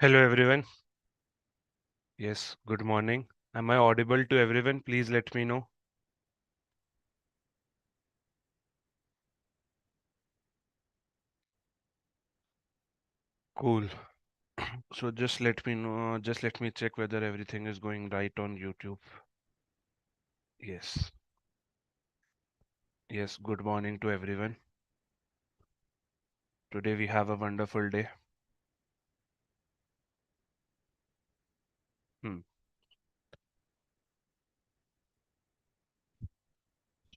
Hello everyone. Yes, good morning. Am I audible to everyone? Please let me know. Cool. So just let me know, just let me check whether everything is going right on YouTube. Yes. Yes, good morning to everyone. Today we have a wonderful day. Hmm.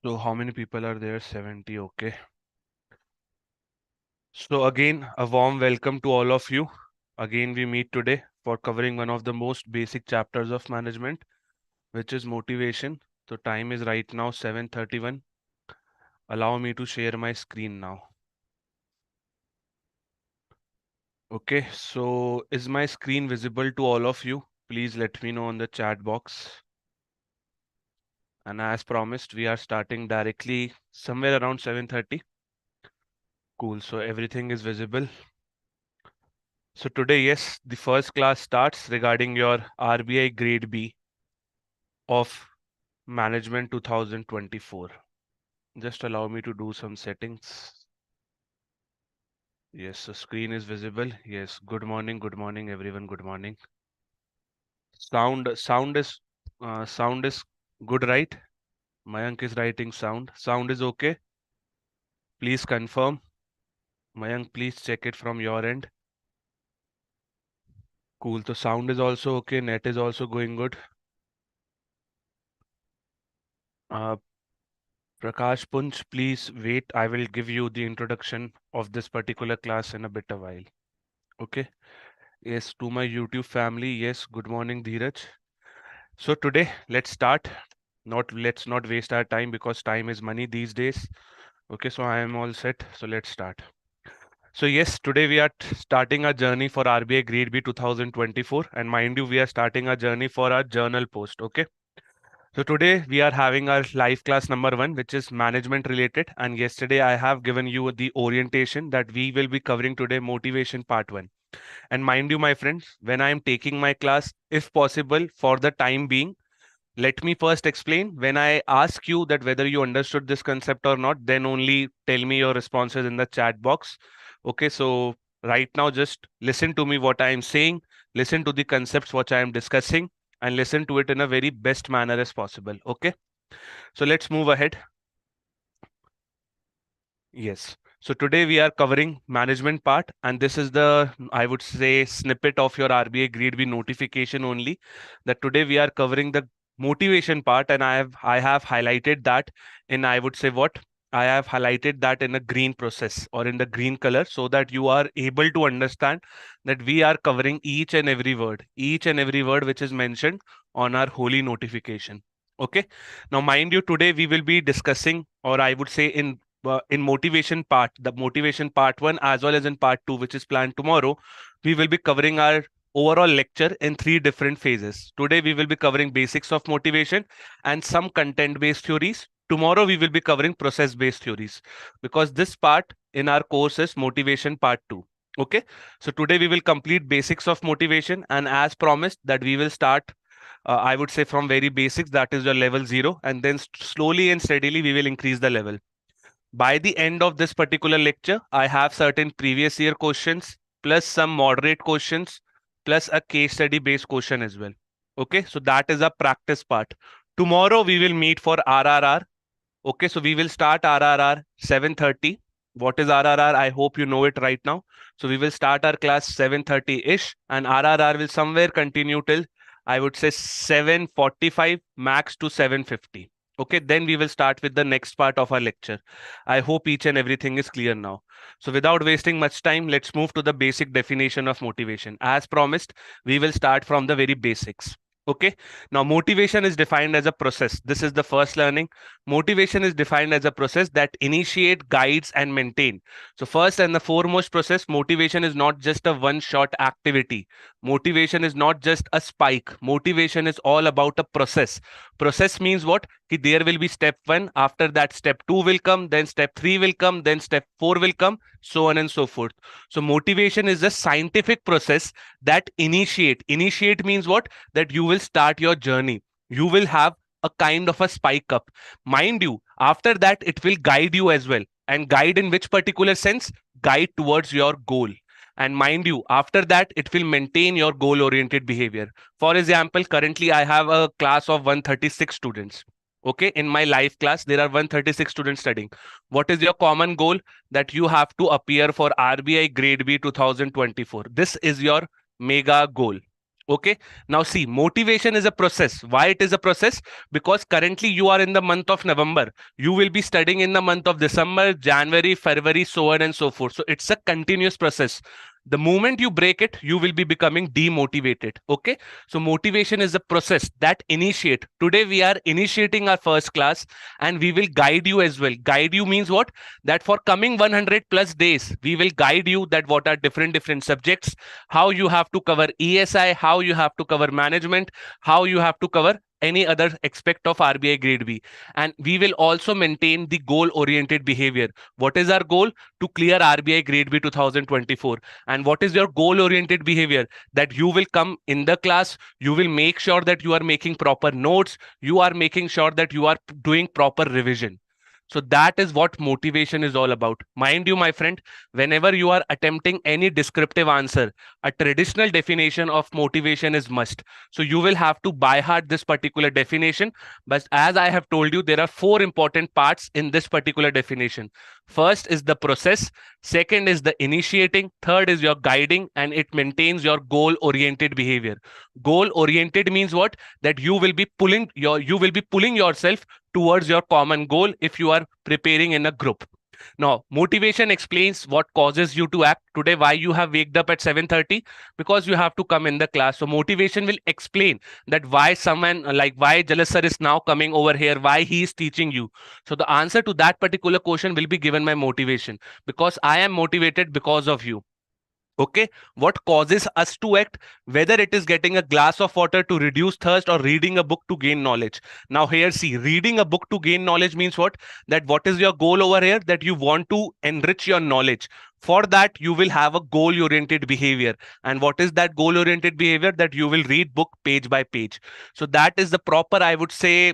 So how many people are there? 70, okay. So again, a warm welcome to all of you. Again, we meet today for covering one of the most basic chapters of management, which is motivation. So time is right now 7:31. Allow me to share my screen now. Okay, so is my screen visible to all of you? Please let me know on the chat box. And as promised, we are starting directly somewhere around 7:30. Cool, so everything is visible. So today, yes, the first class starts regarding your RBI Grade B of Management 2024. Just allow me to do some settings. Yes, so screen is visible. Yes, good morning everyone, good morning. Sound is good, right? Mayank is writing sound. Sound is okay. Please confirm. Mayank, please check it from your end. Cool. So sound is also okay. Net is also going good. Uh, Prakash Punch, please wait. I will give you the introduction of this particular class in a bit a while. Okay. Yes, to my YouTube family. Yes, good morning, Dheeraj. So today, let's start. Let's not waste our time because time is money these days. Okay, so I am all set. So let's start. So yes, today we are starting our journey for RBI Grade B 2024, and mind you, we are starting our journey for our journal post. Okay. So today we are having our live class number 1, which is management related. And yesterday I have given you the orientation that we will be covering today, motivation part 1. And mind you, my friends, when I am taking my class, if possible, for the time being, let me first explain. When I ask you that whether you understood this concept or not, then only tell me your responses in the chat box. Okay, so right now just listen to me what I am saying, listen to the concepts what I am discussing, and listen to it in a very best manner as possible. Okay, so let's move ahead. Yes. So today we are covering management part, and this is the, I would say, snippet of your RBI Grade B notification only. That today we are covering the motivation part, and I have highlighted that in, I would say, what I have highlighted that in a green process or in the green color, so that you are able to understand that we are covering each and every word which is mentioned on our holy notification. Okay. Now, mind you, today we will be discussing, or I would say in motivation part, the motivation part 1 as well as in part 2, which is planned tomorrow, we will be covering our overall lecture in 3 different phases. Today we will be covering basics of motivation and some content based theories. Tomorrow we will be covering process based theories, because this part in our course is motivation part 2. Okay, so today we will complete basics of motivation, and as promised that we will start, I would say, from very basics, that is your level 0, and then slowly and steadily we will increase the level. By the end of this particular lecture, I have certain previous year questions, plus some moderate questions, plus a case study based question as well. Okay, so that is a practice part. Tomorrow we will meet for RRR. Okay, so we will start RRR 7:30. What is RRR? I hope you know it right now. So we will start our class 7:30-ish, and RRR will somewhere continue till, I would say, 7:45 max to 7:50. Okay, then we will start with the next part of our lecture. I hope each and everything is clear now. So without wasting much time, let's move to the basic definition of motivation. As promised, we will start from the very basics. Okay, now motivation is defined as a process. This is the first learning. Motivation is defined as a process that initiate, guides, and maintain. So first and the foremost process, motivation is not just a one-shot activity. Motivation is not just a spike. Motivation is all about a process. Process means what? Ki there will be step 1, after that step 2 will come, then step 3 will come, then step 4 will come, so on and so forth. So motivation is a scientific process that initiate. Initiate means what? That you will start your journey. You will have a kind of a spike up. Mind you, after that, it will guide you as well. And guide in which particular sense? Guide towards your goal. And mind you, after that, it will maintain your goal oriented behavior. For example, currently I have a class of 136 students. Okay, in my live class, there are 136 students studying. What is your common goal? That you have to appear for RBI Grade B 2024. This is your mega goal. Okay, now see, motivation is a process. Why it is a process? Because currently you are in the month of November. You will be studying in the month of December, January, February, so on and so forth. So it's a continuous process. The moment you break it, you will be becoming demotivated. Okay, so motivation is a process that initiate. Today we are initiating our first class, and we will guide you as well. Guide you means what? That for coming 100 plus days, we will guide you that what are different subjects, how you have to cover ESI, how you have to cover management, how you have to cover any other aspect of RBI Grade B. And we will also maintain the goal oriented behavior. What is our goal? To clear RBI Grade B 2024. And what is your goal oriented behavior? That you will come in the class, you will make sure that you are making proper notes, you are making sure that you are doing proper revision. So that is what motivation is all about. Mind you, my friend, whenever you are attempting any descriptive answer, a traditional definition of motivation is must. So you will have to by heart this particular definition. But as I have told you, there are four important parts in this particular definition. First is the process. Second is the initiating. Third is your guiding, and it maintains your goal-oriented behavior. Goal-oriented means what? That you will be pulling yourself towards your common goal if you are preparing in a group. Now, motivation explains what causes you to act. Today, why you have waked up at 7:30? Because you have to come in the class. So motivation will explain that why someone like why Jalas sir is now coming over here, why he is teaching you. So the answer to that particular question will be given by motivation, because I am motivated because of you. Okay, what causes us to act? Whether it is getting a glass of water to reduce thirst or reading a book to gain knowledge. Now here, see, reading a book to gain knowledge means what? That what is your goal over here? That you want to enrich your knowledge. For that, you will have a goal oriented behavior. And what is that goal oriented behavior? That you will read book page by page. So that is the proper, I would say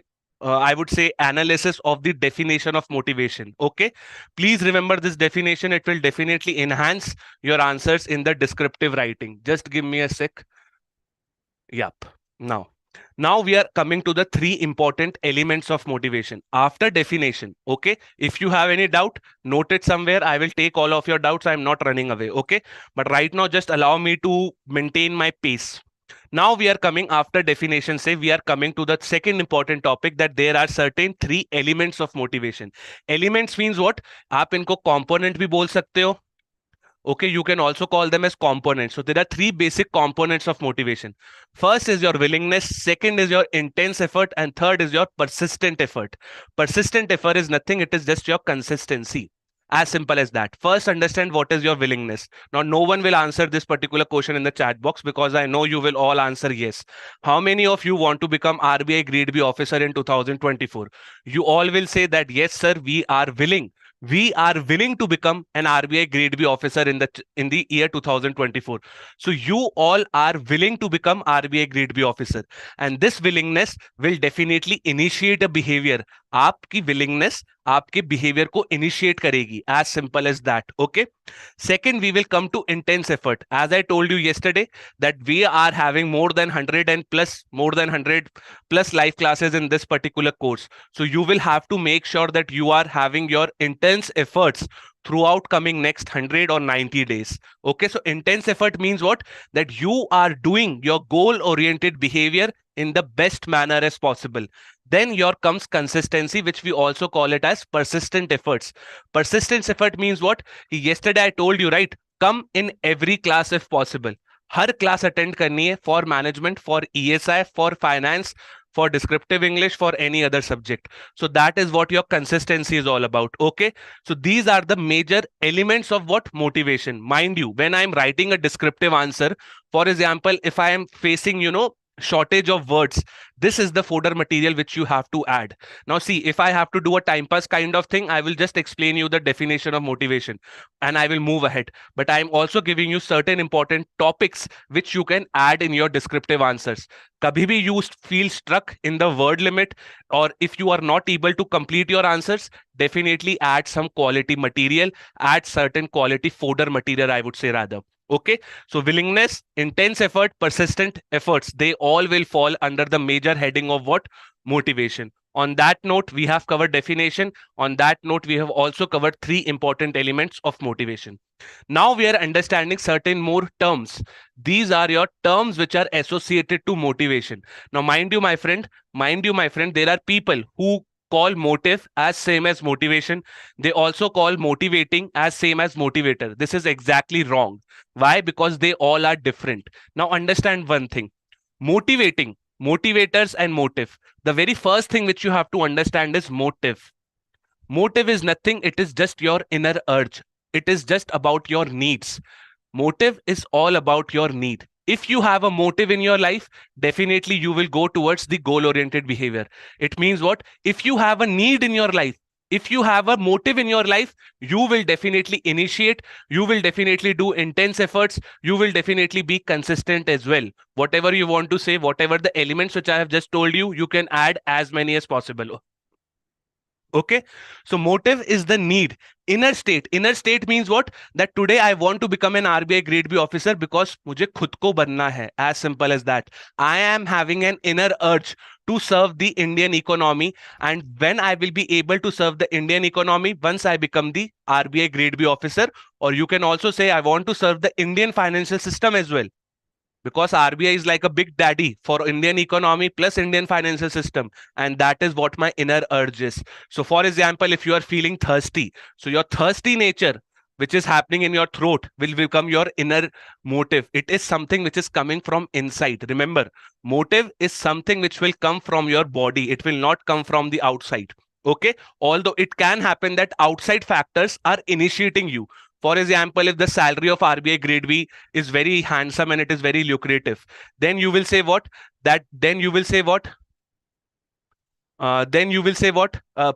analysis of the definition of motivation. Okay, please remember this definition. It will definitely enhance your answers in the descriptive writing. Just give me a sec. Yep. Now we are coming to the three important elements of motivation after definition. Okay, if you have any doubt, note it somewhere. I will take all of your doubts. I'm not running away. Okay, but right now just allow me to maintain my pace. Now we are coming after definition. Say we are coming to the second important topic, that there are certain three elements of motivation. Elements means what? आप इनको component भी बोल सकते हो. Okay, you can also call them as components. So there are three basic components of motivation. First is your willingness, second is your intense effort, and third is your persistent effort. Persistent effort is nothing, it is just your consistency. As simple as that. First, understand what is your willingness. Now, no one will answer this particular question in the chat box, because I know you will all answer yes. How many of you want to become RBI Grade B officer in 2024? You all will say that yes, sir, we are willing. We are willing to become an RBI Grade B officer in the year 2024. So you all are willing to become RBI Grade B officer, and this willingness will definitely initiate a behavior. आपकी willingness आपके behavior को initiate करेगी. As simple as that. Okay. Second, we will come to intense effort. As I told you yesterday, that we are having more than 100 plus live classes in this particular course. So you will have to make sure that you are having your intense efforts throughout coming next 100 or 90 days. Okay, so intense effort means what? That you are doing your goal oriented behavior in the best manner as possible. Then your comes consistency, which we also call it as persistent efforts. Persistent effort means what? Yesterday I told you, right? Come in every class if possible. Her class attend करनी है, for management, for ESI, for finance, for descriptive English, for any other subject. So that is what your consistency is all about. Okay, so these are the major elements of what? Motivation. Mind you, when I'm writing a descriptive answer, for example, if I am facing shortage of words, this is the fodder material which you have to add. Now see, if I have to do a time pass kind of thing, I will just explain you the definition of motivation and I will move ahead, but I'm also giving you certain important topics which you can add in your descriptive answers. Kabhi bhi you feel stuck in the word limit, or if you are not able to complete your answers, definitely add some quality material, add certain quality fodder material, I would say rather. Okay, so willingness, intense effort, persistent efforts, they all will fall under the major heading of what? Motivation. On that note, we have covered definition. On that note, we have also covered three important elements of motivation. Now we are understanding certain more terms. These are your terms which are associated to motivation. Now, mind you, my friend, there are people who call motive as same as motivation. They also call motivating as same as motivator. This is exactly wrong. Why? Because they all are different. Now understand one thing. Motivating, motivators and motive. The very first thing which you have to understand is motive. Motive is nothing. It is just your inner urge. It is just about your needs. Motive is all about your need. If you have a motive in your life, definitely you will go towards the goal oriented behavior. It means what? If you have a need in your life, if you have a motive in your life, you will definitely initiate, you will definitely do intense efforts, you will definitely be consistent as well. Whatever you want to say, whatever the elements which I have just told you, you can add as many as possible. Okay, so motive is the need. Inner state means what? That today I want to become an RBI grade B officer because मुझे खुद को बनना है. As simple as that. I am having an inner urge to serve the Indian economy, and when I will be able to serve the Indian economy once I become the RBI grade B officer, or you can also say I want to serve the Indian financial system as well, because RBI is like a big daddy for Indian economy plus Indian financial system. And that is what my inner urge is. So for example, if you are feeling thirsty, so your thirsty nature, which is happening in your throat, will become your inner motive. It is something which is coming from inside. Remember, motive is something which will come from your body. It will not come from the outside. Okay, although it can happen that outside factors are initiating you. For example, if the salary of RBI grade B is very handsome and it is very lucrative, then you will say what? Then you will say what?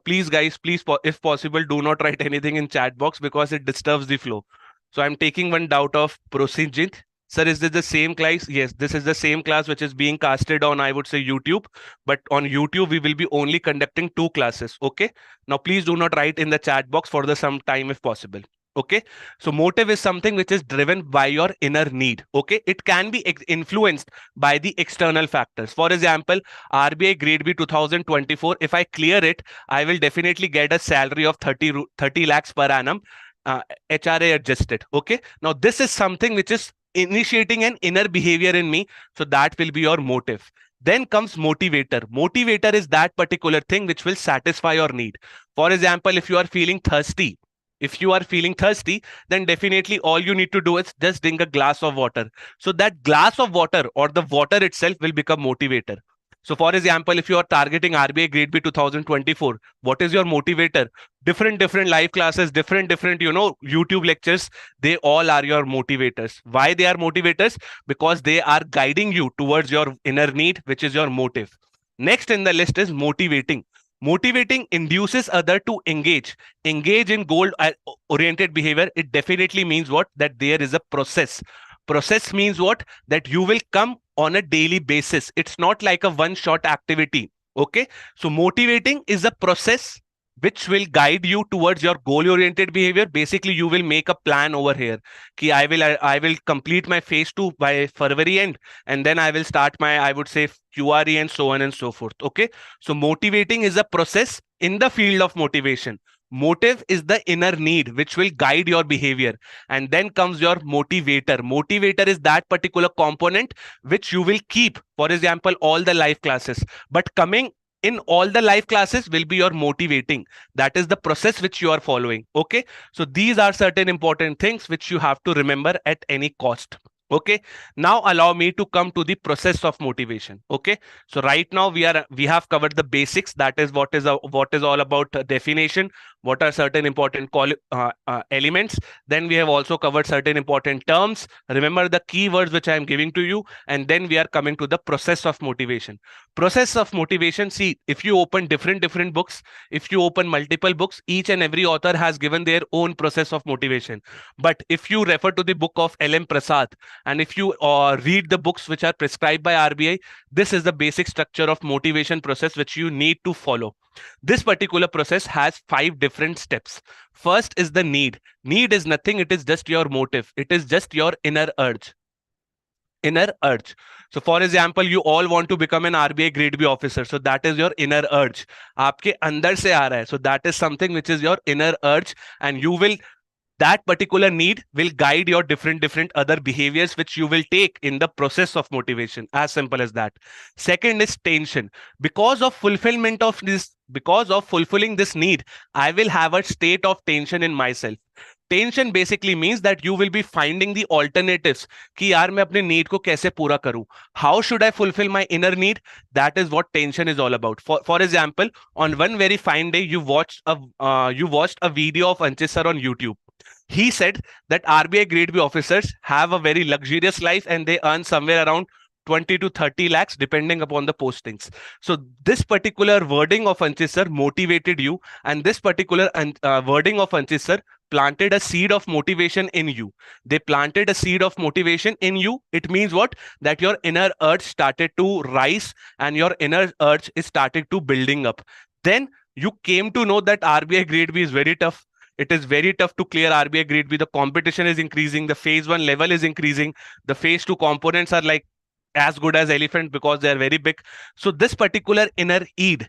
Please, guys, please, if possible, do not write anything in chat box because it disturbs the flow. So I'm taking one doubt of Prosinjit. Sir, is this the same class? Yes, this is the same class which is being casted on, I would say, YouTube. But on YouTube, we will be only conducting 2 classes. Okay. Now, please do not write in the chat box for the some time if possible. Okay, so motive is something which is driven by your inner need. Okay, it can be influenced by the external factors. For example, RBI grade B 2024, if I clear it, I will definitely get a salary of 30 lakhs per annum, HRA adjusted. Okay, now this is something which is initiating an inner behavior in me, so that will be your motive. Then comes motivator. Motivator is that particular thing which will satisfy your need. For example, if you are feeling thirsty, then definitely all you need to do is just drink a glass of water. So that glass of water or the water itself will become motivator. So for example, if you are targeting RBI grade B 2024, what is your motivator? Different live classes, different YouTube lectures, they all are your motivators. Why they are motivators? Because they are guiding you towards your inner need, which is your motive. Next in the list is motivating. Motivating induces other to engage in goal oriented behavior. It definitely means what? That there is a process means what? That you will come on a daily basis. It's not like a one shot activity. Okay, so motivating is a process which will guide you towards your goal oriented behavior. Basically, you will make a plan over here ki I will complete my phase 2 by February end, and then I will start my, I would say, QRE and so on and so forth. Okay, so motivating is a process in the field of motivation. Motive is the inner need which will guide your behavior. And then comes your motivator. Motivator is that particular component which you will keep, for example, all the live classes, but coming in all the live classes will be your motivating. That is the process which you are following. Okay, so these are certain important things which you have to remember at any cost. Okay, now allow me to come to the process of motivation. Okay, so right now we have covered the basics. That is what is all about definition, what are certain important elements. Then we have also covered certain important terms. Remember the keywords which I am giving to you. And then we are coming to the process of motivation. Process of motivation. See, if you open different books, if you open multiple books, each and every author has given their own process of motivation. But if you refer to the book of L.M. Prasad, and if you read the books which are prescribed by RBI, this is the basic structure of motivation process which you need to follow. This particular process has 5 different steps. First is the need. Need is nothing, it is just your motive. It is just your inner urge. Inner urge. So for example, you all want to become an RBI Grade B officer. So that is your inner urge. आपके अंदर से आ रहा है. So that is something which is your inner urge, and you will, that particular need will guide your different other behaviors which you will take in the process of motivation. As simple as that. Second is tension. Because of fulfillment of this, because of fulfilling this need, I will have a state of tension in myself. Tension basically means that you will be finding the alternatives कि यार मैं अपने need को कैसे पूरा करूं. How should I fulfill my inner need? That is what tension is all about. For example, on one very fine day, you watched a video of Anchit sir on YouTube. He said that RBI Grade B officers have a very luxurious life and they earn somewhere around 20 to 30 lakhs depending upon the postings. So this particular wording of Anchit sir motivated you, and this particular wording of Anchit sir planted a seed of motivation in you. They planted a seed of motivation in you. It means what? That your inner urge started to rise and your inner urge is started to building up. Then you came to know that RBI Grade B is very tough. It is very tough to clear RBI Grade B. The competition is increasing. The phase 1 level is increasing. The phase 2 components are like as good as elephant because they are very big. So this particular inner need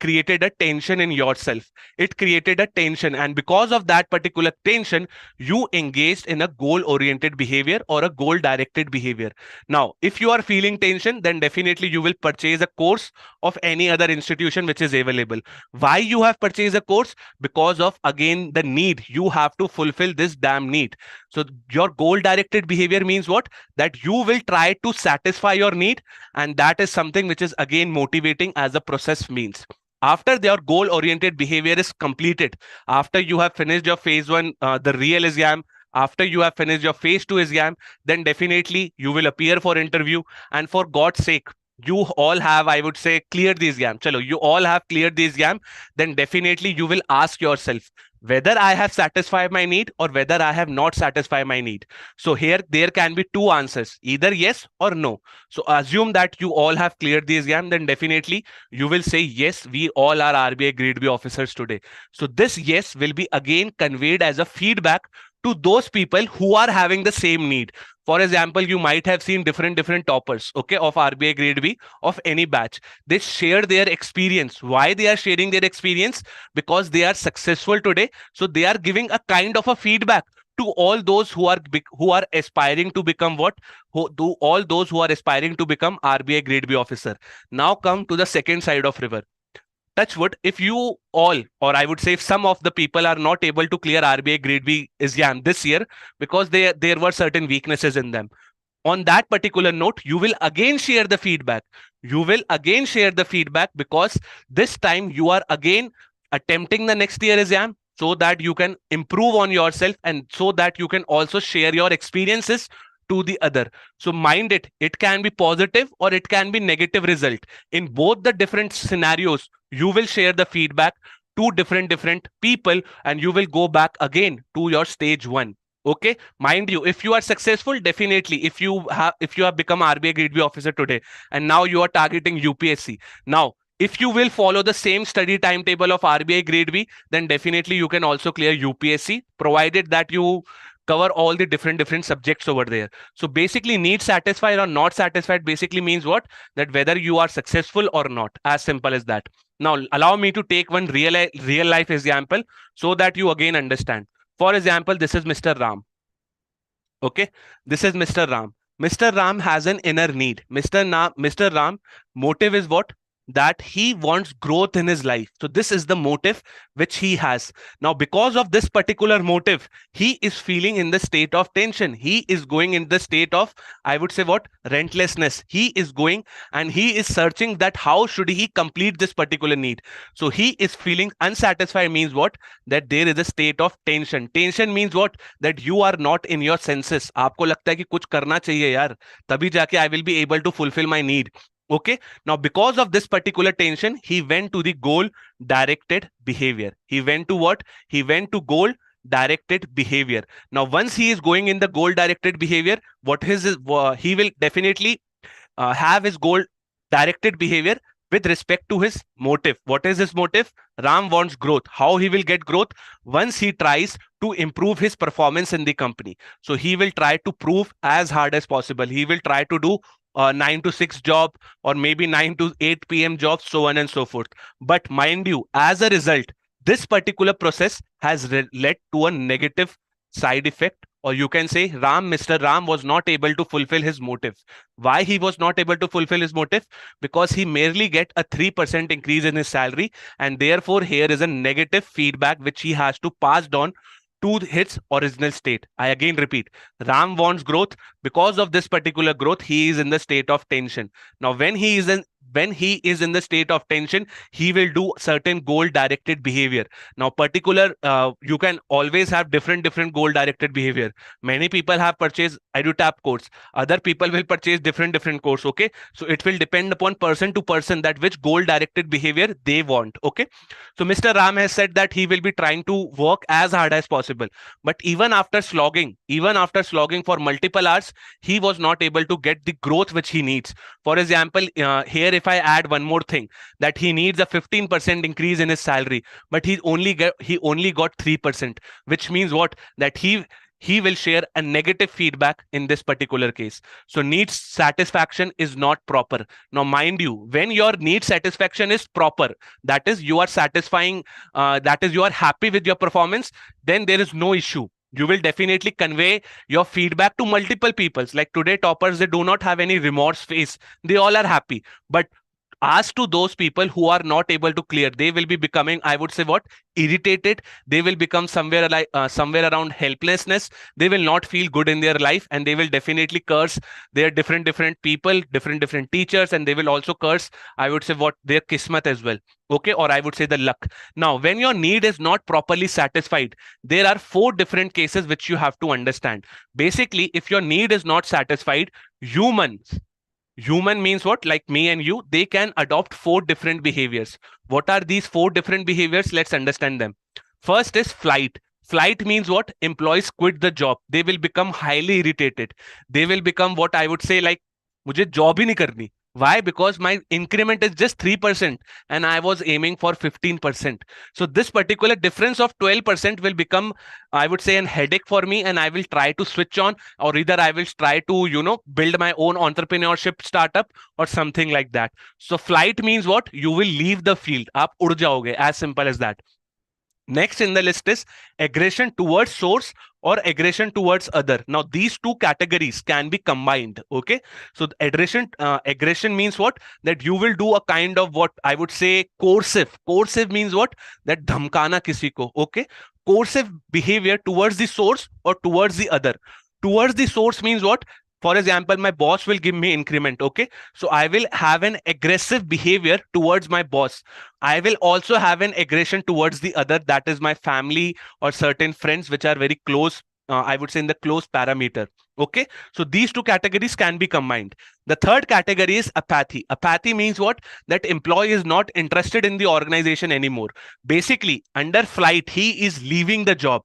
created a tension in yourself. It created a tension, and because of that particular tension, you engaged in a goal-oriented behavior or a goal-directed behavior. Now, if you are feeling tension, then definitely you will purchase a course of any other institution which is available. Why you have purchased a course? Because of, again, the need. You have to fulfill this damn need. So your goal-directed behavior means what? That you will try to satisfy your need, and that is something which is again motivating as a process means. After your goal-oriented behavior is completed, after you have finished your phase 1, the real exam, after you have finished your phase 2 exam, then definitely you will appear for interview. And for God's sake, you all have, I would say, cleared the exam. Chalo, you all have cleared the exam. Then definitely you will ask yourself whether I have satisfied my need or whether I have not satisfied my need. So here there can be 2 answers, either yes or no. So assume that you all have cleared the exam, then definitely you will say yes, we all are RBI Grade B officers today. So this yes will be again conveyed as a feedback to those people who are having the same need. For example, you might have seen different toppers, okay, of RBI Grade B of any batch. They share their experience. Why they are sharing their experience? Because they are successful today. So they are giving a kind of a feedback to all those who are aspiring to become what? All those who are aspiring to become RBI Grade B officer. Now come to the second side of river. Touch wood, if you all, or I would say if some of the people are not able to clear RBI Grade B exam this year because there were certain weaknesses in them. On that particular note, you will again share the feedback. You will again share the feedback because this time you are again attempting the next year exam so that you can improve on yourself and so that you can also share your experiences to the other. So mind it, it can be positive or it can be negative result. In both the different scenarios, you will share the feedback to different people and you will go back again to your stage 1. Okay, mind you, if you are successful, definitely if you have become RBI Grade B officer today and now you are targeting UPSC. Now, if you will follow the same study timetable of RBI Grade B, then definitely you can also clear UPSC, provided that you cover all the different subjects over there. So basically, need satisfied or not satisfied basically means what? That whether you are successful or not. As simple as that. Now, allow me to take one real life example so that you again understand. For example, this is Mr. Ram. Okay, this is Mr. Ram. Mr. Ram has an inner need. Mr. Ram, motive is what? that he wants growth in his life. So this is the motive which he has. Now, because of this particular motive, he is feeling in the state of tension. He is going in the state of, I would say, what, rentlessness. He is going and he is searching that how should he complete this particular need. So he is feeling unsatisfied means what, that there is a state of tension. Tension means what, that you are not in your senses. आपको लगता है कि कुछ करना चाहिए यार, तभी जाके I will be able to fulfill my need. Okay. Now, because of this particular tension, he went to the goal directed behavior. He went to what? He went to goal directed behavior. Now, once he is going in the goal directed behavior, what is his, he will definitely have his goal directed behavior with respect to his motive. What is his motive? Ram wants growth. How he will get growth? Once he tries to improve his performance in the company. So he will try to prove as hard as possible. He will try to do 9 to 6 job, or maybe 9 to 8 p.m. job, so on and so forth. But mind you, as a result, this particular process has led to a negative side effect, or you can say Mr. Ram was not able to fulfill his motive. Why he was not able to fulfill his motive? Because he merely get a 3% increase in his salary, and therefore here is a negative feedback which he has to pass on to its original state. I again repeat, Ram wants growth. Because of this particular growth, he is in the state of tension. Now, when he is in the state of tension, he will do certain goal directed behavior. Now, you can always have different goal directed behavior. Many people have purchased EduTap course. Other people will purchase different course. Okay. So it will depend upon person to person that which goal directed behavior they want. Okay. So Mr. Ram has said that he will be trying to work as hard as possible. But even after slogging for multiple hours, he was not able to get the growth which he needs. For example, here if I add one more thing, that he needs a 15% increase in his salary, but he only got 3%, which means what, that he will share a negative feedback in this particular case. So need satisfaction is not proper. Now, mind you, when your need satisfaction is proper, that is you are satisfying, that is you are happy with your performance, then there is no issue. You will definitely convey your feedback to multiple people. Like today toppers, they do not have any remorse face. They all are happy. But as to those people who are not able to clear, they will be becoming, I would say, what, irritated. They will become somewhere somewhere around helplessness. They will not feel good in their life, and they will definitely curse their different people, different teachers, and they will also curse, I would say, what, their kismat as well. Okay, or I would say the luck. Now, when your need is not properly satisfied, there are 4 different cases which you have to understand. Basically, if your need is not satisfied, human means what, like me and you, they can adopt 4 different behaviors. What are these 4 different behaviors? Let's understand them. First is flight. Flight means what? Employees quit the job. They will become highly irritated. They will become what I would say, like, मुझे job ही नहीं करनी. Why? Because my increment is just 3% and I was aiming for 15%. So this particular difference of 12% will become, I would say, an headache for me, and I will try to switch on, or either I will try to, build my own entrepreneurship startup or something like that. So flight means what? You will leave the field. आप उड़ जाओगे, as simple as that. Next in the list is aggression towards source or aggression towards other. Now, these 2 categories can be combined. Okay. So aggression means what? That you will do a kind of what I would say coercive. Coercive means what? That dhamkana kisi ko. Okay. Coercive behavior towards the source or towards the other. Towards the source means what? For example, my boss will give me increment. Okay. So I will have an aggressive behavior towards my boss. I will also have an aggression towards the other, that is my family or certain friends which are very close, I would say in the close parameter. Okay. So these 2 categories can be combined. The third category is apathy. Apathy means what? That employee is not interested in the organization anymore. Basically, under flight, he is leaving the job.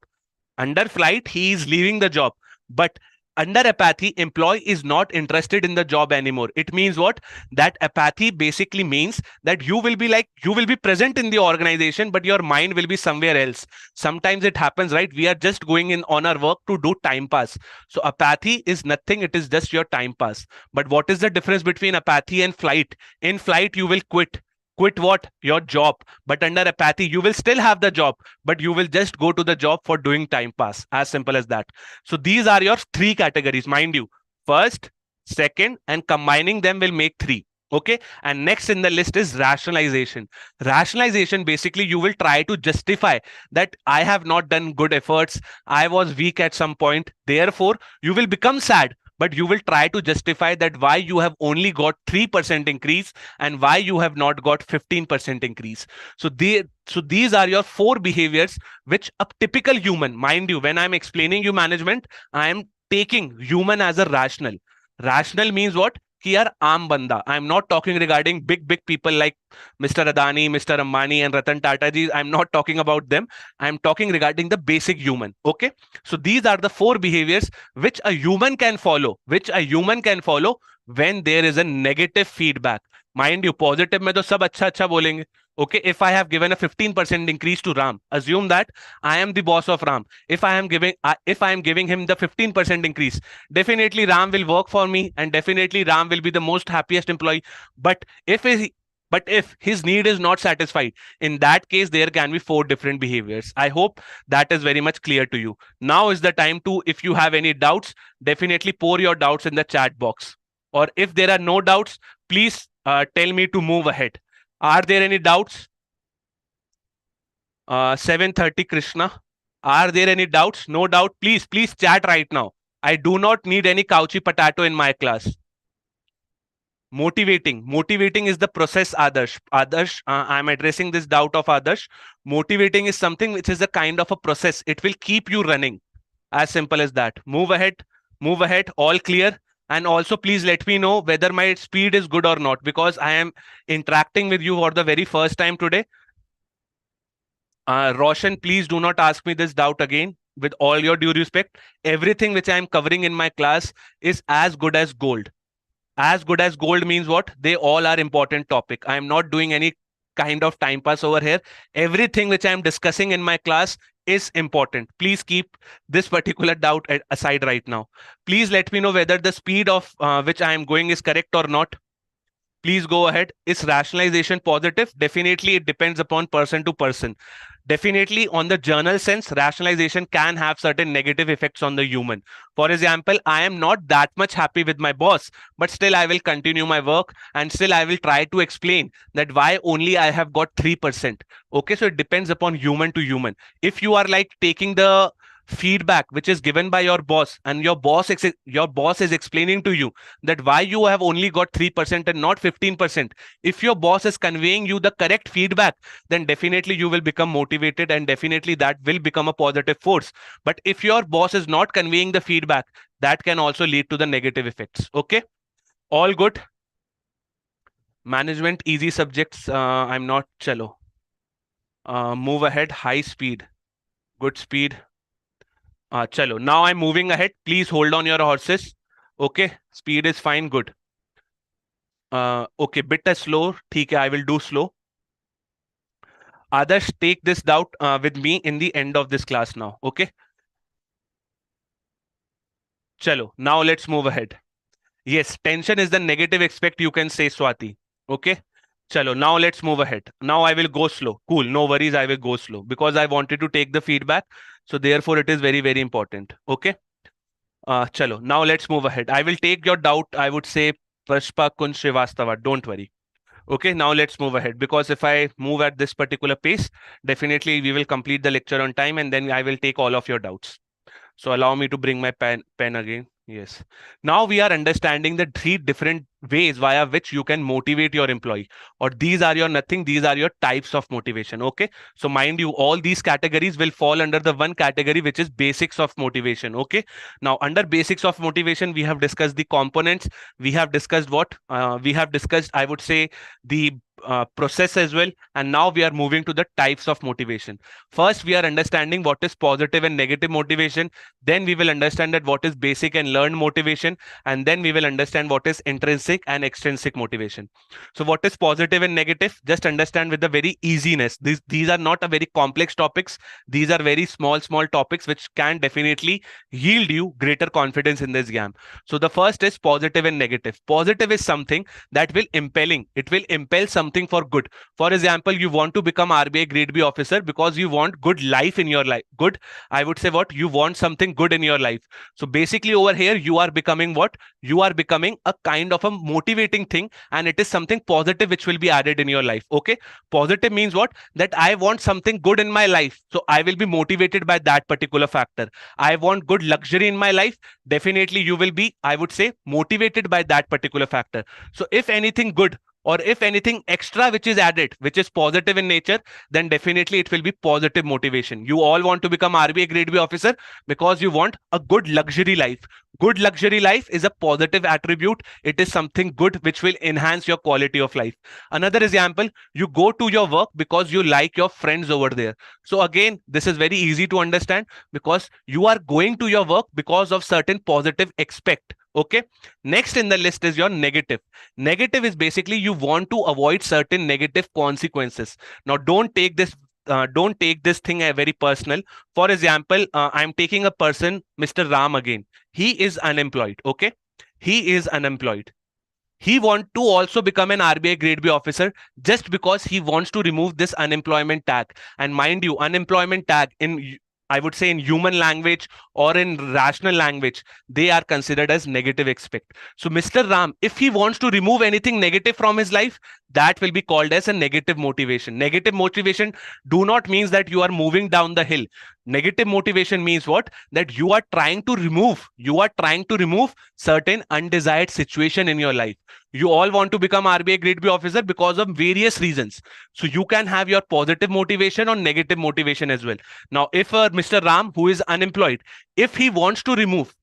Under flight, he is leaving the job. But under apathy, employee is not interested in the job anymore. It means what? That apathy basically means that you will be present in the organization, but your mind will be somewhere else. Sometimes it happens, right? We are just going in on our work to do time pass. So apathy is nothing. It is just your time pass. But what is the difference between apathy and flight? In flight, you will quit. Quit what? Your job. But under apathy, you will still have the job, but you will just go to the job for doing time pass. As simple as that. So these are your 3 categories, mind you. First, second, and combining them will make 3. Okay. And next in the list is rationalization. Rationalization, basically, you will try to justify that I have not done good efforts. I was weak at some point. Therefore, you will become sad, but you will try to justify that why you have only got 3% increase and why you have not got 15% increase. So these are your four behaviors which a typical human, mind you, when I'm explaining you management, I am taking human as a rational. Rational means what? कि यार आम बंदा. I'm not talking regarding big people like Mr. Adani, Mr. Ambani, and Ratan Tata ji. I'm not talking about them. I'm talking regarding the basic human. Okay. So these are the four behaviors which a human can follow, when there is a negative feedback. Mind you, positive में तो सब अच्छा अच्छा बोलेंगे. Okay, if I have given a 15% increase to Ram, assume that I am the boss of Ram. If I am giving him the 15% increase, definitely Ram will work for me, and definitely Ram will be the most happiest employee. But if his need is not satisfied, in that case, there can be four different behaviors. I hope that is very much clear to you. Now is the time to, if you have any doubts, definitely pour your doubts in the chat box. Or if there are no doubts, please tell me to move ahead. Are there any doubts? 7:30 Krishna. Are there any doubts? No doubt. Please chat right now. I do not need any couchy potato in my class. Motivating is the process. Adarsh, I'm addressing this doubt of Adarsh. Motivating is something which is a kind of a process. It will keep you running. As simple as that. Move ahead. All clear. And also, please let me know whether my speed is good or not, because I am interacting with you for the very first time today. Roshan, please do not ask me this doubt again. With all your due respect, everything which I am covering in my class is as good as gold. As good as gold means what? They all are important topic. I am not doing any kind of time pass over here. Everything which I am discussing in my class is important. Please keep this particular doubt aside right now. Please let me know whether the speed of which I am going is correct or not. Please go ahead. Is rationalization positive? Definitely, it depends upon person to person. Definitely, on the journal sense, rationalization can have certain negative effects on the human. For example, I am not that much happy with my boss, but still I will continue my work, and still I will try to explain that why only I have got 3%. Okay, so it depends upon human to human. If you are like taking the feedback which is given by your boss, and your boss is explaining to you that why you have only got 3% and not 15%, if your boss is conveying you the correct feedback, then definitely you will become motivated, and definitely that will become a positive force. But if your boss is not conveying the feedback, that can also lead to the negative effects. Okay, all good. Management easy subjects. I'm not. Chalo, move ahead. High speed, good speed. Chalo, now I'm moving ahead. Please hold on your horses. Okay, speed is fine, good. Okay, bit slow. ठीक है, I will do slow. Others take this doubt with me in the end of this class now. Okay. Chalo, now let's move ahead. Yes, tension is the negative aspect, you can say, Swati. Okay. Chalo, now let's move ahead. Now I will go slow. Cool, no worries, I will go slow because I wanted to take the feedback. So therefore, it is very, very important. Okay. Chalo, now let's move ahead. I will take your doubt. I would say Prashpa Kun Srivastava. Don't worry. Okay, now let's move ahead, because if I move at this particular pace, definitely we will complete the lecture on time, and then I will take all of your doubts. So allow me to bring my pen again. Yes. Now we are understanding the three different ways via which you can motivate your employee. Or these are your nothing, these are your types of motivation. Okay. So mind you, all these categories will fall under the one category, which is basics of motivation. Okay. Now under basics of motivation, we have discussed the components. We have discussed what? We have discussed, I would say, the process as well. And now we are moving to the types of motivation. First, we are understanding what is positive and negative motivation. Then we will understand that what is basic and learned motivation. And then we will understand what is intrinsic and extrinsic motivation. So what is positive and negative? Just understand with the very easiness. These are not a very complex topics. These are very small topics which can definitely yield you greater confidence in this exam. So the first is positive and negative. Positive is something that will impel something something for good. For example, you want to become RBI Grade B officer because you want good life in your life. Good, I would say what? You want something good in your life. So basically over here, you are becoming what? You are becoming a kind of a motivating thing, and it is something positive which will be added in your life. Okay. Positive means what? That I want something good in my life. So I will be motivated by that particular factor. I want good luxury in my life. Definitely you will be, I would say, motivated by that particular factor. So if anything good or if anything extra which is added, which is positive in nature, then definitely it will be positive motivation. You all want to become RBI Grade B officer because you want a good luxury life. Good luxury life is a positive attribute. It is something good which will enhance your quality of life. Another example, you go to your work because you like your friends over there. So again, this is very easy to understand because you are going to your work because of certain positive expect. Okay. Next in the list is your negative. Negative is basically you want to avoid certain negative consequences. Now, don't take this thing very personal. For example, I'm taking a person, Mr. Ram again. He is unemployed. Okay. He is unemployed. He wants to also become an RBI Grade B officer just because he wants to remove this unemployment tag. And mind you, unemployment tag in, I would say, in human language or in rational language, they are considered as negative expect. So Mr. Ram, if he wants to remove anything negative from his life, that will be called as a negative motivation. Negative motivation do not means that you are moving down the hill. Negative motivation means what? That you are trying to remove certain undesired situation in your life. You all want to become RBI Grade B officer because of various reasons. So you can have your positive motivation or negative motivation as well. Now, if Mr. Ram, who is unemployed, if he wants to remove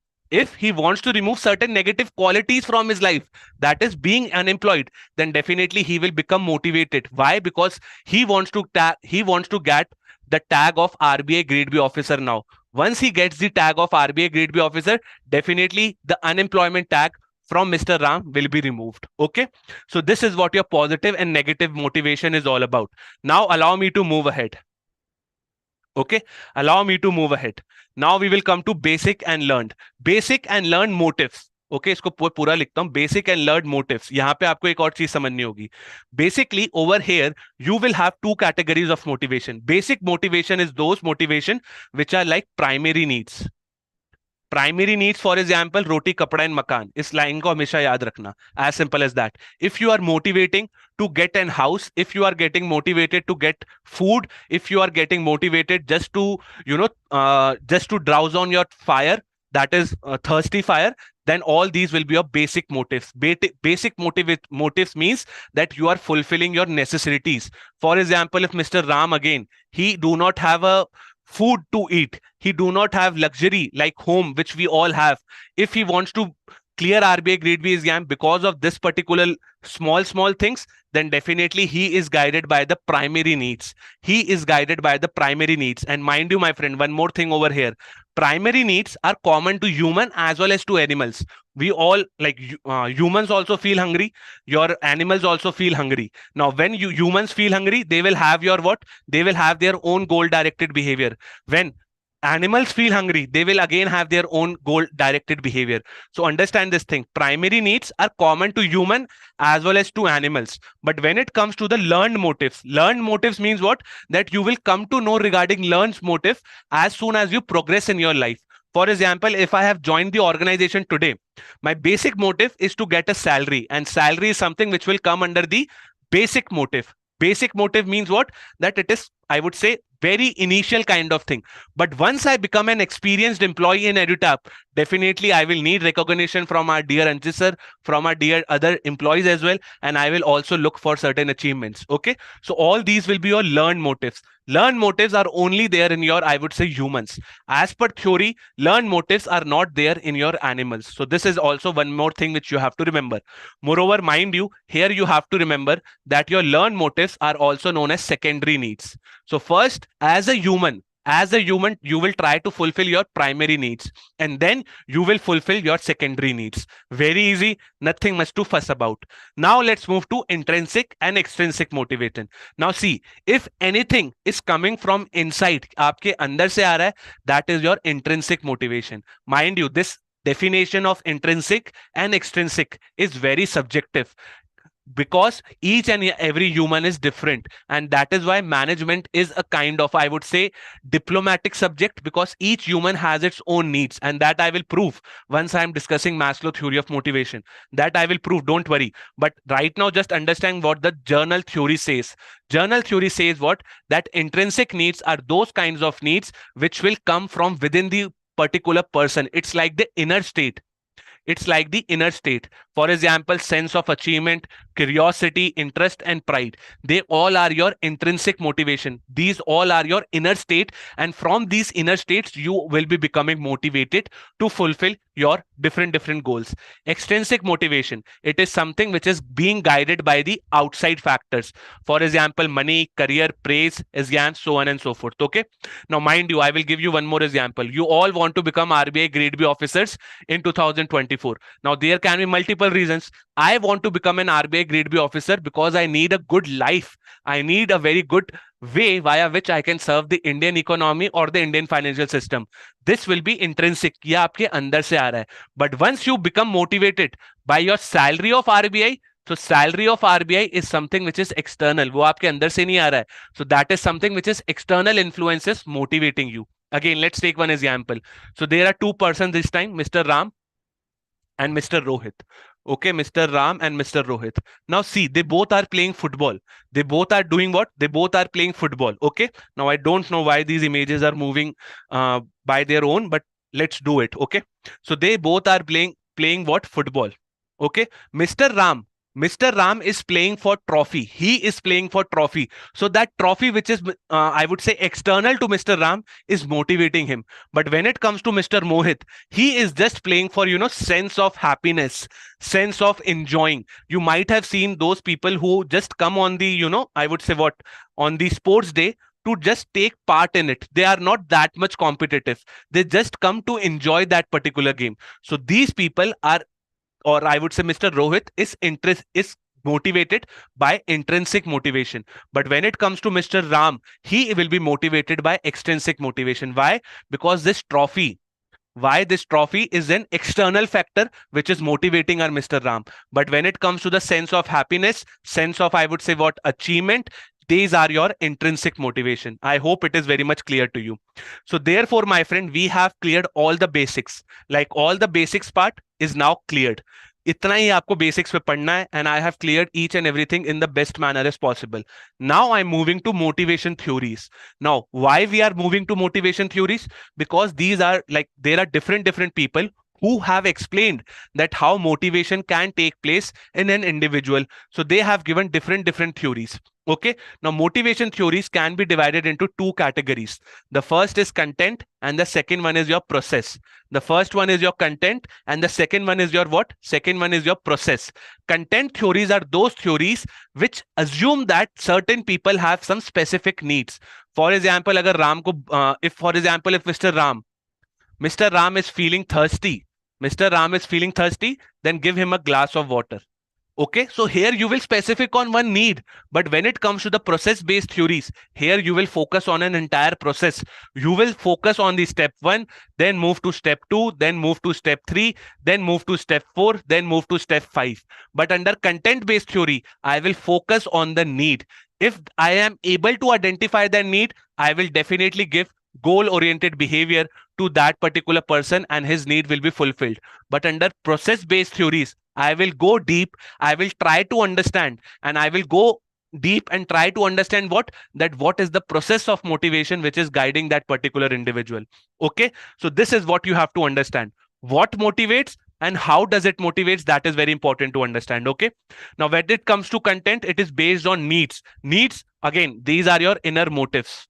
certain negative qualities from his life, that is being unemployed, then definitely he will become motivated. Why? Because he wants to get the tag of RBI Grade B officer now. Once he gets the tag of RBI Grade B officer, definitely the unemployment tag from Mr. Ram will be removed. Okay. So this is what your positive and negative motivation is all about. Now allow me to move ahead. Okay. Allow me to move ahead. Now we will come to basic and learned. Basic and learned motives. Okay इसको पूरा लिखता हूं, basic and learn motives. यहां पे आपको एक और चीज समझनी होगी. Basically over here you will have two categories of motivation. Basic motivation is those motivation which are like primary needs. Primary needs for example roti kapda and makaan. इस लाइन को हमेशा याद रखना. As simple as that. If you are motivating to get an house, if you are getting motivated to get food, if you are getting motivated just to just to drowse on your fire, that is thirsty fire, then all these will be your basic motives. Basic motives means that you are fulfilling your necessities. For example, if Mr. Ram again, he do not have a food to eat, he do not have luxury like home which we all have. If he wants to clear RBI Grade B exam because of this particular small things, then definitely he is guided by the primary needs. He is guided by the primary needs. And mind you, my friend, one more thing over here. Primary needs are common to human as well as to animals. We all, like humans also feel hungry. Your animals also feel hungry. Now, when humans feel hungry, they will have your what? They will have their own goal-directed behavior. When animals feel hungry, they will again have their own goal directed behavior. So understand this thing. Primary needs are common to human as well as to animals. But when it comes to the learned motives means what? That you will come to know regarding learned motive as soon as you progress in your life. For example, if I have joined the organization today, my basic motive is to get a salary, and salary is something which will come under the basic motive. Basic motive means what? That it is, I would say, very initial kind of thing. But once I become an experienced employee in EduTap, definitely I will need recognition from our dear Anjit sir, from our dear other employees as well. And I will also look for certain achievements. Okay. So all these will be your learned motives. Learned motives are only there in your, I would say, humans. As per theory, learned motives are not there in your animals. So this is also one more thing which you have to remember. Moreover, mind you, here you have to remember that your learned motives are also known as secondary needs. So first, as a human, you will try to fulfill your primary needs, and then you will fulfill your secondary needs. Very easy, nothing much to fuss about. Now let's move to intrinsic and extrinsic motivation. Now see, if anything is coming from inside, आपके अंदर से आ रहा है, that is your intrinsic motivation. Mind you, this definition of intrinsic and extrinsic is very subjective. because each and every human is different, and that is why management is a kind of, I would say, diplomatic subject, because each human has its own needs, and that I will prove once I am discussing Maslow theory of motivation. That I will prove, don't worry. But right now, just understand what the journal theory says. Journal theory says what? That intrinsic needs are those kinds of needs which will come from within the particular person. It's like the inner state. It's like the inner state. For example, sense of achievement, curiosity, interest, and pride. They all are your intrinsic motivation. These all are your inner state. And from these inner states, you will be becoming motivated to fulfill your different goals. Extrinsic motivation. It is something which is being guided by the outside factors. For example, money, career, praise, exams, so on and so forth. Okay. Now, mind you, I will give you one more example. You all want to become RBI Grade B officers in 2024. Now, there can be multiple reasons. I want to become an RBI Grade B officer because I need a good life. I need a very good way via which I can serve the Indian economy or the Indian financial system. This will be intrinsic. ये आपके अंदर से आ रहा है. But once you become motivated by your salary of RBI, so salary of RBI is something which is external. वो आपके अंदर से नहीं आ रहा है. So that is something which is external influences motivating you. Again, let's take one example. So there are two persons this time, Mr. Ram and Mr. Rohit. Okay, Mr. Ram and Mr. Rohit. Now see, they both are playing football. They both are doing what? They both are playing football. Okay. Now I don't know why these images are moving by their own, but let's do it. Okay. So they both are playing what? Football. Okay. Mr. Ram is playing for trophy. He is playing for trophy. So that trophy, which is, I would say, external to Mr. Ram, is motivating him. But when it comes to Mr. Mohit, he is just playing for, sense of happiness, sense of enjoying. You might have seen those people who just come on the, I would say what, on the sports day to just take part in it. They are not that much competitive. They just come to enjoy that particular game. So these people are, or I would say Mr. Rohit is motivated by intrinsic motivation. But when it comes to Mr. Ram, he will be motivated by extrinsic motivation. Why? Because this trophy is an external factor which is motivating our Mr. Ram. But when it comes to the sense of happiness, sense of, I would say what, achievement, these are your intrinsic motivation. I hope it is very much clear to you. So therefore, my friend, we have cleared all the basics. Like all the basics part is now cleared. इतना ही आपको basics पे पढ़ना है, and I have cleared each and everything in the best manner as possible. Now I'm moving to motivation theories. Now, why we are moving to motivation theories? Because these are like, there are different people who have explained that how motivation can take place in an individual. So they have given different theories. Okay. Now motivation theories can be divided into two categories. The first is content and the second one is your process. The first one is your content and the second one is your what? Second one is your process. Content theories are those theories which assume that certain people have some specific needs. For example, agar Ram ko, if Mr. Ram is feeling thirsty, then give him a glass of water. Okay, so here you will specific on one need, but when it comes to the process-based theories, here you will focus on an entire process. You will focus on the step 1, then move to step 2, then move to step 3, then move to step 4, then move to step 5. But under content-based theory, I will focus on the need. If I am able to identify the need, I will definitely give goal-oriented behavior to that particular person and his need will be fulfilled. But under process-based theories, I will go deep. I will try to understand, and I will go deep and try to understand what is the process of motivation which is guiding that particular individual. Okay, so this is what you have to understand. What motivates and how does it motivates, that is very important to understand. Okay, now when it comes to content, it is based on needs. Needs, again, these are your inner motives.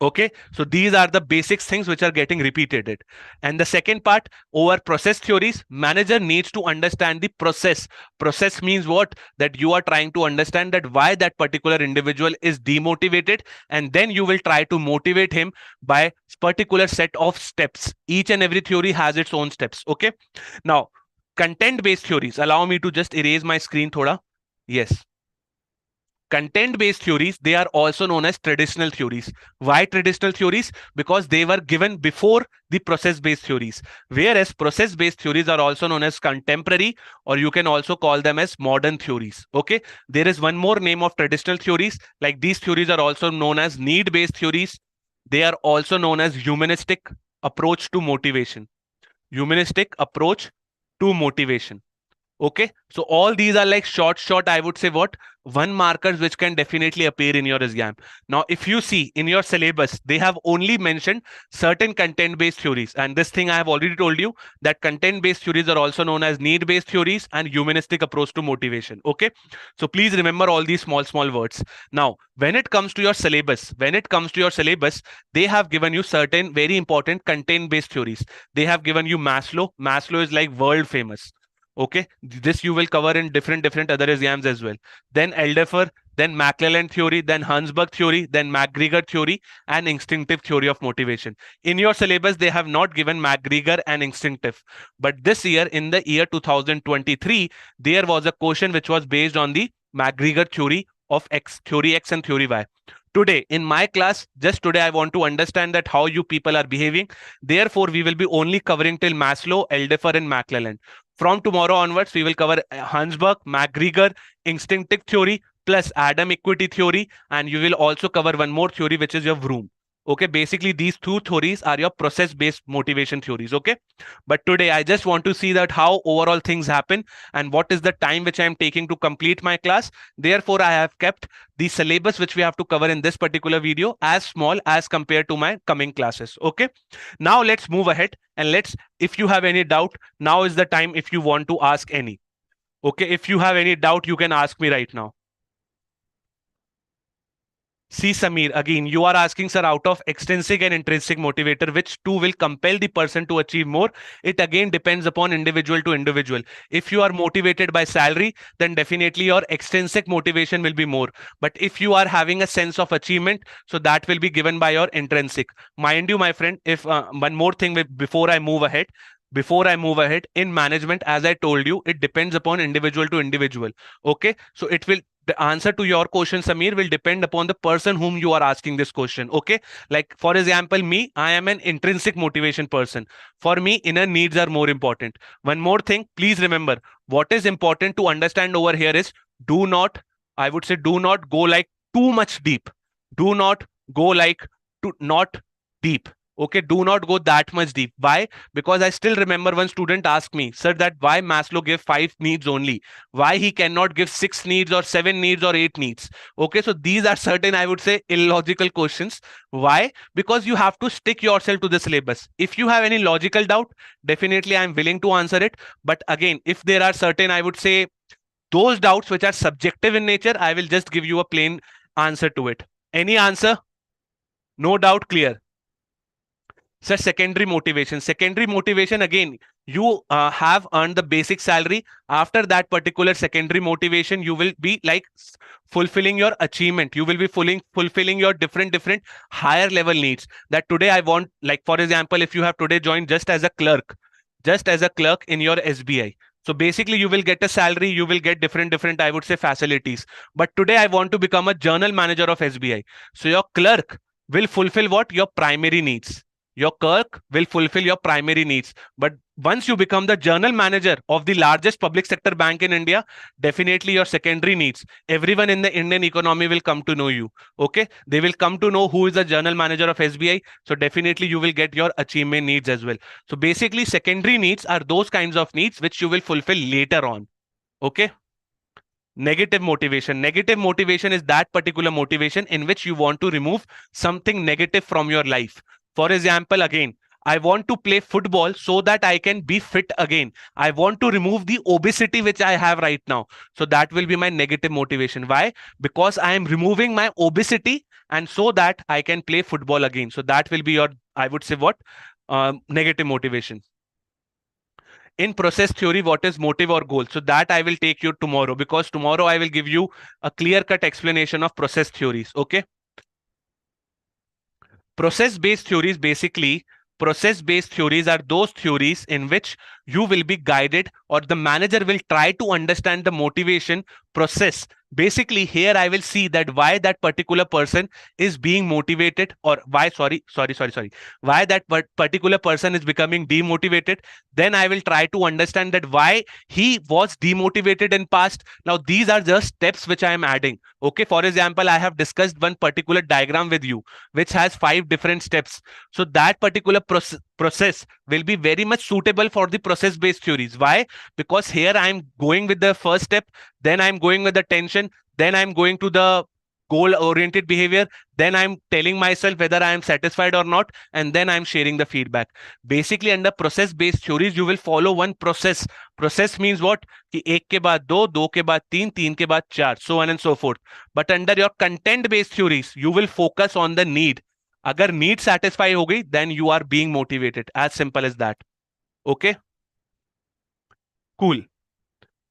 Okay, so these are the basic things which are getting repeated. And the second part, over process theories, manager needs to understand the process. Process means what? That you are trying to understand that why that particular individual is demotivated, and then you will try to motivate him by particular set of steps. Each and every theory has its own steps. Okay, now content based theories, allow me to just erase my screen thoda. Yes, Content-based theories, they are also known as traditional theories. Why traditional theories? Because they were given before the process-based theories. Whereas process-based theories are also known as contemporary, or you can also call them as modern theories. Okay. There is one more name of traditional theories. Like these theories are also known as need-based theories. They are also known as humanistic approach to motivation. Humanistic approach to motivation. Okay, so all these are like short, I would say what? One markers which can definitely appear in your exam. Now, if you see in your syllabus, they have only mentioned certain content-based theories. And this thing I have already told you that content-based theories are also known as need-based theories and humanistic approach to motivation. Okay, so please remember all these small words. Now, when it comes to your syllabus, they have given you certain very important content-based theories. They have given you Maslow. Maslow is like world famous. Okay, this you will cover in different other exams as well. Then Alderfer, then McClellan theory, then Hansberg theory, then McGregor theory, and instinctive theory of motivation. In your syllabus, they have not given McGregor and instinctive. But this year, in the year 2023, there was a question which was based on the McGregor theory of X, theory X and theory Y. Today, in my class, just today, I want to understand that how you people are behaving. Therefore, we will be only covering till Maslow, Alderfer, and McClellan. From tomorrow onwards, we will cover Hansberg, McGregor, instinctive theory, plus Adam equity theory, and you will also cover one more theory, which is your Vroom. Okay, basically these two theories are your process-based motivation theories. Okay, but today I just want to see that how overall things happen and what is the time which I am taking to complete my class. Therefore, I have kept the syllabus which we have to cover in this particular video as small as compared to my coming classes. Okay, now let's move ahead and let's, if you have any doubt, now is the time if you want to ask any. Okay, if you have any doubt, you can ask me right now. See, Samir, again, you are asking, sir, out of extrinsic and intrinsic motivator, which two will compel the person to achieve more? It again depends upon individual to individual. If you are motivated by salary, then definitely your extrinsic motivation will be more. But if you are having a sense of achievement, so that will be given by your intrinsic. Mind you, my friend, if one more thing before I move ahead, in management, as I told you, it depends upon individual to individual. Okay, so it will, the answer to your question, Samir, will depend upon the person whom you are asking this question. Okay, like for example, me, I am an intrinsic motivation person. For me, inner needs are more important. One more thing, please remember, what is important to understand over here is, do not, I would say, do not go like too much deep. Do not go like to not deep. Okay, do not go that much deep. Why? Because I still remember one student asked me, sir, that why Maslow gave 5 needs only? Why he cannot give 6 needs or 7 needs or 8 needs? Okay, so these are certain, I would say, illogical questions. Why? Because you have to stick yourself to the syllabus. If you have any logical doubt, definitely I'm willing to answer it. But again, if there are certain, I would say, those doubts which are subjective in nature, I will just give you a plain answer to it. Any answer? No doubt, clear. Sir, secondary motivation. Secondary motivation, again, you have earned the basic salary. After that particular secondary motivation, you will be like fulfilling your achievement. You will be fulfilling your different higher level needs. That today I want, like for example, if you have today joined just as a clerk in your SBI. So basically, you will get a salary, you will get different, I would say, facilities. But today I want to become a journal manager of SBI. So your clerk will fulfill what? Your primary needs. Your clerk will fulfill your primary needs. But once you become the general manager of the largest public sector bank in India, definitely your secondary needs. Everyone in the Indian economy will come to know you. Okay, they will come to know who is the general manager of SBI. So definitely you will get your achievement needs as well. So basically, secondary needs are those kinds of needs which you will fulfill later on. Okay. Negative motivation. Negative motivation is that particular motivation in which you want to remove something negative from your life. For example, again, I want to play football so that I can be fit again. I want to remove the obesity which I have right now. So that will be my negative motivation. Why? Because I am removing my obesity and so that I can play football again. So that will be your, I would say what? Negative motivation. In process theory, what is motive or goal? So that I will take you tomorrow, because tomorrow I will give you a clear-cut explanation of process theories. Okay. Process-based theories, basically, process-based theories are those theories in which you will be guided, or the manager will try to understand the motivation process. Basically, here I will see that why that particular person is being motivated, or why, sorry, why that particular person is becoming demotivated. Then I will try to understand that why he was demotivated in past. Now these are just steps which I am adding. Okay, for example, I have discussed one particular diagram with you which has 5 different steps. So that particular process will be very much suitable for the process based theories. Why? Because here I am going with the first step, then I'm going with the tension, then I'm going to the goal oriented behavior, then I'm telling myself whether I am satisfied or not, and then I'm sharing the feedback. Basically, under process based theories you will follow one process. Process means what? कि एक के बाद दो, दो के बाद तीन, तीन के बाद चार, so on and so forth. But under your content based theories you will focus on the need. अगर need satisfy हो गई, then you are being motivated, as simple as that. Okay, cool.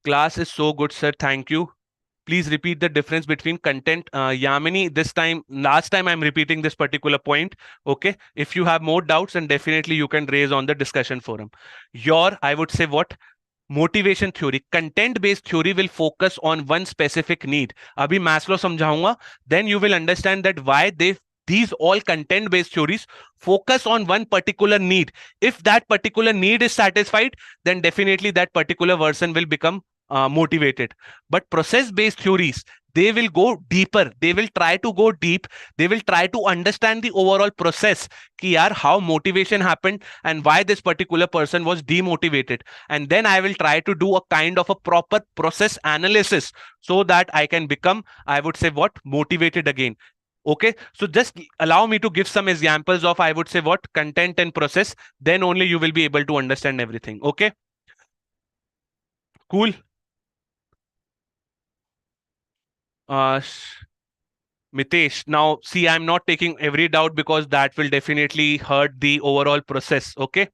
Class is so good, sir, thank you. Please repeat the difference between content. Yamini, last time I'm repeating this particular point. Okay, if you have more doubts, then definitely you can raise on the discussion forum. I would say what? Motivation theory, content based theory will focus on one specific need. Abhi Maslow समझाऊंगा, then you will understand that why these all content based theories focus on one particular need. If that particular need is satisfied, then definitely that particular person will become motivated. But process based theories, they will go deeper, they will try to go deep, they will try to understand the overall process, ki yaar, how motivation happened and why this particular person was demotivated. And then I will try to do a kind of a proper process analysis so that I can become, I would say what, motivated again. Okay, so just allow me to give some examples of, I would say what, content and process, then only you will be able to understand everything. Okay, cool. Mitesh, now see, I'm not taking every doubt because that will definitely hurt the overall process. Okay,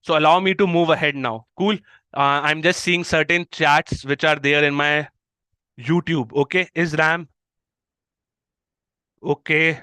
so allow me to move ahead now. Cool. I'm just seeing certain chats which are there in my YouTube. Okay, is RAM okay?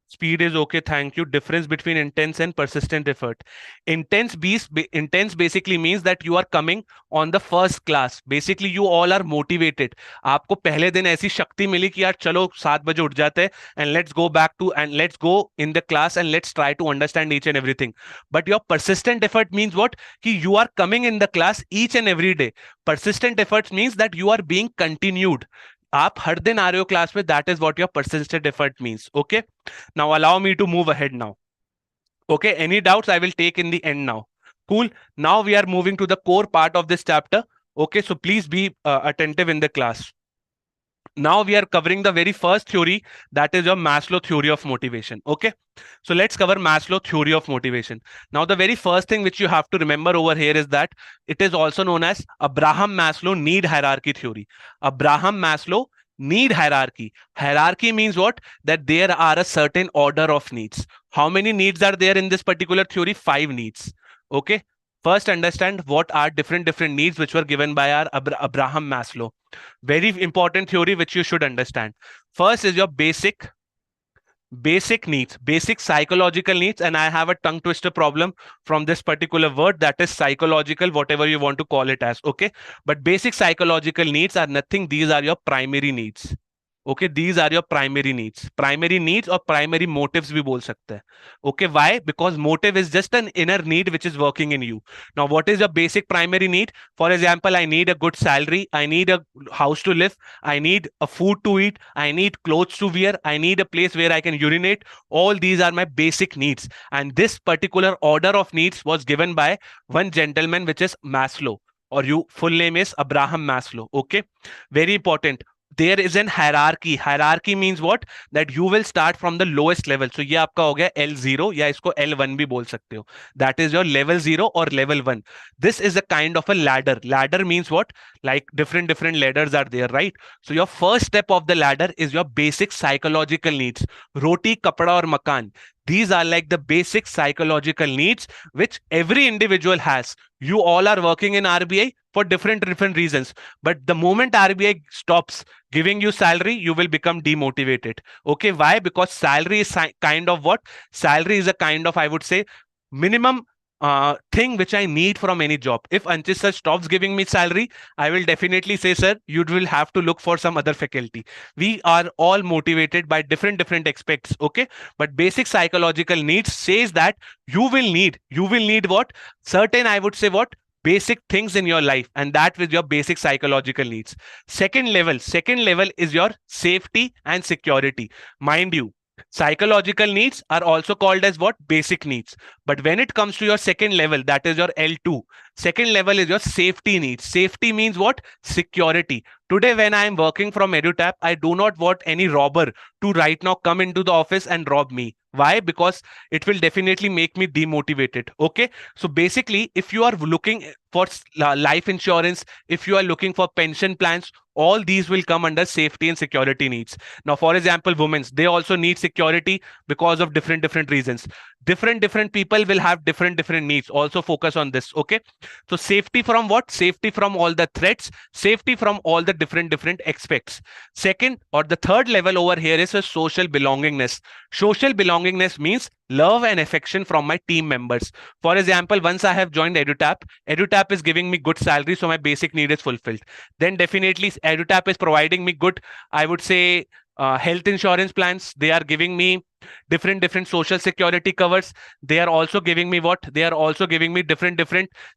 Speed is okay, thank you. Difference between intense and persistent effort. Intense basically means that you are coming on the first class. Basically, you all are motivated. आपको पहले दिन ऐसी शक्ति मिली कि यार चलो 7 बजे उठ जाते हैं and let's go back to and let's go in the class and let's try to understand each and everything. But your persistent effort means what? कि you are coming in the class each and every day. Persistent efforts means that you are being continued. आप हर दिन आ रहे हो class में, that is what your persistent effort means. Okay, now allow me to move ahead now. Okay, any doubts I will take in the end now. Cool. Now we are moving to the core part of this chapter. Okay, so please be attentive in the class. Now we are covering the very first theory, that is your Maslow theory of motivation. Okay, so let's cover Maslow theory of motivation. Now the very first thing which you have to remember over here is that it is also known as Abraham Maslow need hierarchy theory. Abraham Maslow need hierarchy. Hierarchy means what? That there are a certain order of needs. How many needs are there in this particular theory? 5 needs. Okay, first understand what are different needs which were given by our Abraham Maslow. Very important theory which you should understand. First is your basic needs, basic psychological needs, and I have a tongue twister problem from this particular word, that is psychological, whatever you want to call it as. Okay, but basic psychological needs are nothing, these are your primary needs. Okay, these are your primary needs or primary motives भी बोल सकते हैं. Okay, why? Because motive is just an inner need which is working in you. Now what is your basic primary need? For example, I need a good salary, I need a house to live, I need a food to eat, I need clothes to wear, I need a place where I can urinate. All these are my basic needs, and this particular order of needs was given by one gentleman, which is Maslow, or you full name is Abraham Maslow. Okay, very important. There is an hierarchy. Hierarchy means what? That you will start from the lowest level. So ये आपका हो गया L0, या इसको L1 भी बोल सकते हो. That is your level 0 or level 1. This is a kind of a ladder. Ladder means what? Like different ladders are there, right? So your first step of the ladder is your basic psychological needs. Roti, kapda और makan. These are like the basic psychological needs which every individual has. You all are working in RBI for different reasons. But the moment RBI stops giving you salary, you will become demotivated. Okay, why? Because salary is kind of what? Salary is a kind of, I would say, minimum thing which I need from any job. If Anchit sir stops giving me salary, I will definitely say, sir, you will have to look for some other faculty. We are all motivated by different aspects, okay? But basic psychological needs says that you will need what? Certain, I would say what? Basic things in your life, and that with your basic psychological needs. Second level is your safety and security. Mind you, psychological needs are also called as what? Basic needs. But when it comes to your second level, that is your L2, second level is your safety needs. Safety means what? Security. Today, when I am working from EduTap, I do not want any robber to right now come into the office and rob me. Why? Because it will definitely make me demotivated. Okay. So basically, if you are looking for life insurance, if you are looking for pension plans, all these will come under safety and security needs. Now, for example, women, they also need security because of different reasons. Different people will have different needs. Also focus on this. Okay. So safety from what? Safety from all the threats, safety from all the different aspects. Second or the third level over here is a social belongingness. Social belongingness means love and affection from my team members. For example, once I have joined EduTap is giving me good salary, so my basic need is fulfilled. Then definitely EduTap is providing me good, I would say, health insurance plans. They are giving me different social security covers. They are also giving me what? They are also giving me different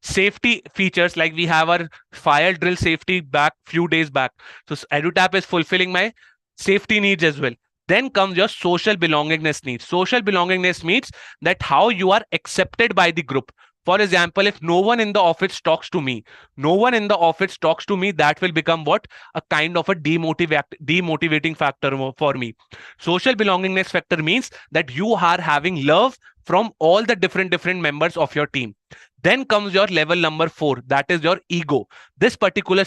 safety features, like we have our fire drill safety back few days back. So EduTap is fulfilling my safety needs as well. Then comes your social belongingness needs. Social belongingness means that how you are accepted by the group. For example, if no one in the office talks to me, that will become what? A kind of a demotivating factor for me. Social belongingness factor means that you are having love from all the different members of your team. Then comes your level number 4, that is your ego. This particular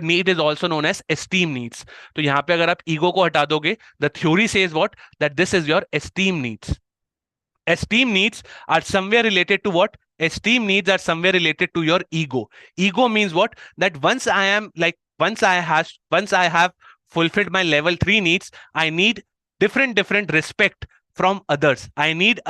need is also known as esteem needs. तो यहाँ पे अगर आप ego को हटा दोगे, the theory says what? That this is your esteem needs. Esteem needs are somewhere related to what? Esteem needs are somewhere related to your ego. Ego means what? That once I have fulfilled my level 3 needs, I need different respect from others. I need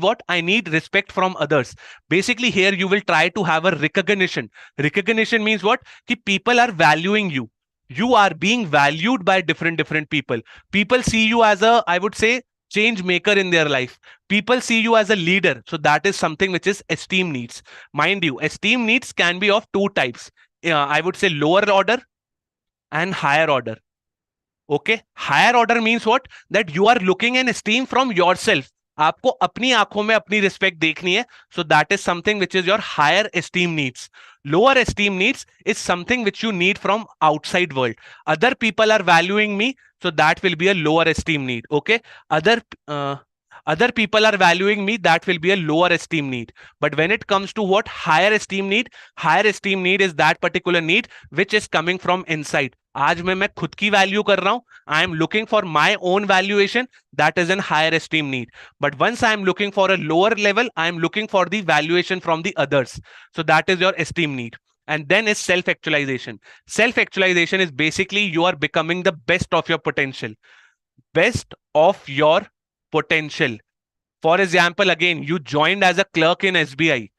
what? I need respect from others. Basically, here you will try to have a recognition. Recognition means what? Ki people are valuing you. You are being valued by different people. People see you as a, I would say, change maker in their life. People see you as a leader. So that is something which is esteem needs. Mind you, esteem needs can be of two types. I would say lower order and higher order. Okay, higher order means what? That you are looking and esteem from yourself. आपको अपनी आंखों में अपनी respect देखनी है. So that is something which is your higher esteem needs. Lower esteem needs is something which you need from outside world. Other people are valuing me, so that will be a lower esteem need. Okay, other people are valuing me, that will be a lower esteem need. But when it comes to what? Higher esteem need is that particular need which is coming from inside. आज मैं खुद की value कर रहा हूं. I am looking for my own valuation. That is an higher esteem need. But once I am looking for a lower level, I am looking for the valuation from the others. So that is your esteem need. And then is self-actualization. Self-actualization is basically you are becoming the best of your potential. Best of your potential. For example, again, you joined as a clerk in SBI.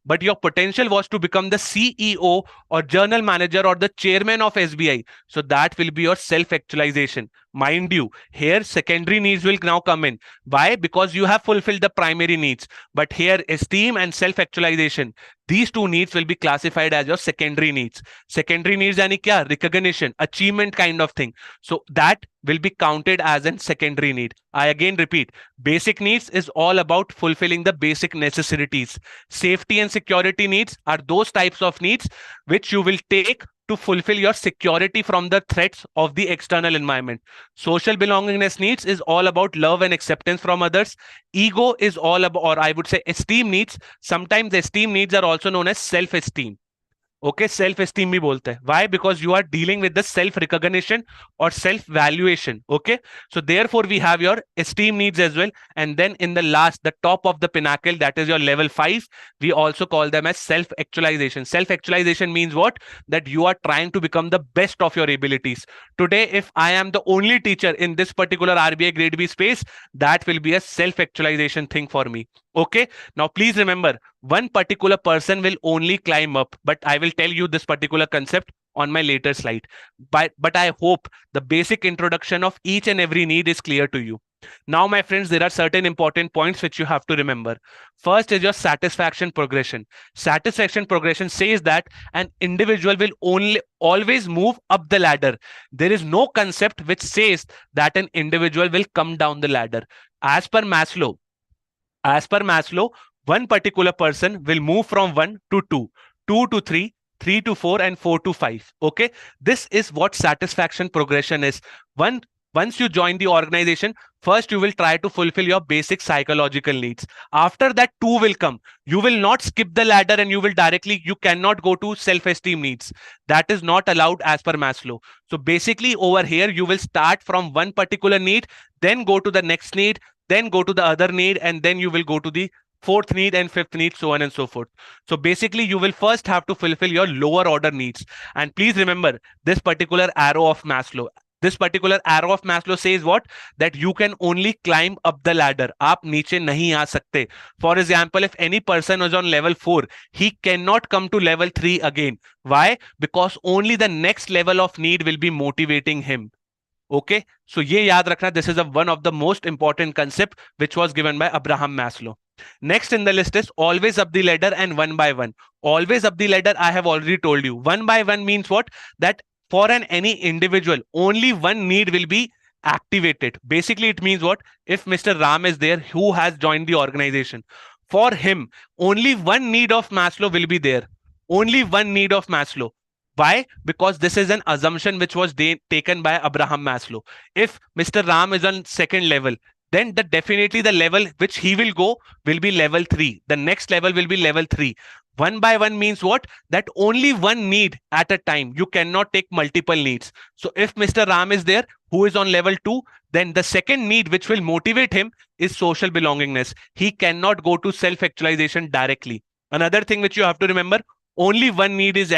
But your potential was to become the CEO or general manager or the chairman of SBI. So that will be your self-actualization. Mind you, here secondary needs will now come in. Why? Because you have fulfilled the primary needs. But here esteem and self-actualization, these two needs will be classified as your secondary needs. Secondary needs यानी क्या? Recognition, achievement kind of thing. So that will be counted as a secondary need. I again repeat, basic needs is all about fulfilling the basic necessities. Safety and security needs are those types of needs which you will take to fulfill your security from the threats of the external environment. Social belongingness needs is all about love and acceptance from others. Ego is all about, or I would say esteem needs. Sometimes esteem needs are also known as self-esteem. Okay, self esteem भी बोलते हैं. Why? Because you are dealing with the self recognition or self valuation. Okay, so therefore we have your esteem needs as well. And then in the last, the top of the pinnacle, that is your level 5, we also call them as self actualization. Self actualization means what? That you are trying to become the best of your abilities. Today, if I am the only teacher in this particular RBI grade B space, that will be a self actualization thing for me. Okay, now please remember, one particular person will only climb up, but I will tell you this particular concept on my later slide. But I hope the basic introduction of each and every need is clear to you. Now, my friends, there are certain important points which you have to remember. First is your satisfaction progression. Satisfaction progression says that an individual will only always move up the ladder. There is no concept which says that an individual will come down the ladder. As per Maslow, as per Maslow, one particular person will move from 1 to 2, 2 to 3, 3 to 4, and 4 to 5. Okay, this is what satisfaction progression is. Once you join the organization, first you will try to fulfill your basic psychological needs. After that, 2 will come. You will not skip the ladder and you cannot go to self-esteem needs. That is not allowed as per Maslow. So basically over here, you will start from one particular need, then go to the next need, then go to the other need, and then you will go to the fourth need and fifth need, so on and so forth. So basically, you will first have to fulfill your lower order needs. And please remember this particular arrow of Maslow. This particular arrow of Maslow says what? That you can only climb up the ladder. आप नीचे नहीं आ सकते. For example, if any person is on level 4, he cannot come to level 3 again. Why? Because only the next level of need will be motivating him. Okay, so ये याद रखना, this is one of the most important concept which was given by Abraham Maslow. Next in the list is always up the ladder and one by one. Always up the ladder, I have already told you. One by one means what? That for any individual, only one need will be activated. Basically, it means what? If Mr. Ram is there, who has joined the organization, for him, only one need of Maslow will be there. Only one need of Maslow. Why? Because this is an assumption which was taken by Abraham Maslow. If Mr. Ram is on second level, then definitely the level which he will go will be level 3. The next level will be level 3. One by one means what? That only one need at a time. You cannot take multiple needs. So if Mr. Ram is there, who is on level 2, then the second need which will motivate him is social belongingness. He cannot go to self-actualization directly. Another thing which you have to remember, only one need is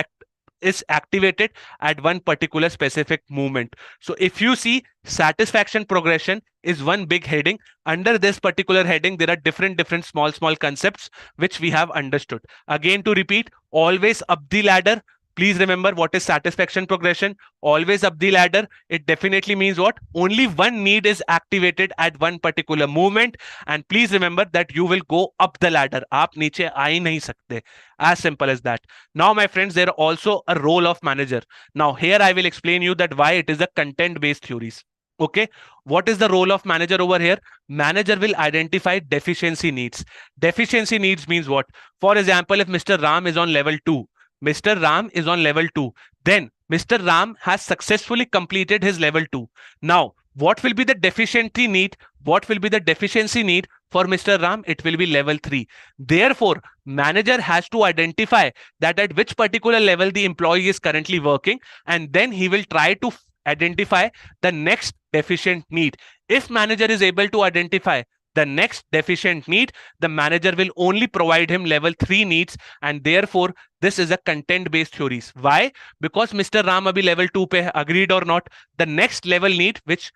activated at one particular specific movement. So if you see, satisfaction progression is one big heading. Under this particular heading, there are different small concepts which we have understood. Again, to repeat, always up the ladder. Please remember what is satisfaction progression. Always up the ladder. It definitely means what? Only one need is activated at one particular movement. And please remember that you will go up the ladder. आप नीचे आ ही नहीं सकते. As simple as that. Now, my friends, there are also a role of manager. Now, here I will explain you that why it is a content-based theories. Okay, what is the role of manager over here? Manager will identify deficiency needs. Deficiency needs means what? For example, if Mr. Ram is on level 2, Mr. Ram is on level 2. Then Mr. Ram has successfully completed his level 2. Now, what will be the deficiency need? What will be the deficiency need for Mr. Ram? It will be level 3. Therefore, manager has to identify that at which particular level the employee is currently working, and then he will try to identify the next deficient need. If manager is able to identify the next deficient need, the manager will only provide him level 3 needs, and therefore this is a content based theories. Why? Because Mr. Ram abhi level 2 pe hai, agreed or not, the next level need which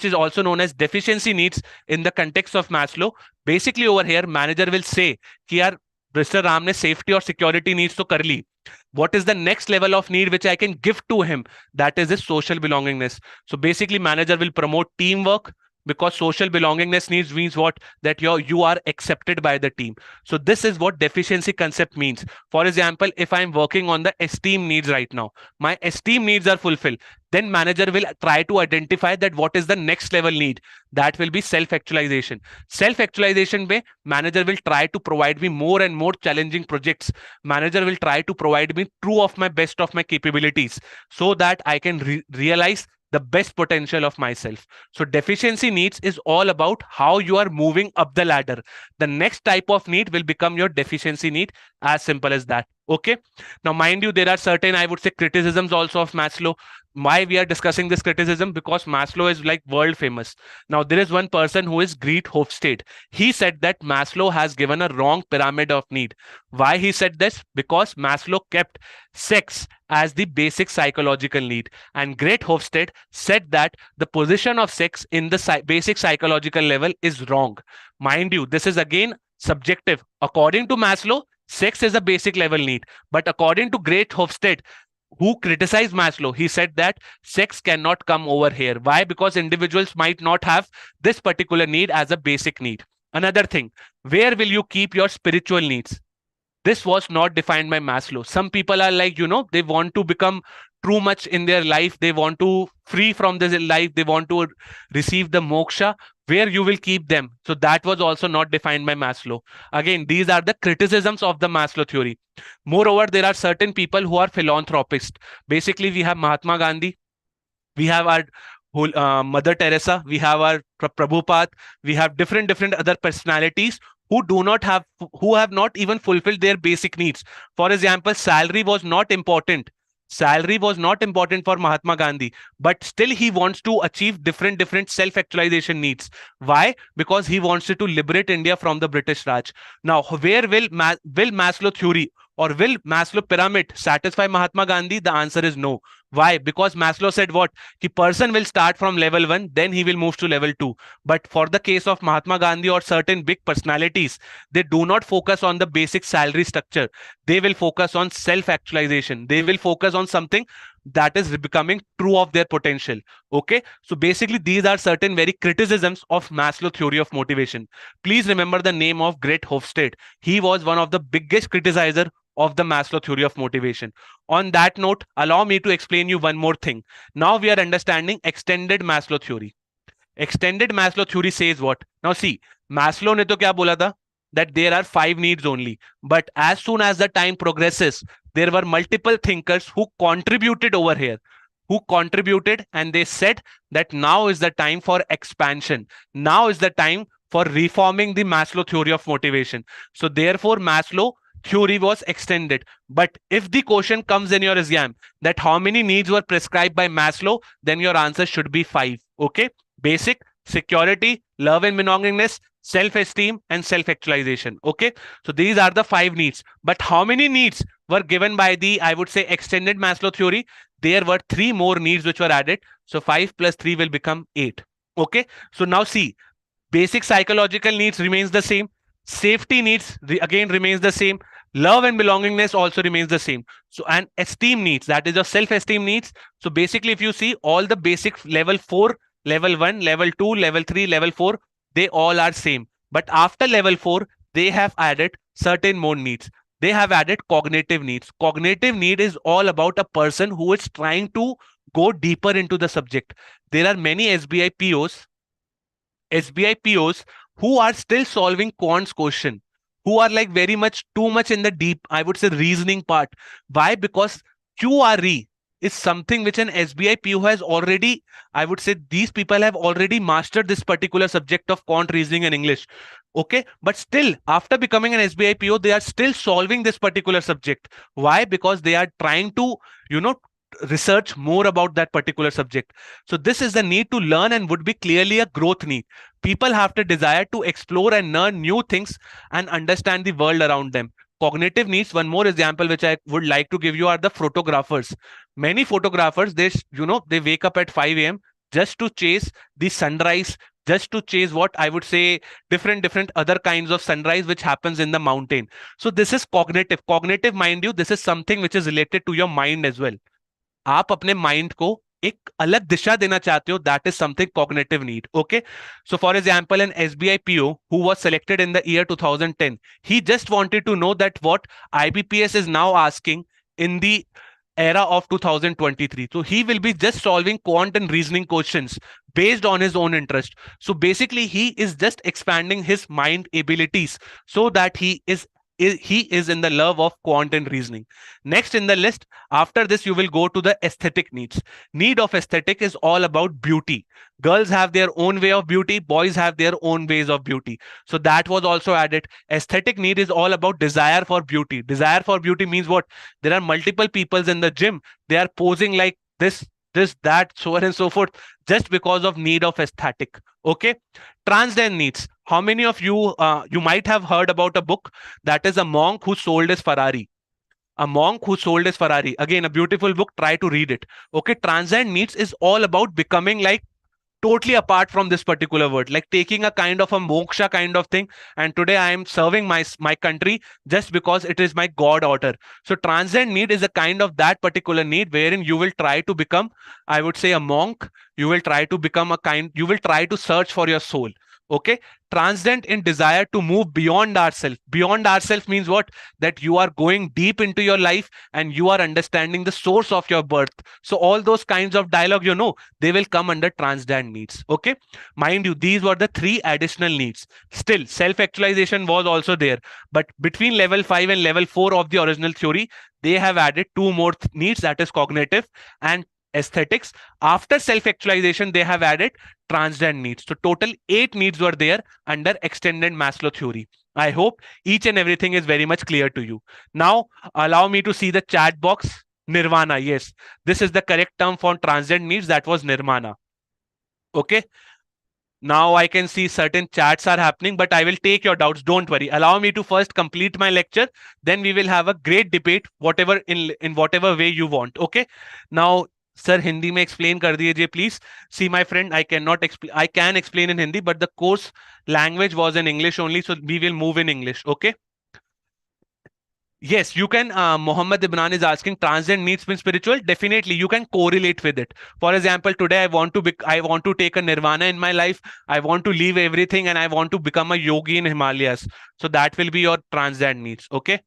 is also known as deficiency needs in the context of Maslow, basically over here manager will say कि यार Mr. Ram ने safety और security needs तो कर ली. What is the next level of need which I can give to him? That is his social belongingness. So basically manager will promote teamwork, because social belongingness needs means what? That you are accepted by the team. So this is what deficiency concept means. For example, if I'm working on the esteem needs right now, my esteem needs are fulfilled, then manager will try to identify that what is the next level need. That will be self-actualization. Self-actualization way, manager will try to provide me more and more challenging projects. Manager will try to provide me true of my best of my capabilities, so that I can realize the best potential of myself. So deficiency needs is all about how you are moving up the ladder. The next type of need will become your deficiency need. As simple as that. Okay. Now, mind you, there are certain, I would say, criticisms also of Maslow. Why we are discussing this criticism? Because Maslow is like world famous. Now, there is one person who is Greet Hofstede. He said that Maslow has given a wrong pyramid of need. Why he said this? Because Maslow kept sex as the basic psychological need. And Great Hofstede said that the position of sex in the basic psychological level is wrong. Mind you, this is again subjective. According to Maslow, sex is a basic level need. But according to Great Hofstede, who criticized Maslow, he said that sex cannot come over here. Why? Because individuals might not have this particular need as a basic need. Another thing, where will you keep your spiritual needs? This was not defined by Maslow. Some people are like, they want to become too much in their life. They want to free from this life. They want to receive the moksha. Where you will keep them? So that was also not defined by Maslow. Again, these are the criticisms of the Maslow theory. Moreover, there are certain people who are philanthropists. Basically, we have Mahatma Gandhi. We have our Mother Teresa. We have our Prabhupada. We have different other personalities who have not even fulfilled their basic needs. For example, salary was not important for Mahatma Gandhi, but still he wants to achieve different self actualization needs. Why? Because he wants to liberate India from the British Raj. Now, where will Maslow theory or will Maslow pyramid satisfy Mahatma Gandhi? The answer is no. Why? Because Maslow said what? The person will start from level 1, then he will move to level 2. But for the case of Mahatma Gandhi or certain big personalities, they do not focus on the basic salary structure. They will focus on self-actualization. They will focus on something that is becoming true of their potential. Okay. So basically, these are certain very criticisms of Maslow theory of motivation. Please remember the name of Great Hofstede. He was one of the biggest criticizer of the Maslow theory of motivation. On that note, allow me to explain you one more thing. Now we are understanding extended Maslow theory. Extended Maslow theory says what? Now see, Maslow ने तो क्या बोला था? That there are 5 needs only. But as soon as the time progresses, there were multiple thinkers who contributed over here. Who contributed and they said that now is the time for expansion. Now is the time for reforming the Maslow theory of motivation. So therefore, Maslow theory was extended. But if the question comes in your exam that how many needs were prescribed by Maslow, then your answer should be 5. Okay. Basic, security, love and belongingness, self-esteem, and self-actualization. Okay. So these are the 5 needs. But how many needs were given by the, I would say, extended Maslow theory? There were 3 more needs which were added. So 5 plus 3 will become 8. Okay. So now see, basic psychological needs remains the same. Safety needs again remains the same. Love and belongingness also remains the same. So, and esteem needs, that is your self-esteem needs. So basically, if you see all the basic level 4, level 1, level 2, level 3, level 4, they all are same. But after level 4, they have added certain more needs. They have added cognitive needs. Cognitive need is all about a person who is trying to go deeper into the subject. There are many SBI POs who are still solving quants question, who are like very much too much in the deep, I would say, reasoning part. Why? Because QRE is something which an SBI PO has already, I would say, these people have already mastered this particular subject of quant reasoning and English. Okay. But still, after becoming an SBI PO, they are still solving this particular subject. Why? Because they are trying to, research more about that particular subject. So this is the need to learn and would be clearly a growth need. People have the desire to explore and learn new things and understand the world around them. Cognitive needs, one more example which I would like to give you are the photographers. Many photographers, they wake up at 5 a.m. just to chase the sunrise, just to chase what I would say different other kinds of sunrise which happens in the mountain. So this is cognitive. Cognitive, mind you, this is something which is related to your mind as well. आप अपने mind को एक अलग दिशा देना चाहते हो, that is something cognitive need. Okay. So for example an SBI PO who was selected in the year 2010, he just wanted to know that what IBPS is now asking in the era of 2023. So he will be just solving quant and reasoning questions based on his own interest. So basically he is just expanding his mind abilities so that he is he is in the love of quant and reasoning. Next in the list, after this, you will go to the aesthetic needs. Need of aesthetic is all about beauty. Girls have their own way of beauty, boys have their own ways of beauty. So that was also added. Aesthetic need is all about desire for beauty. Desire for beauty means what? There are multiple peoples in the gym. They are posing like this, that, so on and so forth, just because of need of aesthetic. Okay. Transcend needs. How many of you, you might have heard about a book that is a monk who sold his Ferrari. A monk who sold his Ferrari. Again, a beautiful book. Try to read it. Okay. Transcend needs is all about becoming like totally apart from this particular word, like taking a kind of a moksha kind of thing. And today I am serving my country just because it is my god order. So transcend need is a kind of that particular need wherein you will try to become, I would say, a monk. You will try to become a kind, you will try to search for your soul. Okay. Transcend in desire to move beyond ourselves. Beyond ourselves means what? That you are going deep into your life and you are understanding the source of your birth. So all those kinds of dialogue, they will come under transcend needs. Okay. Mind you, these were the three additional needs. Still, self-actualization was also there. But between level 5 and level 4 of the original theory, they have added two more needs, that is cognitive and aesthetics. After self-actualization, they have added transcend needs. So total 8 needs were there under extended Maslow theory. I hope each and everything is very much clear to you. Now, allow me to see the chat box. Nirvana. Yes, this is the correct term for transcend needs. That was nirvana. Okay. Now I can see certain chats are happening, but I will take your doubts. Don't worry. Allow me to first complete my lecture. Then we will have a great debate, whatever in whatever way you want. Okay. Now, sir, Hindi में explain कर दीजिए please. See, my friend, I cannot explain. I can explain in Hindi, but the course language was in English only, so we will move in English. Okay. Yes, you can. Mohammed Ibran is asking, transcend needs mean spiritual. Definitely, you can correlate with it. For example, today I want to take a nirvana in my life. I want to leave everything and I want to become a yogi in Himalayas. So that will be your transcend needs. Okay.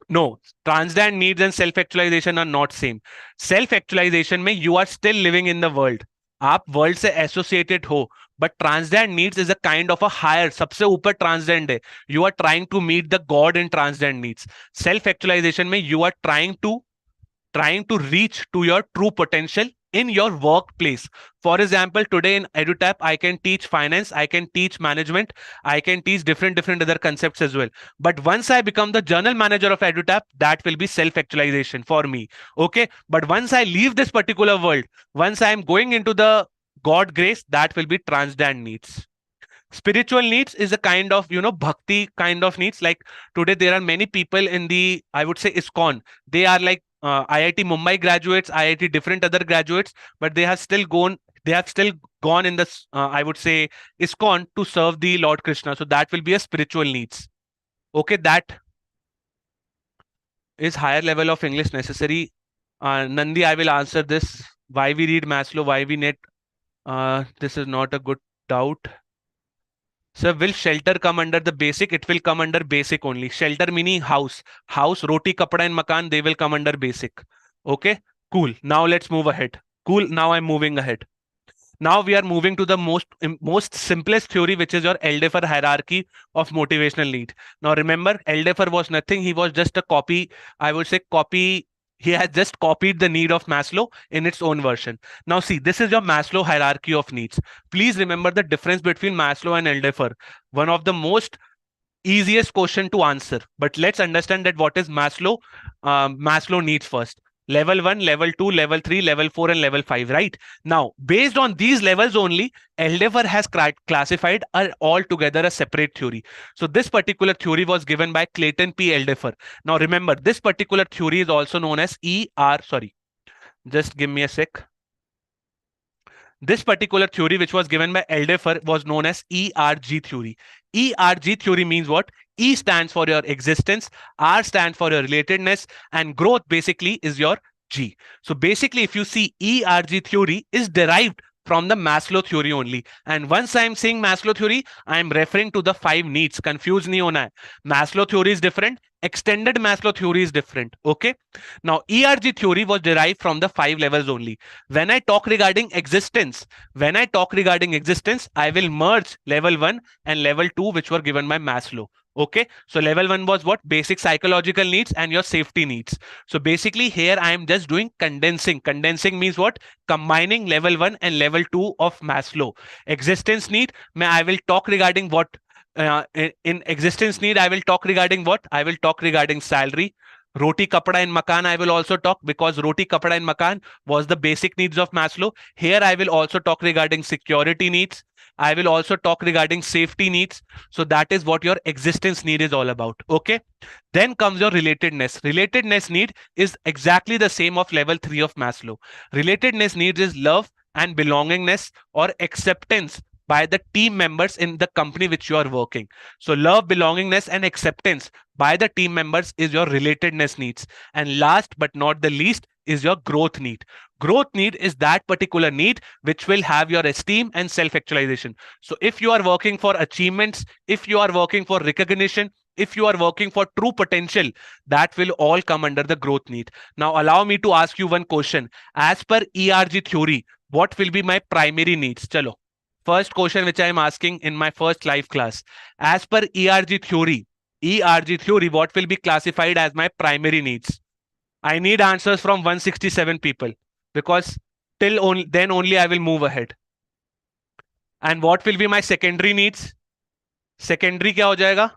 No, transcend needs and self-actualization are not same. Self-actualization में you are still living in the world. आप world से associated हो. But transcend needs is a kind of a higher, सबसे ऊपर transcend है. You are trying to meet the God in transcend needs. Self-actualization में you are trying to reach to your true potential in your workplace. For example, today in EduTap, I can teach finance, I can teach management, I can teach different other concepts as well. But once I become the general manager of EduTap, that will be self-actualization for me. Okay. But once I leave this particular world, once I am going into the God grace, that will be transcend needs. Spiritual needs is a kind of bhakti kind of needs. Like today there are many people in the, I would say, ISKCON. They are like IIT Mumbai graduates, IIT different other graduates, but they have still gone in this I would say ISKCON to serve the Lord Krishna. So that will be a spiritual needs. Okay, that is higher level of English necessary. Nandi, I will answer this. Why we read Maslow, why we need this is not a good doubt. Sir, will shelter come under the basic? It will come under basic only. Shelter meaning house. House, roti, kapda and makan, they will come under basic. Okay, cool. Now let's move ahead. Cool, now I'm moving ahead. Now we are moving to the most simplest theory, which is your Eldeffer hierarchy of motivational need. Now remember, Eldeffer was nothing. He was just a copy, I would say copy. He has just copied the need of Maslow in its own version. Now see, this is your Maslow hierarchy of needs. Please remember the difference between Maslow and Eldeffer. One of the most easiest question to answer. But let's understand that what is Maslow. Maslow needs first. Level 1, level 2, level 3, level 4, and level 5, right? Now, based on these levels only, Eldeffer has classified altogether a separate theory. So this particular theory was given by Clayton P. Eldeffer. Now, remember, this particular theory is also known as just give me a sec. This particular theory, which was given by Eldeffer, was known as ERG theory. ERG theory means what? E stands for your existence, R stands for your relatedness, and growth basically is your G. So basically, if you see, ERG theory is derived from the Maslow theory only. And once I'm saying Maslow theory, I'm referring to the 5 needs. Confused nahi hona hai. Maslow theory is different. Extended Maslow theory is different. Okay. Now, ERG theory was derived from the 5 levels only. When I talk regarding existence, I will merge level 1 and level 2, which were given by Maslow. Okay, so level 1 was what? Basic psychological needs and your safety needs. So basically here I am just doing condensing. Condensing means what? Combining level 1 and level 2 of Maslow. Existence need, I will talk regarding what? In existence need, I will talk regarding what? I will talk regarding salary. Roti, kapda and makan I will also talk, because roti, kapda and makan was the basic needs of Maslow. Here I will also talk regarding security needs. I will also talk regarding safety needs. So that is what your existence need is all about. Okay. Then comes your relatedness. Relatedness need is exactly the same of level 3 of Maslow. Relatedness needs is love and belongingness or acceptance by the team members in the company which you are working. So love, belongingness and acceptance by the team members is your relatedness needs. And last but not the least is your growth need. Growth need is that particular need which will have your esteem and self-actualization. So if you are working for achievements, if you are working for recognition, if you are working for true potential, that will all come under the growth need. Now allow me to ask you one question. As per ERG theory, what will be my primary needs? Chalo. First question which I am asking in my first live class. As per ERG theory, what will be classified as my primary needs? I need answers from 167 people, because then only I will move ahead. And what will be my secondary needs? Secondary क्या हो जाएगा?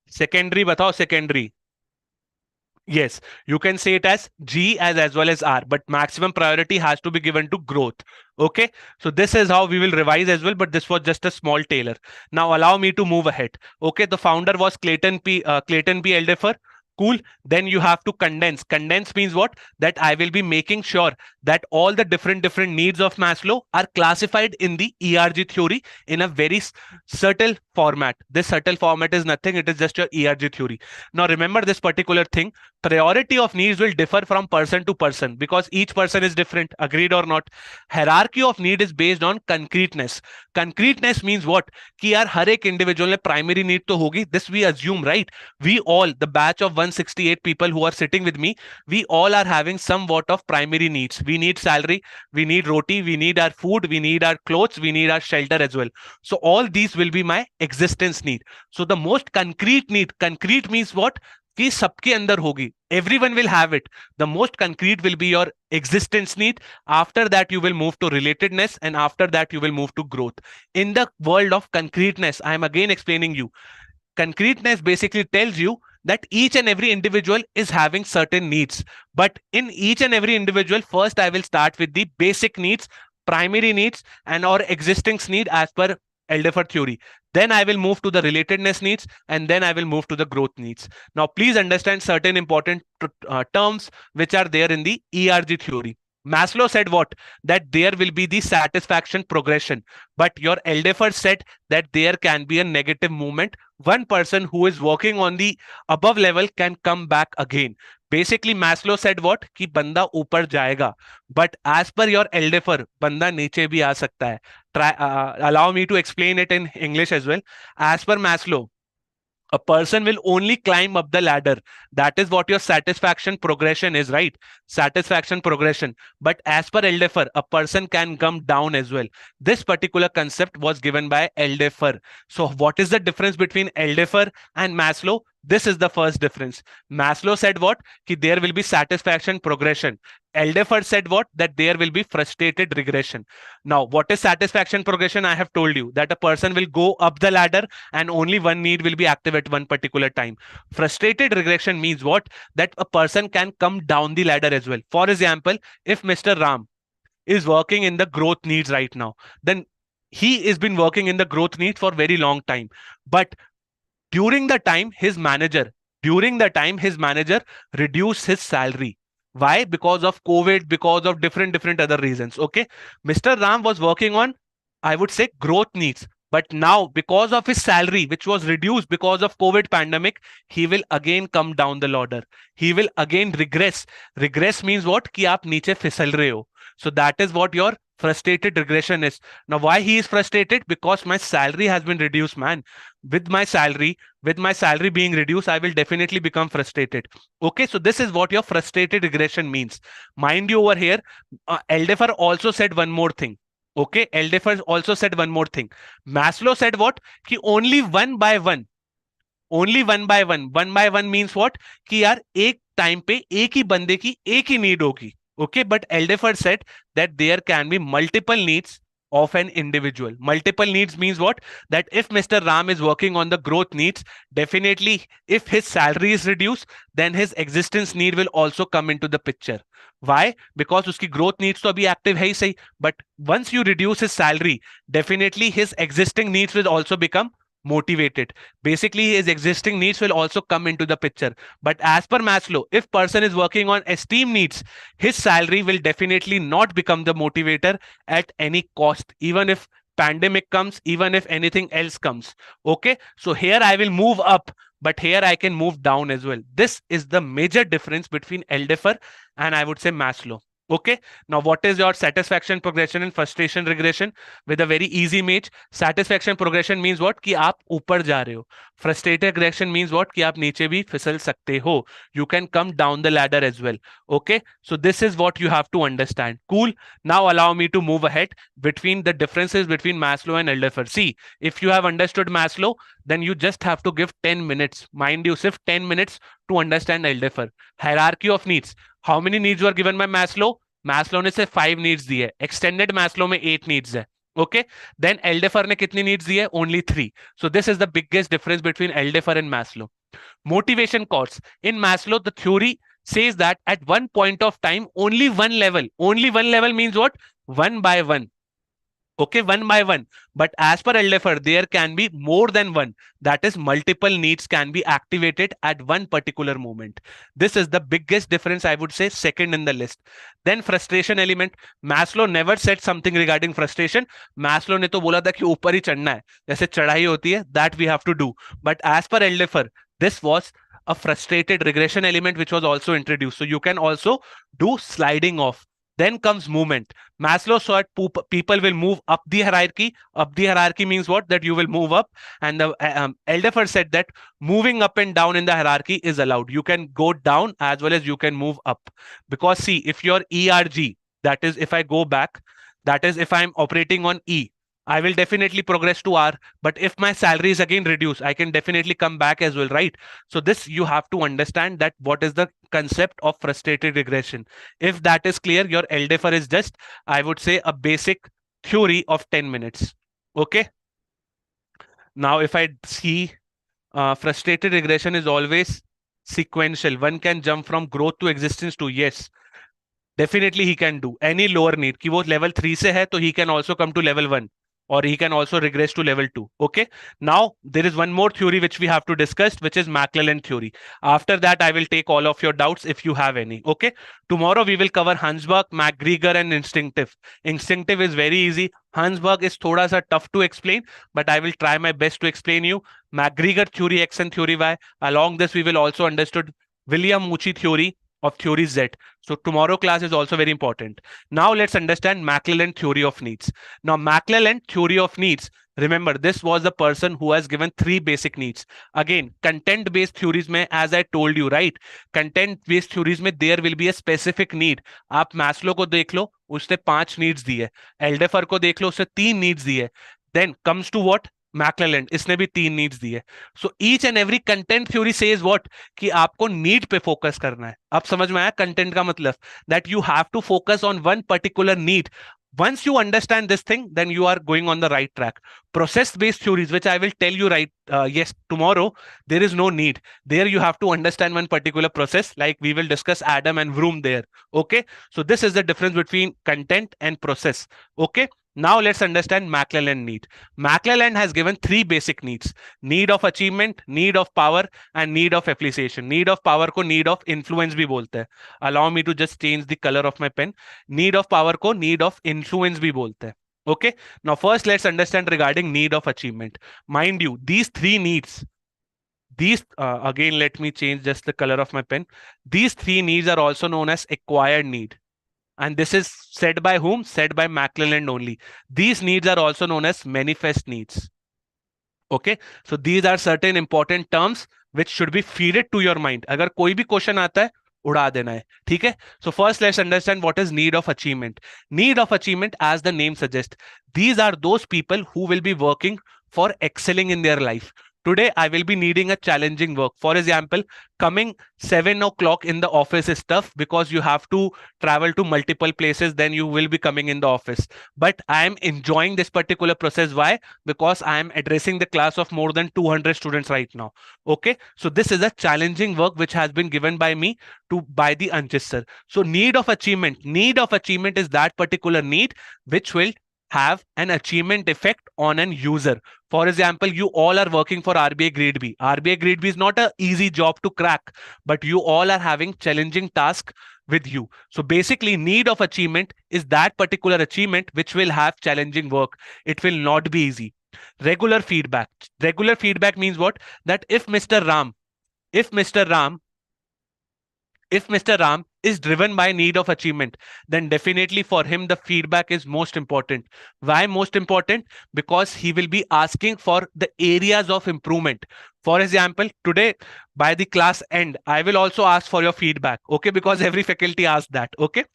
Secondary बताओ secondary. Yes, you can say it as G as well as R, but maximum priority has to be given to growth. Okay, so this is how we will revise as well, but this was just a small tailor. Now allow me to move ahead. Okay, the founder was Clayton P. Eldefer. Cool. Then you have to condense. Condense means what? That I will be making sure that all the different needs of Maslow are classified in the ERG theory in a very subtle format. This subtle format is nothing. It is just your ERG theory. Now remember this particular thing. Priority of needs will differ from person to person because each person is different. Agreed or not? Hierarchy of need is based on concreteness. Concreteness means what? कि यार हर एक individual ने primary need तो होगी. This we assume, right? We all, the batch of 168 people who are sitting with me, we all are having somewhat of primary needs. We need salary, we need roti, we need our food, we need our clothes, we need our shelter as well. So all these will be my existence need. So the most concrete need, concrete means what? कि सबके अंदर होगी. Everyone will have it. The most concrete will be your existence need. After that, you will move to relatedness, and after that, you will move to growth. In the world of concreteness, I am again explaining you. Concreteness basically tells you that each and every individual is having certain needs. But in each and every individual, first I will start with the basic needs, primary needs, and or existence need as per Eldefer theory. Then I will move to the relatedness needs, and then I will move to the growth needs. Now, please understand certain important terms which are there in the ERG theory. Maslow said what? That there will be the satisfaction progression. But your Eldefer said that there can be a negative movement. One person who is working on the above level can come back again. Basically, Maslow said what? कि बंदा ऊपर जाएगा. But as per your Eldefer, बंदा नीचे भी आ सकता है. Allow me to explain it in English as well. As per Maslow, a person will only climb up the ladder. That is what your satisfaction progression is, right? Satisfaction progression. But as per Eldefer, a person can come down as well. This particular concept was given by Eldefer. So what is the difference between Eldefer and Maslow? This is the first difference. Maslow said what? Ki there will be satisfaction progression. Eldefer said what? That there will be frustrated regression. Now, what is satisfaction progression? I have told you that a person will go up the ladder and only one need will be active at one particular time. Frustrated regression means what? That a person can come down the ladder as well. For example, if Mr. Ram is working in the growth needs right now, then he has been working in the growth needs for very long time. But during the time his manager reduced his salary. Why? Because of COVID, because of different other reasons. Okay, Mr. Ram was working on, I would say, growth needs, but now because of his salary which was reduced because of COVID pandemic, he will again come down the ladder. He will again regress. Regress means what? Ki aap niche fisal rahe ho. So that is what your frustrated regression is. Now, why he is frustrated? Because my salary has been reduced, man. With my salary being reduced, I will definitely become frustrated. Okay, so this is what your frustrated regression means. Mind you, over here, Eldefer also said one more thing. Okay, Eldeffer also said one more thing. Maslow said what? कि only one by one, only one by one means what, कि यार एक time पे एक ही बंदे की एक ही नीड होगी. Okay, but Alderfer said that there can be multiple needs of an individual. Multiple needs means what? That if Mr. Ram is working on the growth needs, definitely if his salary is reduced, then his existence need will also come into the picture. Why? Because उसकी growth needs तो अभी active है ही सही, but once you reduce his salary, definitely his existing needs will also become motivated. Basically his existing needs will also come into the picture. But as per Maslow, if person is working on esteem needs, his salary will definitely not become the motivator at any cost, even if pandemic comes, even if anything else comes. Okay, so here I will move up, but here I can move down as well. This is the major difference between Eldeffer and I would say Maslow. Okay, now what is your satisfaction progression and frustration regression? With a very easy image, satisfaction progression means what? कि आप ऊपर जा रहे हो. Frustrated regression means what? कि आप नीचे भी फिसल सकते हो. You can come down the ladder as well. Okay, so this is what you have to understand. Cool. Now allow me to move ahead between the differences between Maslow and Eldeffer. See, if you have understood Maslow, then you just have to give 10 minutes. Mind you, सिर्फ 10 minutes to understand Eldeffer. Hierarchy of needs. How many needs were given by Maslow? Maslow ने सिर्फ 5 needs दी है. Extended Maslow में 8 needs है. Okay, then Eldeffer ने कितनी needs दी है? Only 3. So this is the biggest difference between Eldeffer and Maslow. Motivation costs. In Maslow, the theory says that at one point of time, only one level means what? One by one. Okay, one by one. But as per Eldeffer, there can be more than one. That is, multiple needs can be activated at one particular moment. This is the biggest difference, I would say, second in the list. Then frustration element. Maslow never said something regarding frustration. Maslow ने तो बोला था कि ऊपर ही चढ़ना है, जैसे चढ़ाई होती है, that we have to do. But as per Eldeffer, this was a frustrated regression element which was also introduced. So you can also do sliding off. Then comes movement. Maslow saw people will move up the hierarchy. Up the hierarchy means what? That you will move up. And the Eldeffer said that moving up and down in the hierarchy is allowed. You can go down as well as you can move up. Because see, if your ERG, that is if I go back, that is if I'm operating on E, I will definitely progress to R. But if my salary is again reduced, I can definitely come back as well, right? So this you have to understand that what is the concept of frustrated regression. If that is clear, your Eldeffer is just, I would say, a basic theory of 10 minutes. Okay. Now, if I see frustrated regression is always sequential. One can jump from growth to existence to yes. Definitely he can do any lower need. कि वो level 3 से है तो he can also come to level 1. Or he can also regress to level 2. Okay. Now, there is one more theory which we have to discuss, which is McClellan theory. After that, I will take all of your doubts if you have any. Okay. Tomorrow, we will cover Hansberg, McGregor, and instinctive. Instinctive is very easy. Hansberg is thoda sa tough to explain, but I will try my best to explain you. McGregor theory X and theory Y. Along this, we will also understood William Mucci theory of theory Z. So tomorrow class is also very important. Now let's understand McClellan theory of needs. Now McClellan theory of needs, remember this was the person who has given 3 basic needs. Again, content based theories mein, as I told you, right? Content based theories mein there will be a specific need. आप Maslow को देख लो, उसने 5 needs दी है. Eldeffer को देख लो, उसने 3 needs दी है. Then comes to what? मैकलेलैंड, इसने भी 3 नीड्स दी है. So each and every content theory says what, कि आपको नीड पे फोकस करना है. अब समझ में आया कंटेंट का मतलब? That you have to focus on one particular need. Once you understand this thing, then you are going on the right track. Process-based theories, which I will tell you yes, tomorrow, there is no need. There you have to understand one particular process, like we will discuss Adam and Vroom there. Okay, so this is the difference between content and process. Okay. Now let's understand McClellan need. McClellan has given 3 basic needs: need of achievement, need of power, and need of appreciation. Need of power को need of influence भी बोलते हैं. Allow me to just change the color of my pen. Need of power को need of influence भी बोलते हैं. Okay. Now first let's understand regarding need of achievement. Mind you, these 3 needs, again let me change just the color of my pen. These 3 needs are also known as acquired need. And this is said by whom? Said by McClelland only. These needs are also known as manifest needs. Okay, so these are certain important terms which should be feeded to your mind. अगर कोई भी question आता है उड़ा देना है, ठीक है? So first let's understand what is need of achievement. Need of achievement, as the name suggests, these are those people who will be working for excelling in their life. Today I will be needing a challenging work. For example, coming 7 o'clock in the office is tough because you have to travel to multiple places, then you will be coming in the office. But I am enjoying this particular process. Why? Because I am addressing the class of more than 200 students right now. Okay, so this is a challenging work which has been given by me to by the Anchit sir. So need of achievement is that particular need which will have an achievement effect on an user. For example, you all are working for RBI Grade B. RBI Grade B is not an easy job to crack, but you all are having challenging tasks with you. So basically, need of achievement is that particular achievement which will have challenging work. It will not be easy. Regular feedback. Regular feedback means what? That if Mr. Ram, if Mr. Ram if Mr. Ram is driven by need of achievement, then definitely for him the feedback is most important. Why most important? Because he will be asking for the areas of improvement. For example, today by the class end, I will also ask for your feedback. Okay, because every faculty asks that. Okay,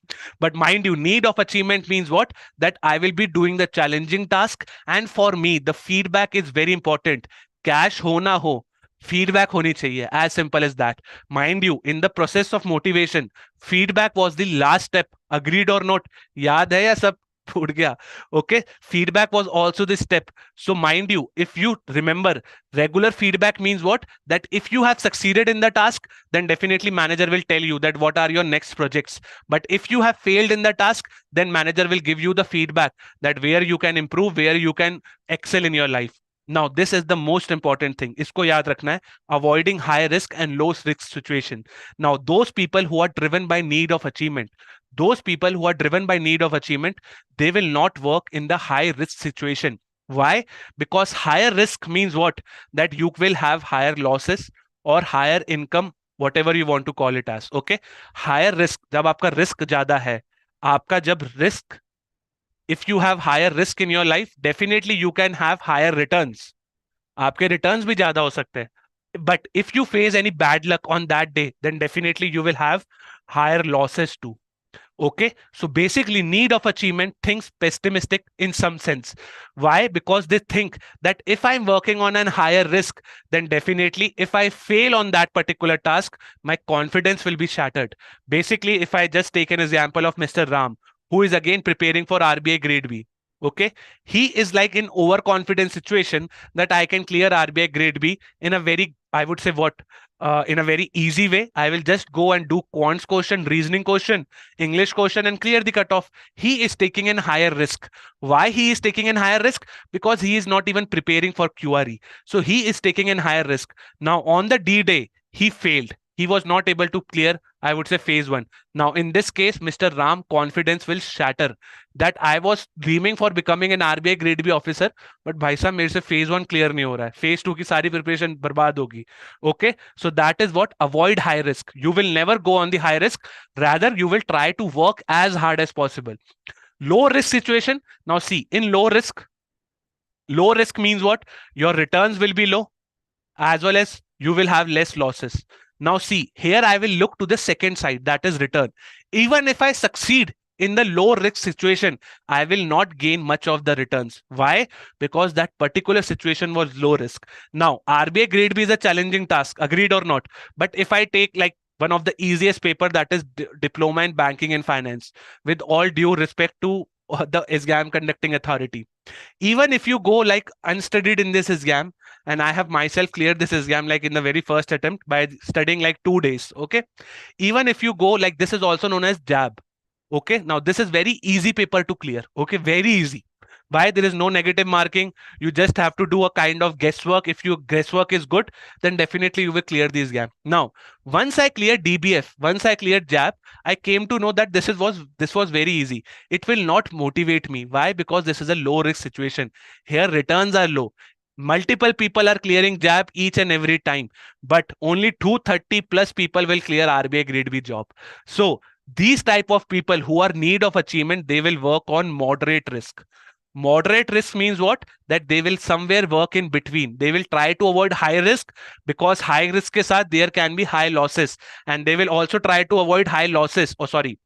but mind you, need of achievement means what? That I will be doing the challenging task, and for me, the feedback is very important. Cash ho na ho, feedback honi chahiye, as simple as that. Mind you, in the process of motivation, feedback was the last step. Agreed or not? Yaad hai ya sab phut gaya? Okay, feedback was also the step. So mind you, if you remember, regular feedback means what? That if you have succeeded in the task, then definitely manager will tell you that what are your next projects. But if you have failed in the task, then manager will give you the feedback that where you can improve, where you can excel in your life. Now, this is the most important thing. इसको याद रखना है. Avoiding high risk and low risk situation. Now, those people who are driven by need of achievement, they will not work in the high risk situation. Why? Because higher risk means what? That you will have higher losses or higher income, whatever you want to call it as. Okay? Higher risk, जब आपका risk ज़्यादा है, आपका जब risk, if you have higher risk in your life, definitely you can have higher returns. आपके returns भी ज्यादा हो सकते हैं. But if you face any bad luck on that day, then definitely you will have higher losses too. Okay, so basically need of achievement thinks pessimistic in some sense. Why? Because they think that if I'm working on a higher risk, then definitely if I fail on that particular task, my confidence will be shattered. Basically, if I just take an example of Mr. Ram, who is again preparing for RBI Grade B. Okay, he is like in overconfident situation that I can clear RBI Grade B in a very, I would say what, in a very easy way. I will just go and do quants question, reasoning question, English question and clear the cutoff. He is taking in higher risk. Why he is taking in higher risk? Because he is not even preparing for QRE. So he is taking in higher risk. Now on the D day, he failed. He was not able to clear, I would say, phase 1. Now, in this case, Mr. Ram confidence will shatter. That I was dreaming for becoming an RBI Grade B officer, but भाई साहब मेरे से phase 1 clear नहीं हो रहा है. Phase 2 की सारी preparation बर्बाद होगी. Okay, so that is what avoid high risk. You will never go on the high risk. Rather, you will try to work as hard as possible. Low risk situation. Now see, in low risk means what? Your returns will be low, as well as you will have less losses. Now see, here I will look to the second side, that is return. Even if I succeed in the low risk situation, I will not gain much of the returns. Why? Because that particular situation was low risk. Now, RBI Grade B is a challenging task, agreed or not? But if I take like one of the easiest paper, that is Diploma in Banking and Finance, with all due respect to the exam conducting authority. Even if you go like unstudied in this exam, and I have myself cleared this exam like in the very first attempt by studying like 2 days. Okay, even if you go like, this is also known as JAB. Okay, now this is very easy paper to clear. Okay, very easy. Why? There is no negative marking. You just have to do a kind of guesswork. If your guesswork is good, then definitely you will clear this exam. Now, once I cleared DBF, once I cleared JAB, I came to know that this was very easy. It will not motivate me. Why? Because this is a low risk situation. Here returns are low. Multiple people are clearing JAB each and every time, but only 230 plus people will clear RBI Grade B job. So these type of people who are need of achievement, they will work on moderate risk. Moderate risk means what? That they will somewhere work in between. They will try to avoid high risk, because high risk ke saath there can be high losses, and they will also try to avoid high losses, or sorry,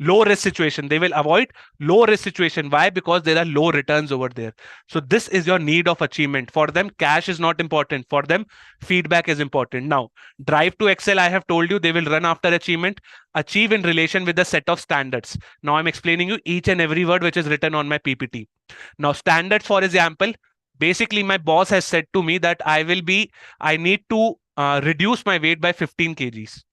low risk situation. They will avoid low risk situation. Why? Because there are low returns over there. So this is your need of achievement. For them, cash is not important. For them, feedback is important. Now, drive to excel, I have told you, they will run after achievement, achieve in relation with the set of standards. Now I'm explaining you each and every word which is written on my PPT. Now, standards, for example, basically my boss has said to me that I need to reduce my weight by 15 kgs.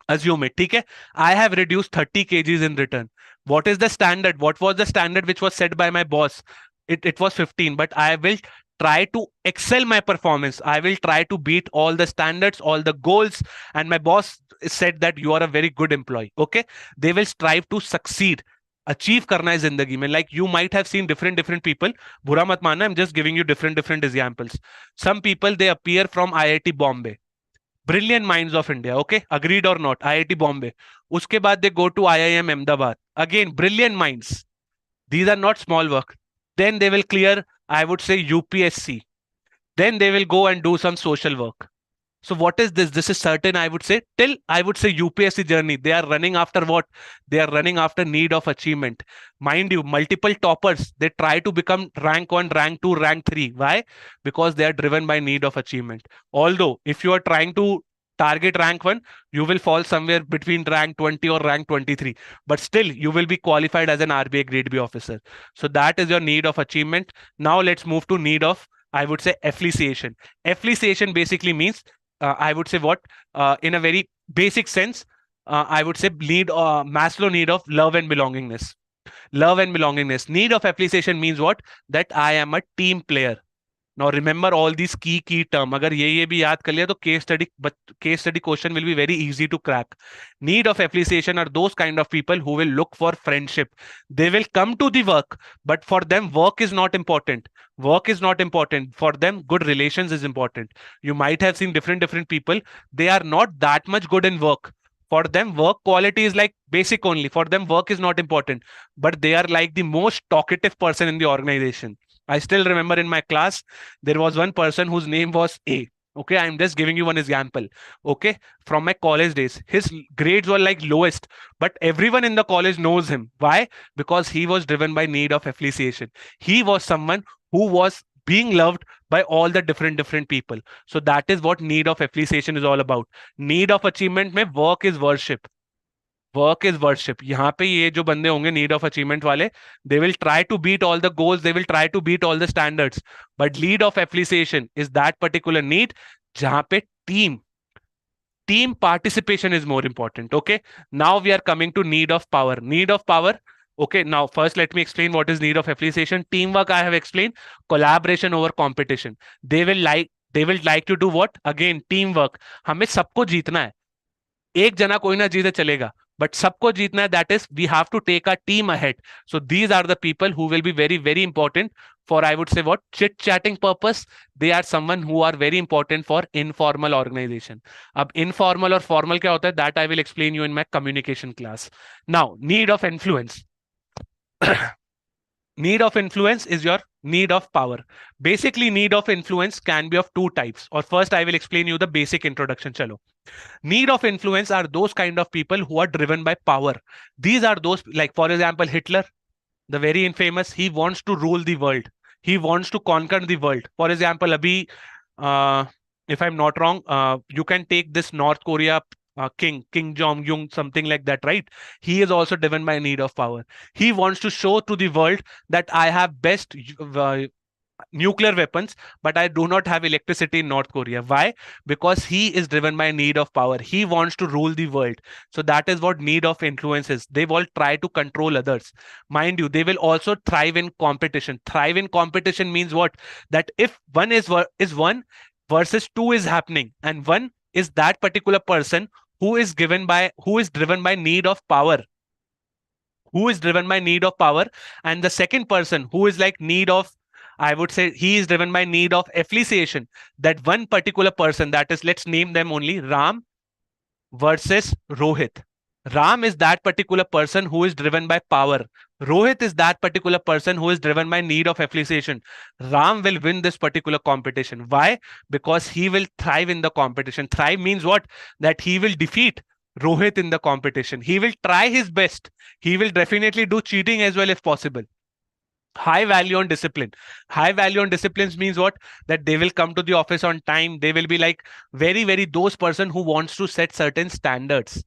Assume it, ठीक है? I have reduced 30 kgs in return. What is the standard? What was the standard which was set by my boss? It was 15, but I will try to excel my performance. I will try to beat all the standards, all the goals. And my boss said that you are a very good employee. Okay. They will strive to succeed. Achieve करना है जिंदगी में. Like you might have seen different people. बुरा मत मानना, I'm just giving you different examples. Some people, they appear from IIT Bombay. Brilliant minds of India. Okay, agreed or not? IIT Bombay. Uske baad they go to IIM Ahmedabad. Again, brilliant minds. These are not small work. Then they will clear, I would say, UPSC. Then they will go and do some social work. So what is this? This is certain, I would say, till I would say UPSC journey. They are running after what? They are running after need of achievement. Mind you, multiple toppers, they try to become rank 1, rank 2, rank 3. Why? Because they are driven by need of achievement. Although if you are trying to target rank 1, you will fall somewhere between rank 20 or rank 23. But still, you will be qualified as an RBI Grade B officer. So that is your need of achievement. Now let's move to need of, I would say, appreciation. Appreciation basically means, I would say what, in a very basic sense, I would say Maslow need of love and belongingness. Love and belongingness. Need of appreciation means what? That I am a team player. Now remember all these key term. अगर ये भी याद कर लिया तो case study question will be very easy to crack. Need of appreciation are those kind of people who will look for friendship. They will come to the work, but for them work is not important. Work is not important. For them, good relations is important. You might have seen different people. They are not that much good in work. For them, work quality is like basic only. For them, work is not important, but they are like the most talkative person in the organization. I still remember in my class, there was one person whose name was A. Okay, I'm just giving you one example. Okay, from my college days, his grades were like lowest, but everyone in the college knows him. Why? Because he was driven by need of appreciation. He was someone who was being loved by all the different people. So that is what need of appreciation is all about. Need of achievement में work is worship. Work is worship. यहाँ पे ये जो बंदे होंगे need of achievement वाले, they will try to beat all the goals, they will try to beat all the standards, but lead of appreciation is that particular need जहां पे team participation is more important. Okay, now we are coming to need of power. Need of power. Okay, now first let me explain what is need of appreciation. Teamwork I have explained. Collaboration over competition. They will like to do what? Again, teamwork. हमें सबको जीतना है. एक जना कोई ना जीते चलेगा, but सबको जीतना है. That is, we have to take our team ahead. So these are the people who will be very important for, I would say, what, chit chatting purpose. They are someone who are very important for informal organization. अब informal और formal क्या होता है, that I will explain you in my communication class. Now, need of influence. Need of influence is your need of power. Basically, need of influence can be of two types. Or first, I will explain you the basic introduction. Chalo. Need of influence are those kind of people who are driven by power. These are those, like for example, Hitler, the very infamous, he wants to rule the world. He wants to conquer the world. For example, Abhi, if I'm not wrong, you can take this North Korea King Jong-un, something like that, right? He is also driven by need of power. He wants to show to the world that I have best nuclear weapons, but I do not have electricity in North Korea. Why? Because he is driven by need of power. He wants to rule the world. So that is what need of influence is. They will try to control others. Mind you, they will also thrive in competition. Thrive in competition means what? That if one is one versus two is happening, and one is that particular person who is driven by need of power. Who is driven by need of power, and the second person who is like need of, I would say, he is driven by need of appreciation. That one particular person, that is, let's name them only Ram versus Rohit. Ram is that particular person who is driven by power. Rohit is that particular person who is driven by need of appreciation. Ram will win this particular competition. Why? Because he will thrive in the competition. Thrive means what? That he will defeat Rohit in the competition. He will try his best. He will definitely do cheating as well if possible. High value on discipline. High value on disciplines means what? That they will come to the office on time. They will be like very those person who wants to set certain standards.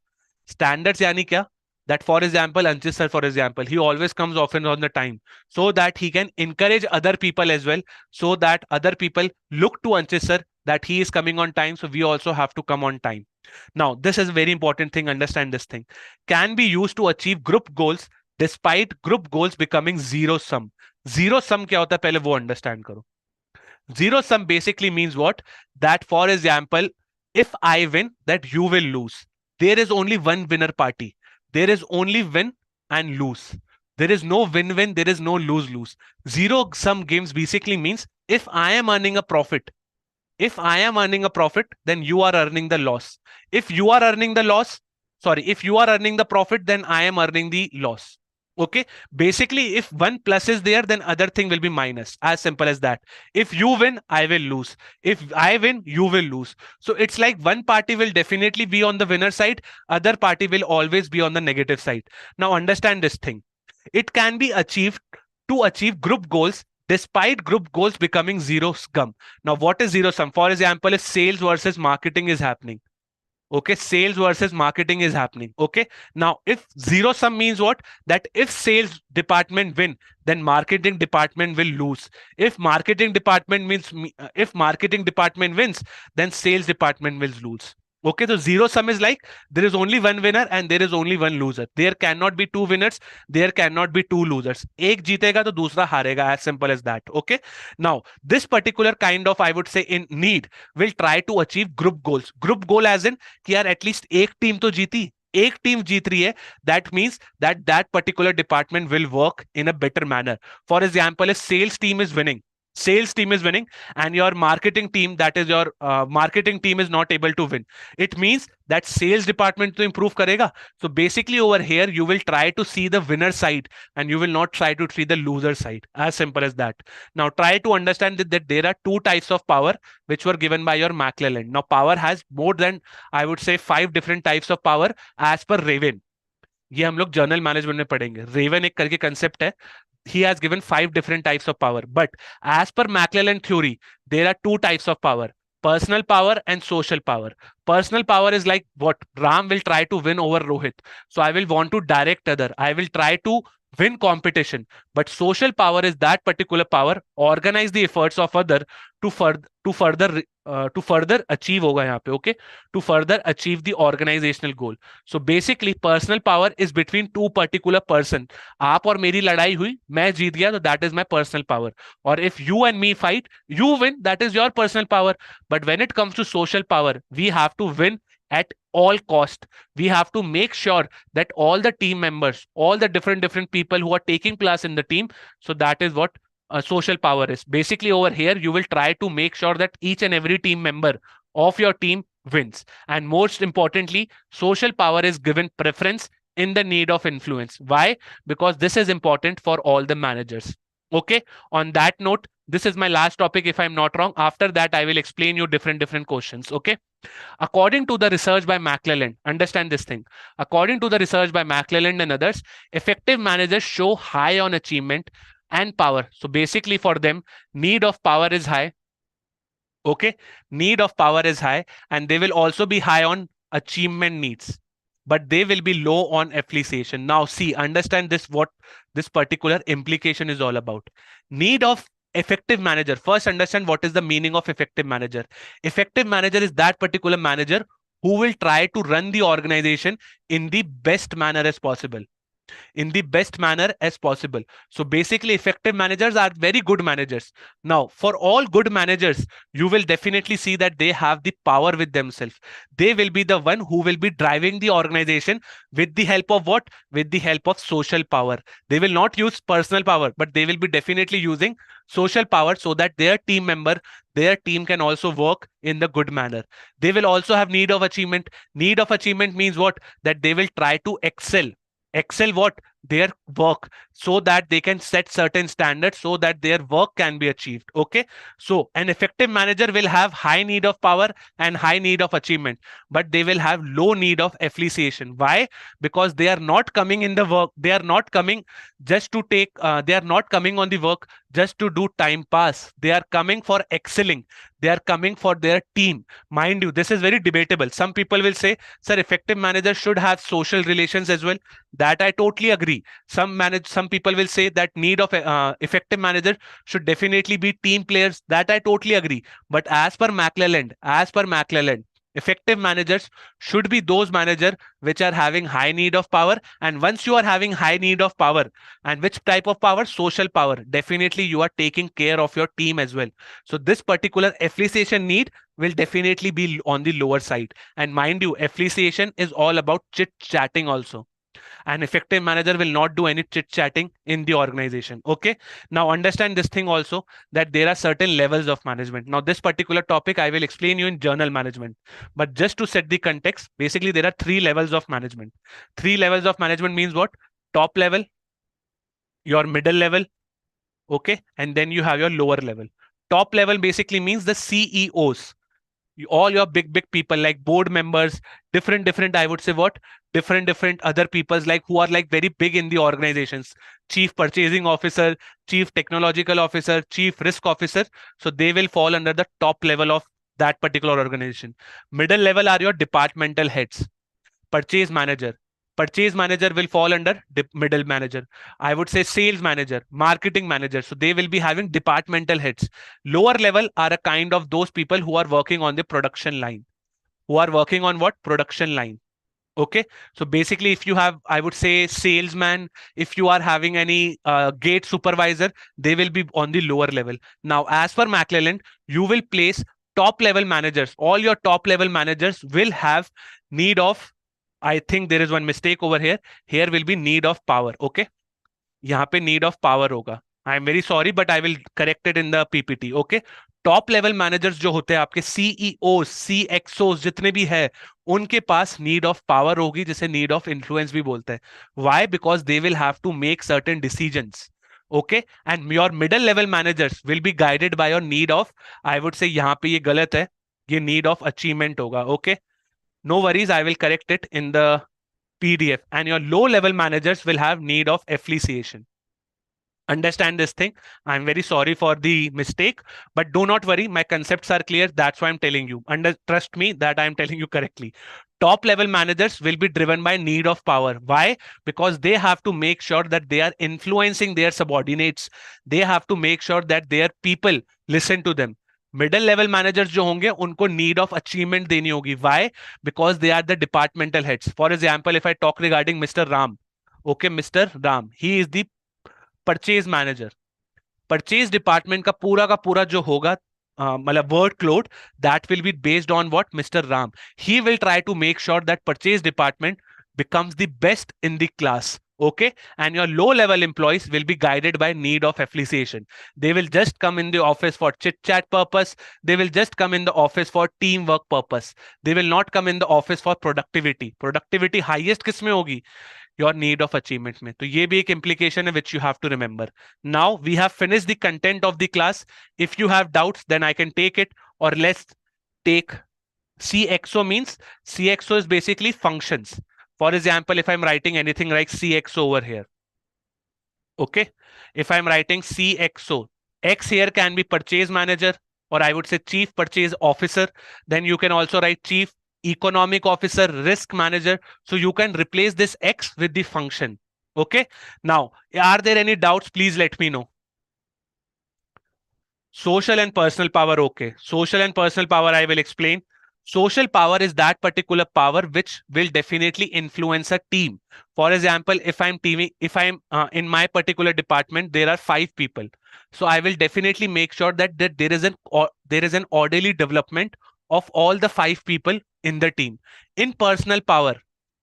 Standards yani kya? That for example, Anchit sir, for example, he always comes often on the time so that he can encourage other people as well, so that other people look to Anchit sir that he is coming on time, so we also have to come on time. Now this is a very important thing. Understand this thing can be used to achieve group goals despite group goals becoming zero sum. Zero sum क्या होता है पहले वो understand करो. Zero sum basically means what? That for example, if I win, that you will lose. There is only one winner party. There is only win and lose. There is no win-win. There is no lose-lose. Zero sum games basically means if I am earning a profit, then you are earning the loss. If you are earning the loss, if you are earning the profit, then I am earning the loss. Okay, basically if one plus is there, then other thing will be minus. As simple as that. If you win, I will lose. If I win, you will lose. So it's like one party will definitely be on the winner side, other party will always be on the negative side. Now understand this thing. It can be achieved to achieve group goals despite group goals becoming zero sum. Now what is zero sum? For example, if sales versus marketing is happening. Okay, sales versus marketing is happening. Okay, now if zero sum means what? That if sales department win, then marketing department will lose. If marketing department wins, then sales department will lose. Okay, so zero sum is like there is only one winner and there is only one loser. There cannot be two winners, there cannot be two losers. एक जीतेगा तो दूसरा हारेगा, as simple as that. Okay, now this particular kind of, I would say, in need will try to achieve group goals. Group goal as in कि यार at least एक team तो जीती, एक टीम जीत रही है, that means that that particular department will work in a better manner. For example, if sales team is winning and your marketing team, that is your marketing team, is not able to win, it means that sales department to improve karega. So basically over here you will try to see the winner side and you will not try to see the loser side. As simple as that. Now try to understand that there are two types of power which were given by your McClellan. Now power has more than, I would say, 5 different types of power as per Raven. ये हम लोग journal management में पढ़ेंगे. Raven एक करके concept है. He has given 5 different types of power, but as per McClellan theory, there are 2 types of power: personal power and social power. Personal power is like what? Ram will try to win over Rohit, so I will want to direct other, I will try to win competition. But social power is that particular power, organize the efforts of other to further achieve होगा यहाँ पे. Okay, to further achieve the organizational goal. So basically personal power is between two particular person. आप और मेरी लड़ाई हुई, मैं जीत गया, तो that is my personal power. Or if you and me fight, you win, that is your personal power. But when it comes to social power, we have to win at all cost. We have to make sure that all the team members, all the different people who are taking place in the team, so that is what social power is. Basically over here you will try to make sure that each and every team member of your team wins. And most importantly, social power is given preference in the need of influence. Why? Because this is important for all the managers. Okay, on that note, this is my last topic if I'm not wrong. After that I will explain you different questions. Okay, according to the research by McClellan, understand this thing, according to the research by McClellan and others, effective managers show high on achievement and power. So basically for them, need of power is high. Okay, need of power is high, and they will also be high on achievement needs, but they will be low on appreciation. Now see, understand this, what this particular implication is all about. Need of effective manager. First understand what is the meaning of effective manager. Effective manager is that particular manager who will try to run the organization in the best manner as possible. in the best manner as possible. So basically, effective managers are very good managers. Now, for all good managers, you will definitely see that they have the power with themselves. They will be the one who will be driving the organization with the help of what? With the help of social power. They will not use personal power, but they will be definitely using social power so that their team member, their team can also work in the good manner. They will also have need of achievement. Need of achievement means what? That they will try to excel what? Their work, so that they can set certain standards so that their work can be achieved. Okay, so an effective manager will have high need of power and high need of achievement, but they will have low need of appreciation. Why? Because they are not coming in the work, they are not coming just to take they are not coming on the work just to do time pass. They are coming for excelling, they are coming for their team. Mind you, this is very debatable. Some people will say, sir, effective manager should have social relations as well. That I totally agree. Some people will say that need of effective manager should definitely be team players. That I totally agree. But as per McClelland, effective managers should be those managers which are having high need of power. And once you are having high need of power, and which type of power? Social power. Definitely you are taking care of your team as well. So this particular appreciation need will definitely be on the lower side. And mind you, appreciation is all about chit chatting also. An effective manager will not do any chit chatting in the organization. Okay, now understand this thing also, that there are certain levels of management. Now this particular topic I will explain you in journal management, but just to set the context, basically there are three levels of management. Three levels of management means what? Top level, your middle level, okay, and then you have your lower level. Top level basically means the CEOs, all your big people like board members, different I would say what, different other peoples, like who are like very big in the organizations. Chief purchasing officer, chief technological officer, chief risk officer. So they will fall under the top level of that particular organization. Middle level are your departmental heads. Purchase manager purchase manager will fall under middle manager. I would say sales manager, marketing manager, so they will be having departmental heads. Lower level are a kind of those people who are working on the production line, who are working on what? Production line. Okay, so basically if you have, I would say, salesman, if you are having any gate supervisor, they will be on the lower level. Now as per McClelland, you will place top level managers. All your top level managers will have need of, I think there is one mistake over here. Here will be need of power. Okay, यहाँ पे need of power होगा. I am very sorry but I will correct it in the PPT. Okay, top level managers जो होते हैं आपके, CEO, CXO जितने भी है, उनके पास नीड ऑफ पावर होगी, जिसे नीड ऑफ इन्फ्लुएंस भी बोलते हैं. Why? Because they will have to make certain decisions. Okay, and your middle level managers will be guided by your need of, I would say यहाँ पे ये गलत है, ये नीड ऑफ अचीवमेंट होगा. Okay, no worries, I will correct it in the PDF. And your low level managers will have need of appreciation. Understand this thing. I'm very sorry for the mistake, but do not worry, my concepts are clear. That's why I'm telling you. Trust me that I'm telling you correctly. Top level managers will be driven by need of power. Why? Because they have to make sure that they are influencing their subordinates. They have to make sure that their people listen to them. Middle level managers जो होंगे उनको need of achievement देनी होगी. Why? Because they are the departmental heads. For example, if I talk regarding mister Ram, okay, mister Ram, he is the purchase manager. Purchase department का पूरा जो होगा, मतलब workload, that will be based on what? Mr. Ram. He will try to make sure that purchase department becomes the best in the class. Okay, and your low level employees will be guided by need of appreciation. They will just come in the office for chit chat purpose. They will just come in the office for teamwork purpose. They will not come in the office for productivity. Productivity highest किस में होगी? Your need of achievement में. तो ये भी एक implication है which you have to remember. Now we have finished the content of the class. If you have doubts, then I can take it, or let's take CXO. Means CXO is basically functions. For example, if I'm writing anything like CXO over here, okay, if I'm writing CXO, X here can be purchase manager, or I would say chief purchase officer. Then you can also write chief economic officer, risk manager. So you can replace this X with the function. Okay, now are there any doubts? Please let me know. Social and personal power. Okay, social and personal power I will explain. Social power is that particular power which will definitely influence a team. For example, if I'm in my particular department, there are 5 people, so I will definitely make sure that there is an orderly development of all the 5 people in the team. In personal power,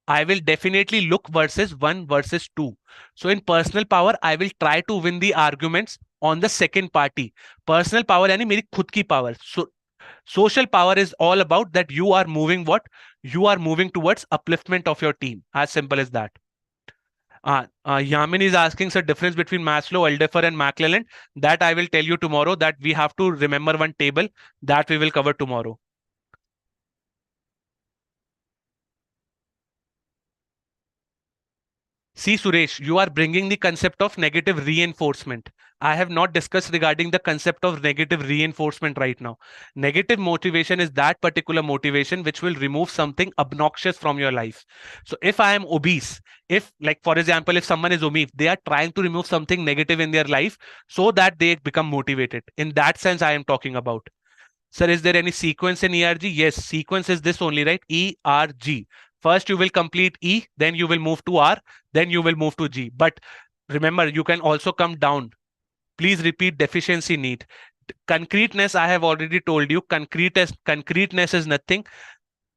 I will definitely look versus 1 versus 2. So in personal power, I will try to win the arguments on the second party. Personal power यानी मेरी खुद की power. So social power is all about that you are moving what? You are moving towards upliftment of your team. As simple as that. Yamin is asking the difference between Maslow, Aldefer, and McClelland. That I will tell you tomorrow. That we have to remember one table that we will cover tomorrow. See, Suresh, you are bringing the concept of negative reinforcement. I have not discussed regarding the concept of negative reinforcement right now. Negative motivation is that particular motivation which will remove something obnoxious from your life. So if I am obese, if like for example, if someone is obese, they are trying to remove something negative in their life so that they become motivated. In that sense, I am talking about. Sir, is there any sequence in ERG? Yes, sequence is this only, right? ERG. First, you will complete E, then you will move to R, then you will move to G. But remember, you can also come down. Please repeat deficiency need. Concreteness, I have already told you. Concreteness is nothing.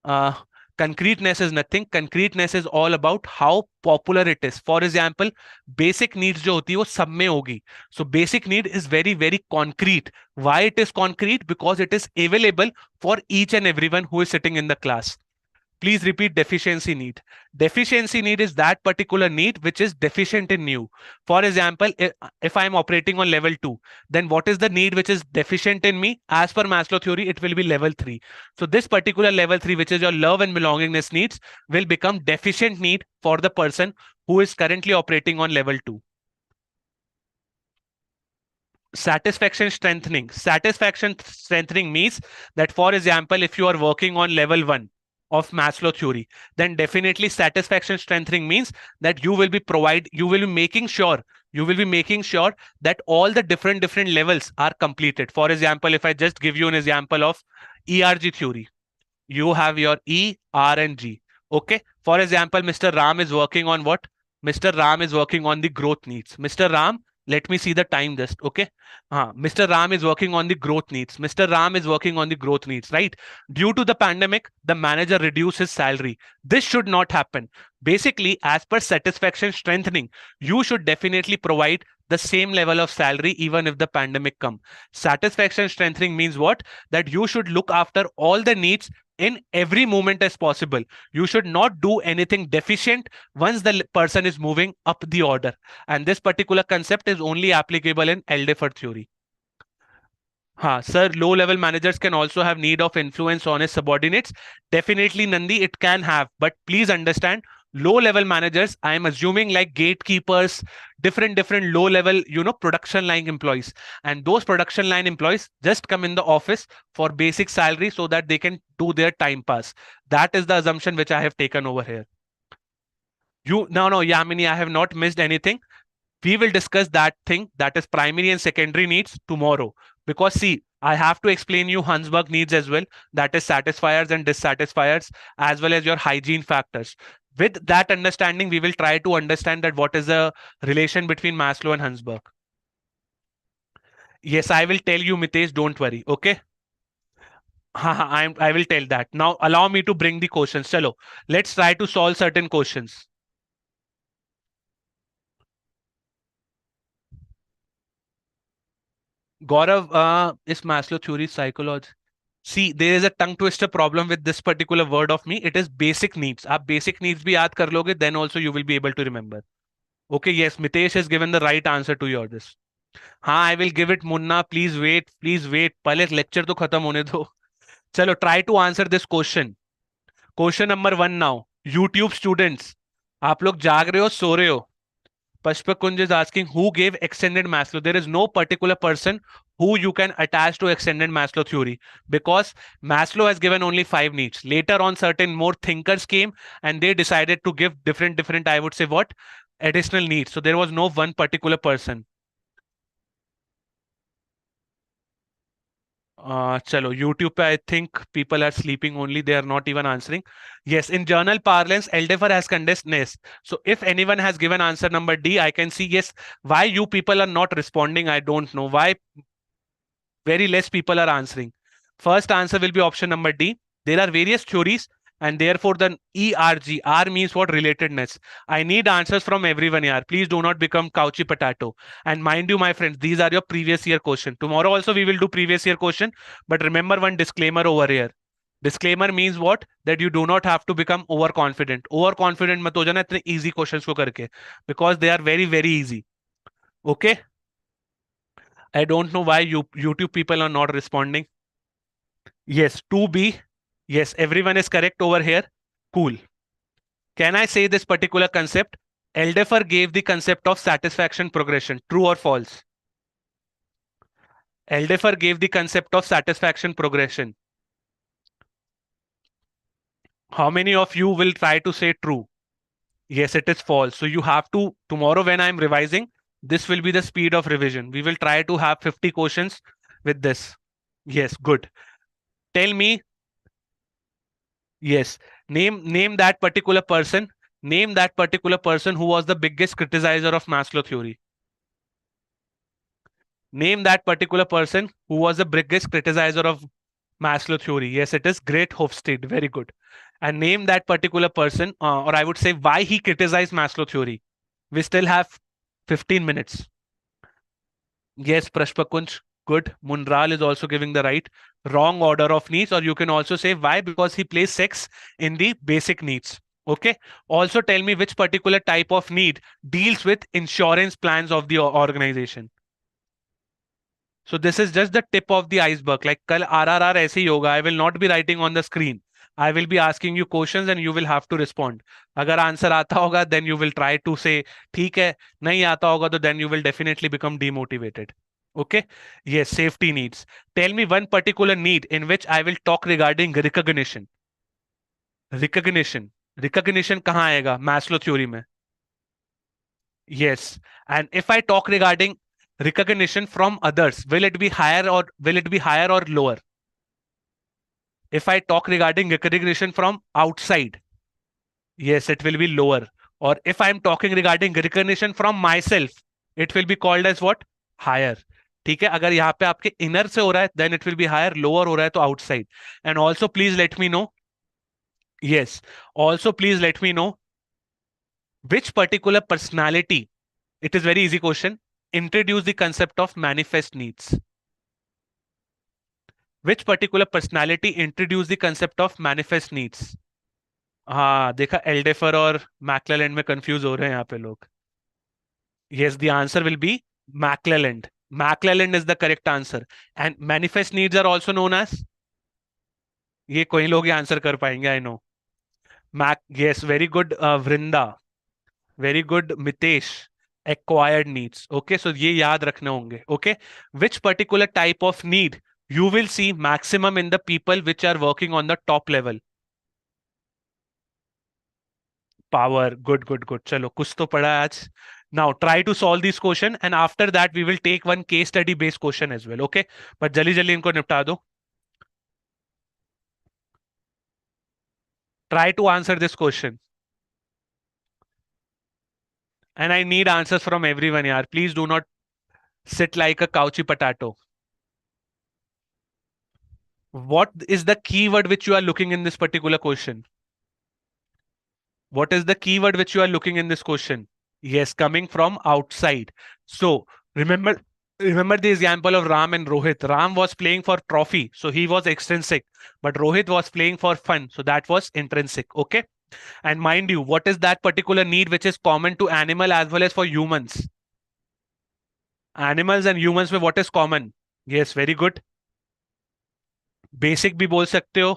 Uh, concreteness is nothing. Concreteness is all about how popular it is. For example, basic needs जो होती है वो सब में होगी. So basic need is very very concrete. Why it is concrete? Because it is available for each and everyone who is sitting in the class. Please repeat deficiency need. Deficiency need is that particular need which is deficient in you. For example, if I am operating on level 2, then what is the need which is deficient in me? As per Maslow theory, it will be level 3. So this particular level 3, which is your love and belongingness needs, will become deficient need for the person who is currently operating on level 2. Satisfaction strengthening means that, for example, if you are working on level 1 of Maslow theory, then definitely satisfaction strengthening means that you will be making sure that all the different levels are completed. For example, if I just give you an example of ERG theory, you have your E, R, and G. Okay. For example, Mr. Ram is working on what? Mr. Ram is working on the growth needs. Mr. Ram, let me see the time just. Okay. Mr. Ram is working on the growth needs. Mr. Ram is working on the growth needs, right? Due to the pandemic, the manager reduced his salary. This should not happen. Basically, as per satisfaction strengthening, you should definitely provide the same level of salary even if the pandemic come. Satisfaction strengthening means what? That you should look after all the needs in every moment as possible. You should not do anything deficient once the person is moving up the order. And this particular concept is only applicable in Aldefer theory. Sir, low level managers can also have need of influence on his subordinates. Definitely, Nandi, it can have. But please understand, low level managers, I am assuming like gatekeepers, different low level, production line employees. And those production line employees just come in the office for basic salary so that they can do their time pass. That is the assumption which I have taken over here. No, Yamini, I have not missed anything. We will discuss that thing, that is primary and secondary needs, tomorrow. Because see, I have to explain you Hansberg needs as well, that is satisfiers and dissatisfiers, as well as your hygiene factors. With that understanding, we will try to understand that what is the relation between Maslow and Hansberg. Yes, I will tell you, Mitesh, don't worry. Okay. I will tell that. Now allow me to bring the questions. Chalo, let's try to solve certain questions. Gaurav, is Maslow theory psychology? See, there is a tongue twister problem with this particular word of me. It is basic needs. आप basic needs भी याद कर लोगे, then also you will be able to remember. Okay, yes, Mitesh has given the right answer to your this. I will give it. Munna, please wait, please wait. पहले lecture तो खत्म होने दो. चलो, try to answer this question. Question number 1 now. YouTube students, आप लोग जाग रहे हो, सो रहे हो? Pashpak Kunj is asking who gave extended Maslow. There is no particular person who you can attach to extended Maslow theory, because Maslow has given only 5 needs. Later on, certain more thinkers came and they decided to give different, I would say what? Additional needs. So there was no one particular person. Chalo, YouTube pe I think people are sleeping only. They are not even answering. Yes, in journal parlance, Eldefer has condensed ness. So if anyone has given answer number D, I can see yes. Why you people are not responding, I don't know. Why very less people are answering. First answer will be option number D. There are various theories, and therefore the ERG. R means what? Relatedness. I need answers from everyone here. Please do not become couchy potato. And mind you, my friends, these are your previous year question. Tomorrow also we will do previous year question. But remember one disclaimer over here. Disclaimer means what? That you do not have to become overconfident. Overconfident मत हो जाना इतने easy questions को करके, because they are very very easy. Okay. I don't know why you YouTube people are not responding. Yes, 2B. Yes, everyone is correct over here. Cool. Can I say this particular concept? Eldefer gave the concept of satisfaction progression. True or false? Eldefer gave the concept of satisfaction progression. How many of you will try to say true? Yes, it is false. So you have to, tomorrow when I'm revising, this will be the speed of revision. We will try to have 50 questions with this. Yes, good. Tell me. Yes. Name that particular person. Name that particular person who was the biggest criticizer of Maslow theory. Name that particular person who was the biggest criticizer of Maslow theory. Yes, it is Great Hofstede. Very good. And name that particular person, or I would say why he criticized Maslow theory. We still have 15 minutes. Yes, Prashpakunj. Good. Munral is also giving the right. Wrong order of needs, or you can also say why, because he placed sex in the basic needs. Okay. Also tell me which particular type of need deals with insurance plans of the organization. So this is just the tip of the iceberg. Like kal RRR aise hi hoga. I will not be writing on the screen. I will be asking you questions and you will have to respond. अगर answer आता होगा, then you will try to say ठीक है. नहीं आता होगा तो then you will definitely become demotivated. Okay. Yes, safety needs. Tell me one particular need in which I will talk regarding recognition. Recognition. Recognition कहाँ आएगा Maslow theory में? Yes. And if I talk regarding recognition from others, will it be higher or lower? If I talk regarding recognition from outside, yes, it will be lower. Or if I'm talking regarding recognition from myself, it will be called as what? Higher. ठीक है, अगर यहाँ पे आपके inner से हो रहा है, then it will be higher. Lower हो रहा है तो outside. And also please let me know. Yes. Also please let me know which particular personality. It is very easy question. Introduce the concept of manifest needs. Which particular personality introduced the concept of manifest needs? हाँ देखा, एल्डेफर और मैक्लेलैंड में confuse हो रहे हैं यहाँ पे लोग. Yes, the answer will be McClelland. McClelland is the correct answer. And manifest needs are also known as. ये कोई लोग ही आंसर कर पाएंगे, I know. Yes, very good, Vrinda. Very good, Mitesh. Acquired needs. Okay, so ये याद रखने होंगे. Okay, which particular type of need you will see maximum in the people which are working on the top level? Power. Good, good, good. चलो कुछ तो पढ़ा है आज. Now try to solve this question and after that we will take one case study based question as well. Okay, but जल्दी जल्दी इनको निपटा दो. Try to answer this question. And I need answers from everyone here. Please do not sit like a couchy potato. What is the keyword which you are looking in this particular question? What is the keyword which you are looking in this question? Yes, coming from outside. So remember the example of Ram and Rohit. Ram was playing for trophy, so he was extrinsic, but Rohit was playing for fun, so that was intrinsic. Okay. And mind you, what is that particular need which is common to animal as well as for humans? Animals and humans में what is common? Yes, very good. Basic भी बोल सकते हो,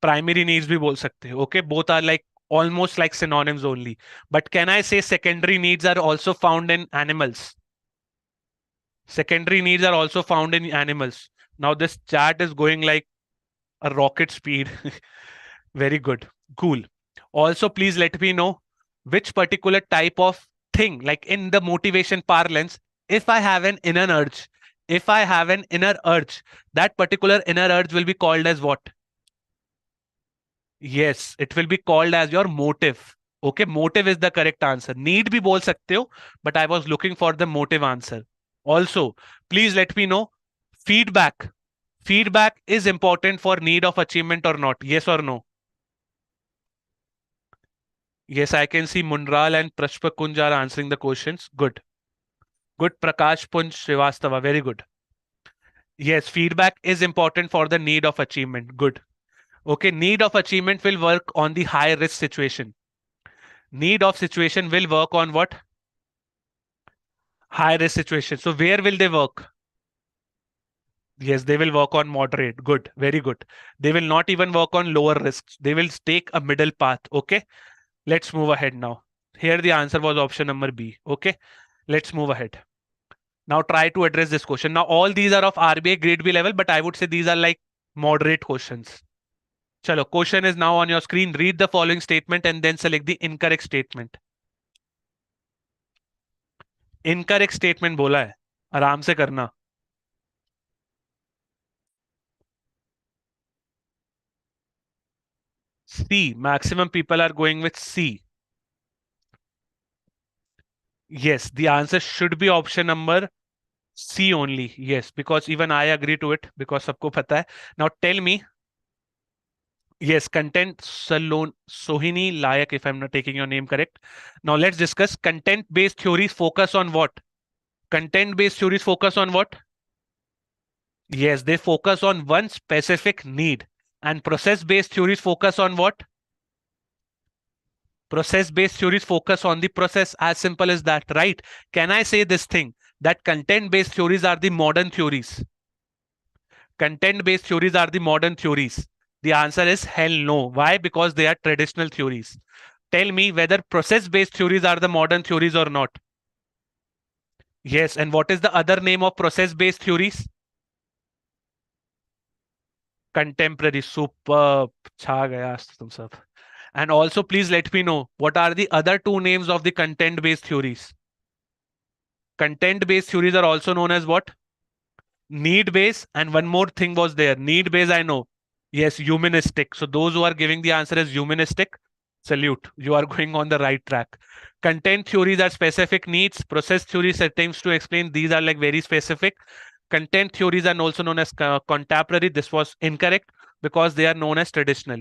primary needs भी बोल सकते हो. Okay, both are like almost like synonyms only. But can I say secondary needs are also found in animals? Secondary needs are also found in animals. Now this chat is going like a rocket speed. Very good. Cool. Also, please let me know which particular type of thing, like in the motivation parlance, if I have an inner urge, if I have an inner urge, that particular inner urge will be called as what? Yes, it will be called as your motive. Okay, motive is the correct answer. Need भी बोल सकते हो, but I was looking for the motive answer. Also, please let me know feedback. Feedback is important for need of achievement or not? Yes or no? Yes, I can see Munral and Prashpa Kunj are answering the questions. Good. Good. Prakash Punj Srivastava. Very good. Yes, feedback is important for the need of achievement. Good. Okay, need of achievement will work on the high risk situation. Need of situation will work on what? High risk situation. So where will they work? Yes, they will work on moderate. Good. Very good. They will not even work on lower risks. They will take a middle path. Okay. Let's move ahead now. Here the answer was option number B. Okay. Let's move ahead. Now try to address this question. Now all these are of RBI grade B level, but I would say these are like moderate questions. Chalo, question is now on your screen. Read the following statement and then select the incorrect statement. Incorrect statement बोला है. आराम से करना. C. Maximum people are going with C. Yes, the answer should be option number C only. Yes, because even I agree to it because सबको पता है. Now tell me. Yes, content Salon Sohini Layak, if I'm not taking your name correct. Now let's discuss content-based theories focus on what? Content-based theories focus on what? Yes, they focus on one specific need. And process-based theories focus on what? Process-based theories focus on the process, as simple as that, right? Can I say this thing that content-based theories are the modern theories? Content-based theories are the modern theories. The answer is hell no. Why? Because they are traditional theories. Tell me whether process-based theories are the modern theories or not. Yes, and what is the other name of process-based theories? Contemporary. Superb. छा गया आज तुम सब. And also, please let me know what are the other two names of the content based theories. Content based theories are also known as what? Need based. And one more thing was there. Need based, I know. Yes, humanistic. So, those who are giving the answer as humanistic, salute. You are going on the right track. Content theories are specific needs. Process theories attempts to explain. These are like very specific. Content theories are also known as contemporary. This was incorrect because they are known as traditional.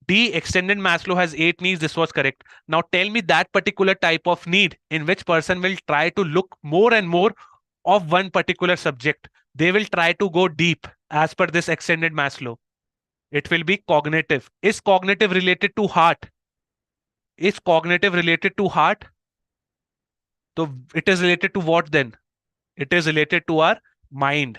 D, extended Maslow has 8 needs. This was correct. Now tell me that particular type of need in which person will try to look more and more of one particular subject. They will try to go deep as per this extended Maslow. It will be cognitive. Is cognitive related to heart? Is cognitive related to heart? So it is related to what then? It is related to our mind.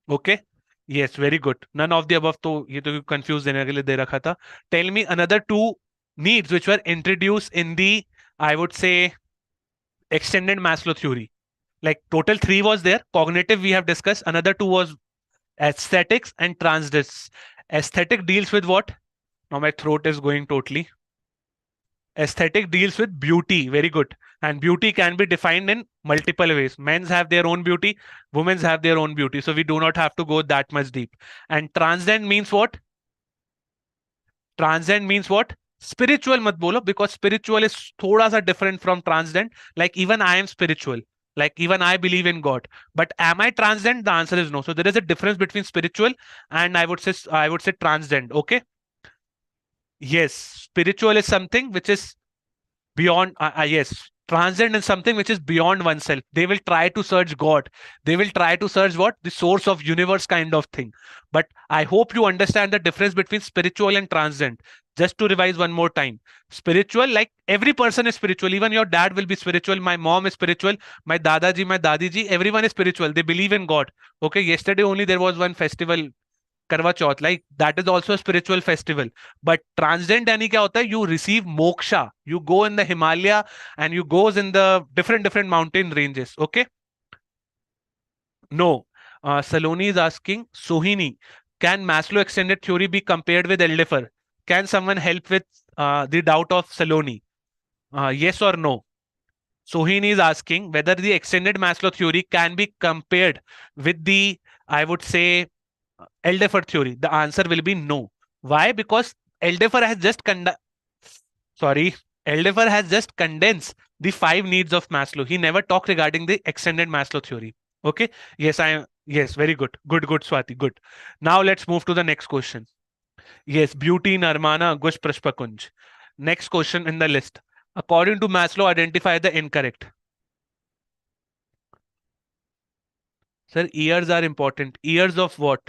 Okay. Yes, very good. None of the above तो ये तो confuse देने के लिए दे रखा था. Tell me another two needs which were introduced in the, I would say, extended Maslow theory. Like total 3 was there. Cognitive we have discussed. Another 2 was aesthetics and transdis. Aesthetic deals with what? Now my throat is going totally. Aesthetic deals with beauty. Very good. And beauty can be defined in multiple ways. Men's have their own beauty, women's have their own beauty. So we do not have to go that much deep. And transcend means what? Transcend means what? Spiritual mat bolo, because spiritual is thoda sa different from transcend. Like even I am spiritual. Like even I believe in God. But am I transcend? The answer is no. So there is a difference between spiritual and I would say transcend. Okay. Yes, spiritual is something which is beyond. Yes, transcend is something which is beyond oneself. They will try to search God. They will try to search what? The source of universe kind of thing. But I hope you understand the difference between spiritual and transcend. Just to revise one more time. Spiritual, like every person is spiritual. Even your dad will be spiritual. My mom is spiritual. My dadaji, my dadiji, everyone is spiritual. They believe in God. Okay, yesterday only there was one festival, Karwa Chauth, like that is also a spiritual festival. But transcend यानी क्या होता है? You receive moksha. You go in the Himalaya and you goes in the different mountain ranges. Okay. No. Saloni is asking, Sohini, can Maslow extended theory be compared with Eldifer? Can someone help with the doubt of Saloni? Yes or no? Sohin is asking whether the extended Maslow theory can be compared with the, I would say, Eldefer theory. The answer will be no. Why? Because Eldefer has just sorry, Eldefer has just condensed the five needs of Maslow. He never talked regarding the extended Maslow theory. Okay. Yes, I am. Yes, very good. Good, Swati. Good. Now let's move to the next question. Yes, beauty, Narmana, Gush, Prashpakunj. Next question in the list. According to Maslow, identify the incorrect. Sir, years are important. Years of what?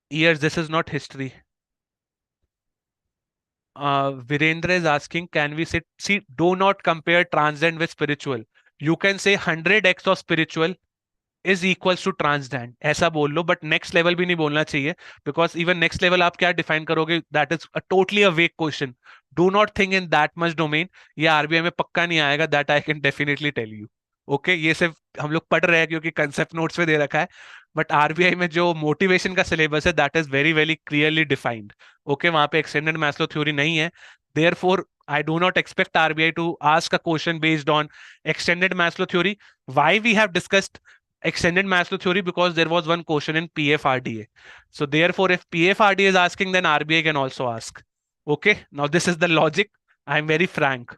Years, this is not history. Virendra is asking, can we see, do not compare transcend with spiritual. You can say 100x of spiritual is equals to transcend. ऐसा बोल लो, but next level भी नहीं बोलना चाहिए, because even next level आप क्या define करोगे? That is a totally a vague question. Do not think in that much domain. ये RBI में पक्का नहीं आएगा, that I can definitely tell you. Okay ये सिर्फ हम लोग पढ़ रहे हैं क्योंकि कंसेप्ट नोट्स में दे रखा है, बट आरबीआई में जो मोटिवेशन का सिलेबस है that is very very clearly defined. Okay वहां पे एक्सटेंडेड मैस्लो थ्योरी नहीं है. Therefore I do not expect RBI to ask a question based on extended Maslow theory. Why we have discussed extended Maslow theory? Because there was one question in PFRDA. So therefore, if PFRDA is asking, then RBI can also ask. Okay. Now this is the logic. I'm very frank.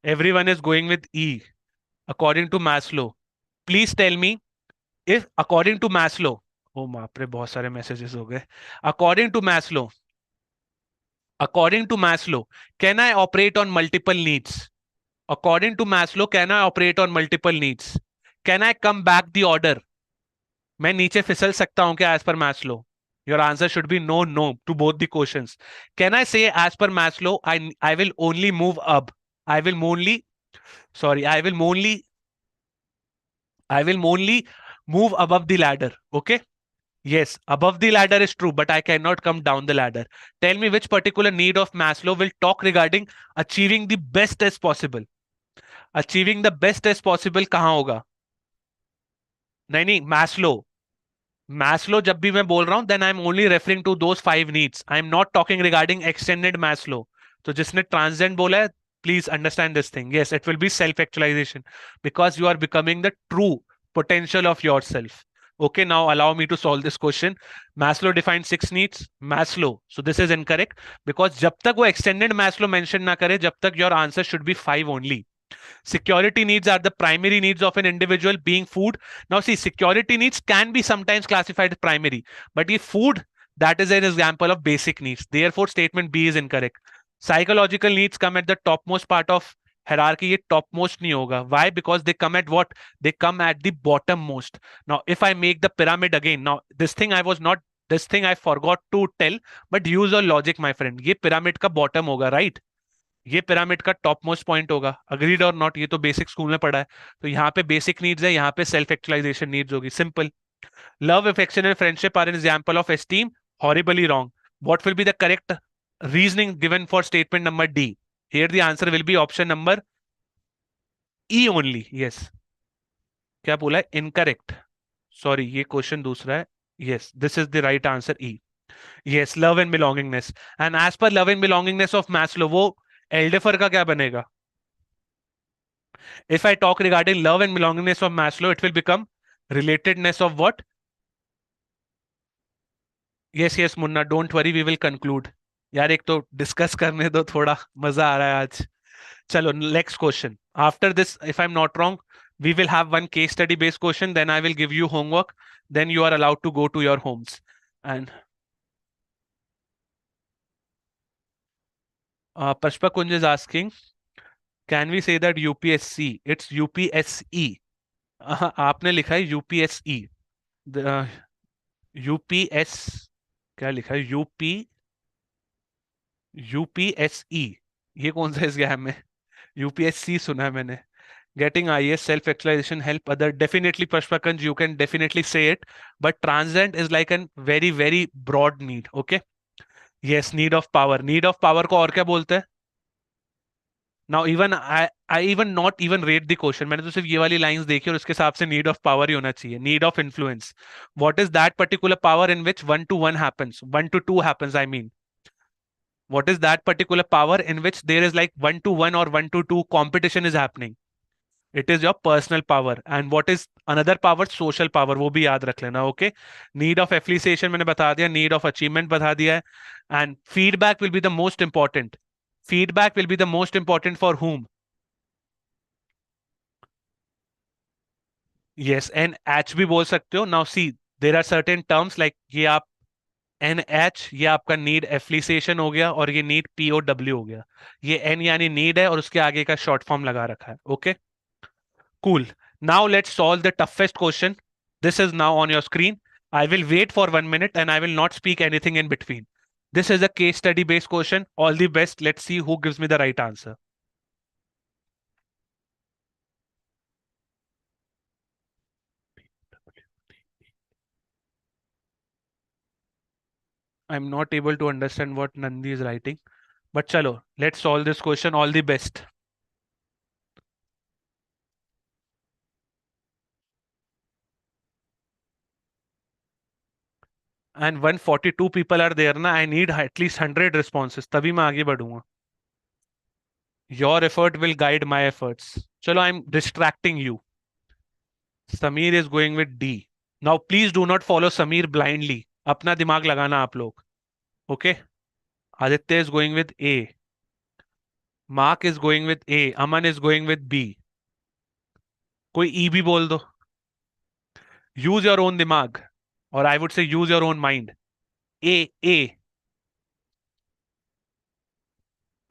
Everyone is going with E. According to Maslow, please tell me if according to Maslow, oh बाप रे बहुत सारे messages हो गए. According to Maslow, according to Maslow, can I operate on multiple needs? According to Maslow, can I operate on multiple needs? Can I come back the order? मैं नीचे फिसल सकता हूं क्या as per Maslow? Your answer should be no, no to both the questions. Can I say as per Maslow, I will only move up. I will only, sorry, I will only move above the ladder. Okay. Yes, above the ladder is true, but I cannot come down the ladder. Tell me which particular need of Maslow will talk regarding achieving the best as possible. Achieving the best as possible कहाँ होगा? नहीं, Maslow. Maslow जब भी मैं बोल रहा हूं, then I'm only referring to those five needs. I'm not talking regarding extended Maslow. तो जिसने transcend बोला है, please understand this thing. Yes, it will be self-actualization because you are becoming the true potential of yourself. Okay, now allow me to solve this question. Maslow defined six needs. Maslow. So this is incorrect because जब तक वो extended Maslow mention ना करे, जब तक your answer should be five only. Security needs are the primary needs of an individual, being food. Now see, security needs can be sometimes classified as primary, but if food, that is an example of basic needs. Therefore, statement B is incorrect. Psychological needs come at the topmost part of hierarchy. ये topmost नहीं होगा. Why? Because they come at what? They come at the bottommost. Now, if I make the pyramid again, now this thing I forgot to tell, but use your logic, my friend. ये pyramid का bottom होगा, right? ये pyramid का top most point होगा. Agreed और not? ये तो basic school में पढ़ा है. तो यहाँ पे बेसिक नीड्स है, यहाँ पे सेल्फ एक्चुअलाइजेशन नीड्स होगी. Simple. Love, affection and friendship are an example of esteem. Horribly wrong. What will be the correct reasoning given for statement number D? Here the answer will be option number E only. Yes. क्या बोला है? Incorrect. Sorry, ये question दूसरा है. Yes, this is the right answer, E. Yes, love and belongingness. And as per love and belongingness of Maslow, वो एल्डेफर का क्या बनेगा? If I talk regarding love and belongingness of Maslow, it will become relatedness of what? Yes, yes, Munna, don't worry, we will conclude. यार एक तो discuss करने दो, थोड़ा मजा आ रहा है आज. चलो, next question. After this, if I'm not wrong, we will have one case study based question. Then I will give you homework. Then you are allowed to go to your homes. And Prashpa Kunj is asking, can we say that UPSC? It's UPSE. आपने लिखा है UPSE. UPS क्या लिखा है? UPSE. ये कौन सा इस गैप में? UPSC सुना है मैंने. Getting IAS, self-actualization, help other. Definitely, Prashpakanj, you can definitely say it. But transcend is like a very, very broad need. Okay. Yes, need of power. Need of power को और क्या बोलते हैं? Now even I even not even read the question. मैंने तो सिर्फ ये वाली lines देखी और उसके हिसाब से need of power ही होना चाहिए. Need of influence. What is that particular power in which 1-to-1 happens? 1-to-2 happens, I mean. What is that particular power in which there is like 1-to-1 or 1-to-2 competition is happening? It is your personal power. And what is another power? Social power. वो भी याद रख लेना. Okay. Need of appreciation मैंने बता दिया. Need of achievement बता दिया है. And feedback will be the most important. Feedback will be the most important for whom? Yes, NH भी बोल सकते हो. Now see, there are certain terms like ये आप NH, ये आपका नीड एफिलिएशन हो गया और ये नीड POW हो गया. ये N यानी नीड है और उसके आगे का शॉर्ट फॉर्म लगा रखा है. Okay, cool. Now let's solve the toughest question. This is now on your screen. I will wait for 1 minute and I will not speak anything in between. This is a case study based question. All the best. Let's see who gives me the right answer. I'm not able to understand what Nandi is writing. But chalo, let's solve this question. All the best. And 142 people are there na. I need at least 100 responses. तभी मैं आगे बढ़ूंगा. Your effort will guide my efforts. Chalo, I'm distracting you. Sameer is going with D. Now please do not follow Sameer blindly. अपना दिमाग लगाना आप लोग. Okay? Aditya is going with A. Mark is going with A. Aman is going with B. कोई E भी बोल दो. Use your own दिमाग. Or I would say use your own mind. A.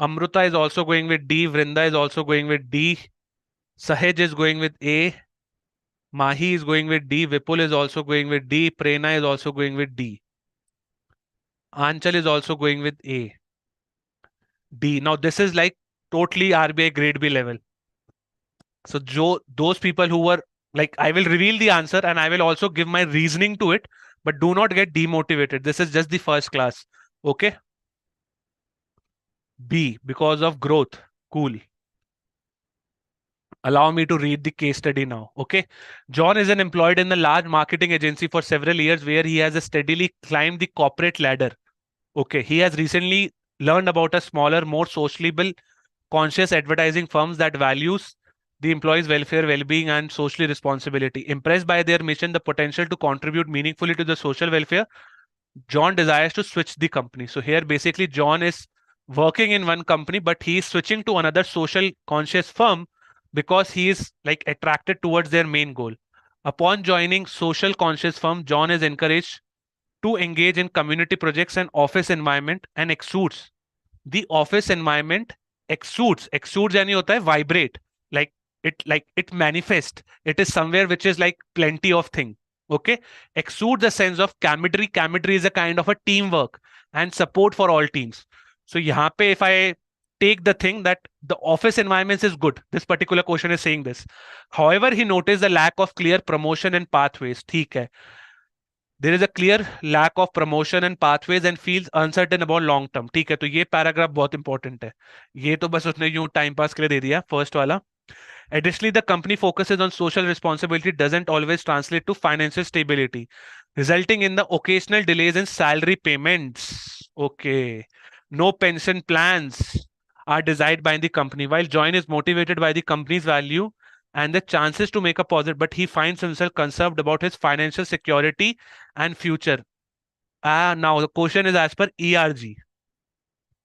Amruta is also going with D. Vrinda is also going with D. Sahaj is going with A. Mahi is going with D. Vipul is also going with D. Prerna is also going with D. Anchal is also going with A. D. Now this is like totally RBI grade B level. So those people who were like, I will reveal the answer and I will also give my reasoning to it, but do not get demotivated. This is just the first class. Okay. B, because of growth. Cool. Allow me to read the case study now. Okay. John is an employed in a large marketing agency for several years where he has steadily climbed the corporate ladder. Okay. He has recently learned about a smaller, more sociable, conscious advertising firms that values the employees' welfare, well-being, and social responsibility. Impressed by their mission, the potential to contribute meaningfully to the social welfare, John desires to switch the company. So here, basically, John is working in one company, but he is switching to another social conscious firm because he is like attracted towards their main goal. Upon joining social conscious firm, John is encouraged to engage in community projects and office environment and exudes the office environment exudes यानी होता है vibrate, like it manifest, it is somewhere which is like plenty of thing. Okay, exude the sense of camaraderie is a kind of a teamwork and support for all teams. So यहाँ पे if I take the thing that the office environment is good, this particular question is saying this. However, he noticed the lack of clear promotion and pathways. ठीक है, there is a clear lack of promotion and pathways and feels uncertain about long term. ठीक है, तो ये paragraph बहुत important है. ये तो बस उसने यूं टाइम पास के लिए दे दिया फर्स्ट वाला. Additionally, the company focuses on social responsibility doesn't always translate to financial stability, resulting in the occasional delays in salary payments. Okay. No pension plans are desired by the company. While John is motivated by the company's value and the chances to make a positive, but he finds himself concerned about his financial security and future. Now the question is as per ERG.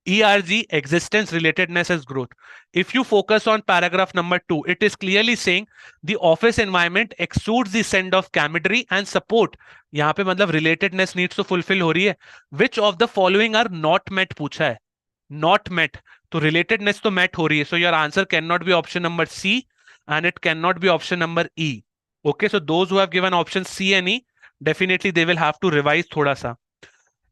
ERG, existence, relatedness as growth. If you focus on paragraph number 2, it is clearly saying the office environment exudes the sense of camaraderie and support. यहाँ पे मतलब relatedness needs to fulfill हो रही है. Which of the following are not met पूछा है. Not met. तो relatedness तो met हो रही है. So your answer cannot be option number C and it cannot be option number E. Okay, so those who have given option C and E, definitely they will have to revise थोड़ा सा.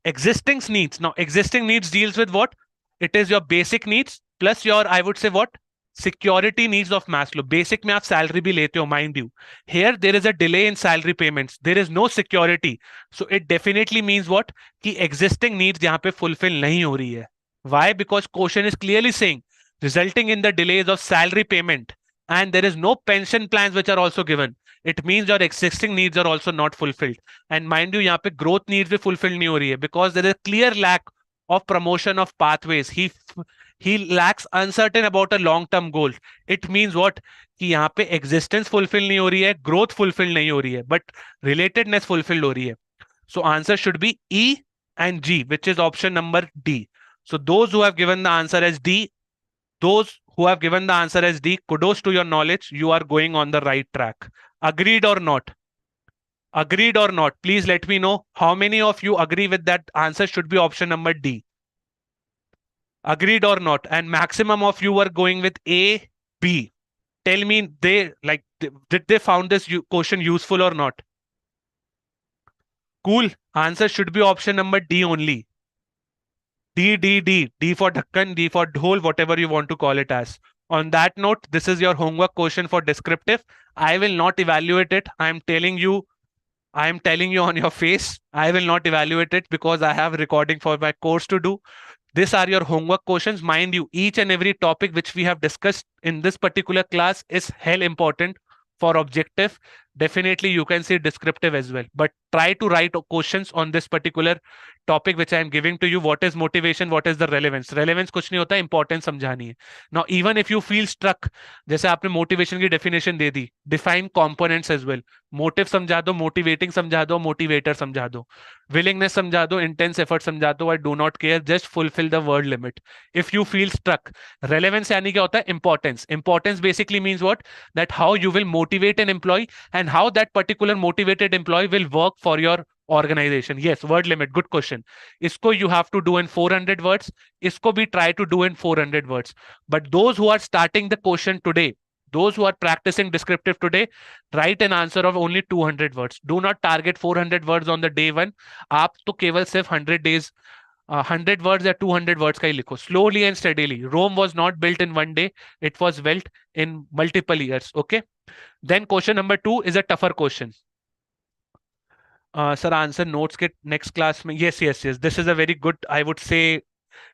Existing needs. Now, existing needs deals with what? It is your basic needs plus your, I would say what? Security needs of Maslow. Basic में आप salary भी लेते हो, mind you. Here, there is a delay in salary payments. There is no security. So, it definitely means what? कि existing needs यहाँ पे fulfill नहीं हो रही है. Why? Because question is clearly saying, resulting in the delays of salary payment. And there is no pension plans which are also given. It means your existing needs are also not fulfilled. And mind you, यहाँ पे growth needs भी fulfilled नहीं हो रही है because there is a clear lack of promotion of pathways. He lacks uncertain about a long term goal. It means what? कि यहाँ पे existence fulfill नहीं हो रही है, growth fulfill नहीं हो रही है, but relatedness fulfill हो रही है. So answer should be E and G, which is option number D. So those who have given the answer as D, those who have given the answer as D, kudos to your knowledge. You are going on the right track. Agreed or not? Agreed or not? Please let me know how many of you agree with that answer should be option number D. Agreed or not? And maximum of you were going with A, B. Tell me did they found this question useful or not? Cool. Answer should be option number D only. D, D, D. D for Dhakkan, D for Dhol, whatever you want to call it as. On that note, this is your homework question for descriptive. I will not evaluate it. I am telling you on your face, I will not evaluate it because I have recording for my course to do. These are your homework questions. Mind you, each and every topic which we have discussed in this particular class is hell important for objective. Definitely you can see descriptive as well, but try to write questions on this particular topic which I am giving to you. What is motivation? What is the relevance? Relevance कुछ नहीं होता, importance समझानी है. Now even if you feel stuck, जैसे आपने motivation की definition दे दी, define components as well. Motive समझा दो, motivating समझा दो, motivator समझा दो, willingness समझा दो, intense effort समझा दो. I do not care, just fulfill the word limit. If you feel stuck, relevance यानी क्या होता है? Importance. Importance basically means what? That how you will motivate an employee and how that particular motivated employee will work for your organization. Yes, word limit, good question. Isko you have to do in 400 words. Isko bhi try to do in 400 words. But those who are starting the question today, those who are practicing descriptive today, write an answer of only 200 words. Do not target 400 words on the day one. आप तो केवल सिर्फ 100 days 100 words या 200 words का ही लिखो. Slowly and steadily. Rome was not built in one day. It was built in multiple years. Okay. Then question number 2 is a tougher question. Sir, answer notes के next class में. Yes. This is a very good, I would say,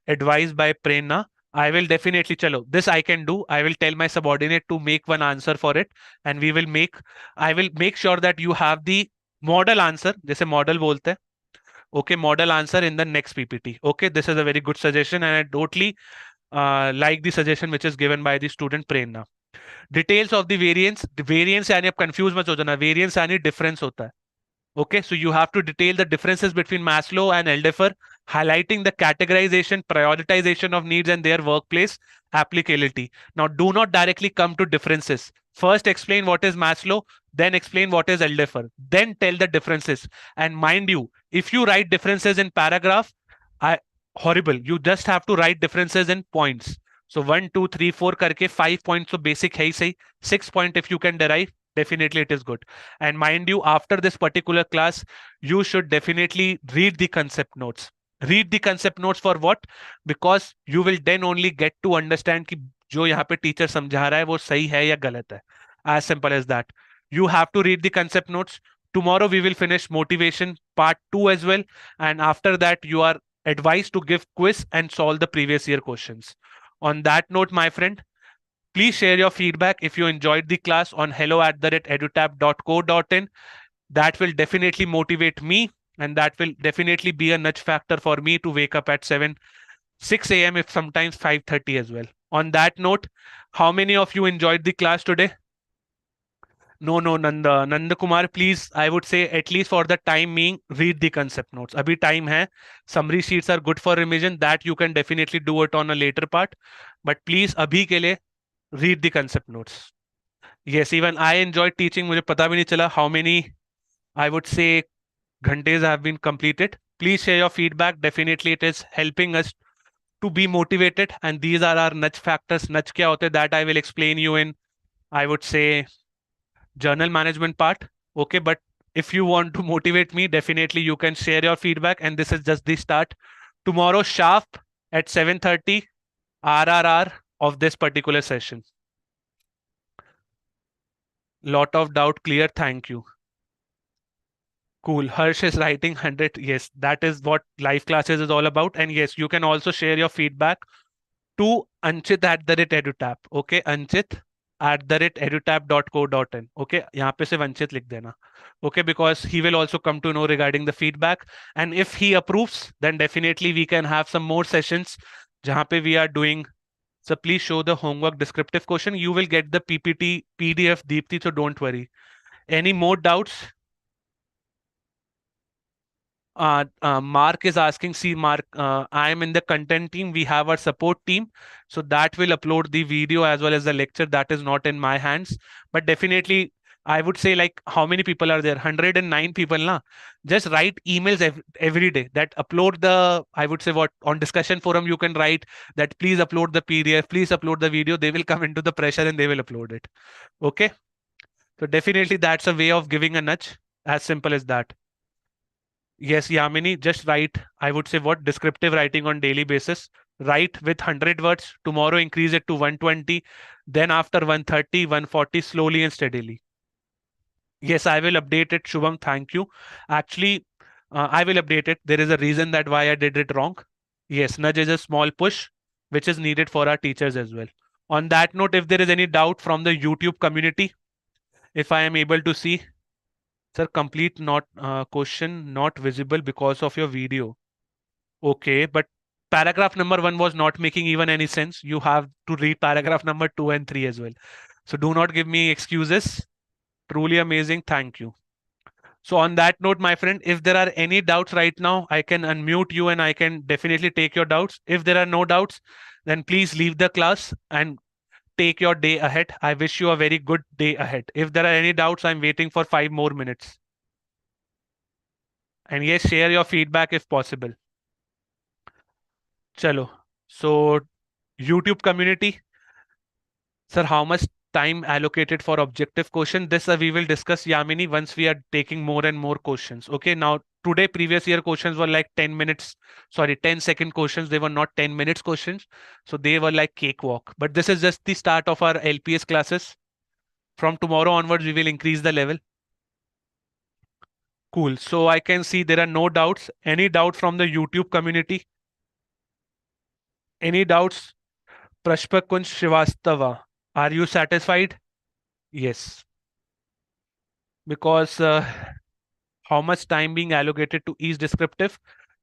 advice by Prerna. I will definitely, chalo, this I can do. I will tell my subordinate to make one answer for it, and I will make sure that you have the model answer, जैसे model बोलते हैं. Okay, model answer in the next PPT. Okay, this is a very good suggestion, and I totally like the suggestion which is given by the student Prerna. Details of the variance. Variance यानी आप confuse मत हो जाना. Variance यानी difference होता है. Okay, so you have to detail the differences between Maslow and Aldefer, highlighting the categorization, prioritization of needs and their workplace applicability. Now, do not directly come to differences. First, explain what is Maslow, then explain what is Aldefer, then tell the differences. And mind you, if you write differences in paragraph, horrible. You just have to write differences in points. So 1, 2, 3, 4 करके 5 points. So basic है ही सही. 6 point if you can derive, definitely it is good. And mind you, after this particular class, you should definitely read the concept notes. Read the concept notes for what? Because you will then only get to understand कि जो यहाँ पे teacher समझा रहा है वो सही है या गलत है. As simple as that. You have to read the concept notes. Tomorrow we will finish motivation part 2 as well. And after that, you are advised to give quiz and solve the previous year questions. On that note, my friend, please share your feedback if you enjoyed the class on hello@edutap.co.in. That will definitely motivate me, and that will definitely be a nudge factor for me to wake up at 6 a.m. if sometimes 5:30 as well. On that note, how many of you enjoyed the class today? No, Nanda Kumar, please, I would say at least for the time being, read the concept notes. Abhi time hai. Summary sheets are good for revision. That you can definitely do it on a later part. But please, abhi ke liye, read the concept notes. Yes, even I enjoyed teaching. मुझे पता भी नहीं चला how many, I would say, ghantes have been completed. Please share your feedback. Definitely it is helping us to be motivated. And these are our nudge factors. Nudge क्या होते हैं, that I will explain you in, I would say, journal management part. Okay, but if you want to motivate me, definitely you can share your feedback. And this is just the start. Tomorrow sharp at 7:30 RRR of this particular session. Lot of doubt clear. Thank you. Cool. Harsh is writing 100. Yes, that is what live classes is all about. And yes, you can also share your feedback to Anchit@edutap. Okay, Anchit@edutap.co.in. Okay, यहाँ पे सिर्फ अंचित लिख देना. Okay, because he will also come to know regarding the feedback. And if he approves, then definitely we can have some more sessions जहाँ पे we are doing So please show the homework descriptive question. You will get the PPT PDF, Deepti, so don't worry. Any more doubts? Mark is asking, see, Mark, I am in the content team. We have our support team. So that will upload the video as well as the lecture. That is not in my hands. But definitely, I would say, like, how many people are there? 109 people, na? Just write emails every day that upload the, I would say, what on discussion forum, you can write that please upload the PDF, please upload the video. They will come into the pressure and they will upload it. Okay. So definitely, that's a way of giving a nudge. As simple as that. Yes, Yamini, just write, I would say what descriptive writing on daily basis. Write with 100 words. Tomorrow increase it to 120. Then after 130, 140, slowly and steadily. Yes, I will update it, Shubham. Thank you. Actually, I will update it. There is a reason that why I did it wrong. Yes, nudge is a small push, which is needed for our teachers as well. On that note, if there is any doubt from the YouTube community, if I am able to see, sir, complete not question not visible because of your video. Okay, but paragraph number one was not making even any sense. You have to read paragraph number two and three as well. So do not give me excuses. Truly amazing. Thank you. So on that note, my friend, if there are any doubts right now, I can unmute you and I can definitely take your doubts. If there are no doubts, then please leave the class and take your day ahead. I wish you a very good day ahead. If there are any doubts, I'm waiting for 5 more minutes. And yes, share your feedback if possible. Chalo. So YouTube community, sir, how much time allocated for objective question? This we will discuss, Yamini, once we are taking more and more questions. Okay, now today previous year questions were like 10 minutes, sorry, 10-second questions. They were not 10 minutes questions. So they were like cakewalk. But this is just the start of our LPS classes. From tomorrow onwards, we will increase the level. Cool. So I can see there are no doubts. Any doubt from the YouTube community? Any doubts? Prashpakunj Srivastava, are you satisfied? Yes. Because how much time being allocated to each descriptive?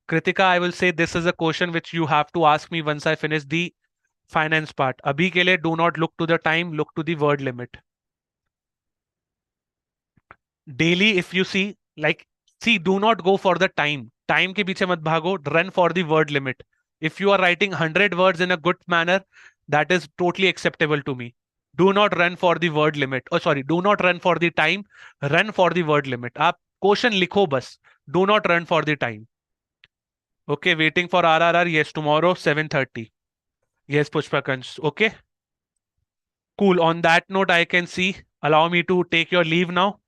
Kritika, I will say this is a question which you have to ask me once I finish the finance part. Abhi ke liye, do not look to the time, look to the word limit. Daily, if you see, like, see, do not go for the time ke piche mat bhago, run for the word limit. If you are writing 100 words in a good manner, that is totally acceptable to me. Do not run for the word limit. Oh, sorry, do not run for the time, run for the word limit. आप question लिखो बस. Do not run for the time. Okay, waiting for RRR. Yes, tomorrow 7:30. Yes, Pushpakansh. Okay, cool. On that note, I can see. Allow me to take your leave now.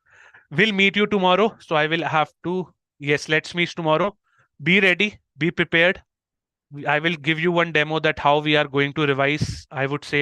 We'll meet you tomorrow. So I will have to. Yes, let's meet tomorrow. Be ready. Be prepared. I will give you one demo that how we are going to revise. I would say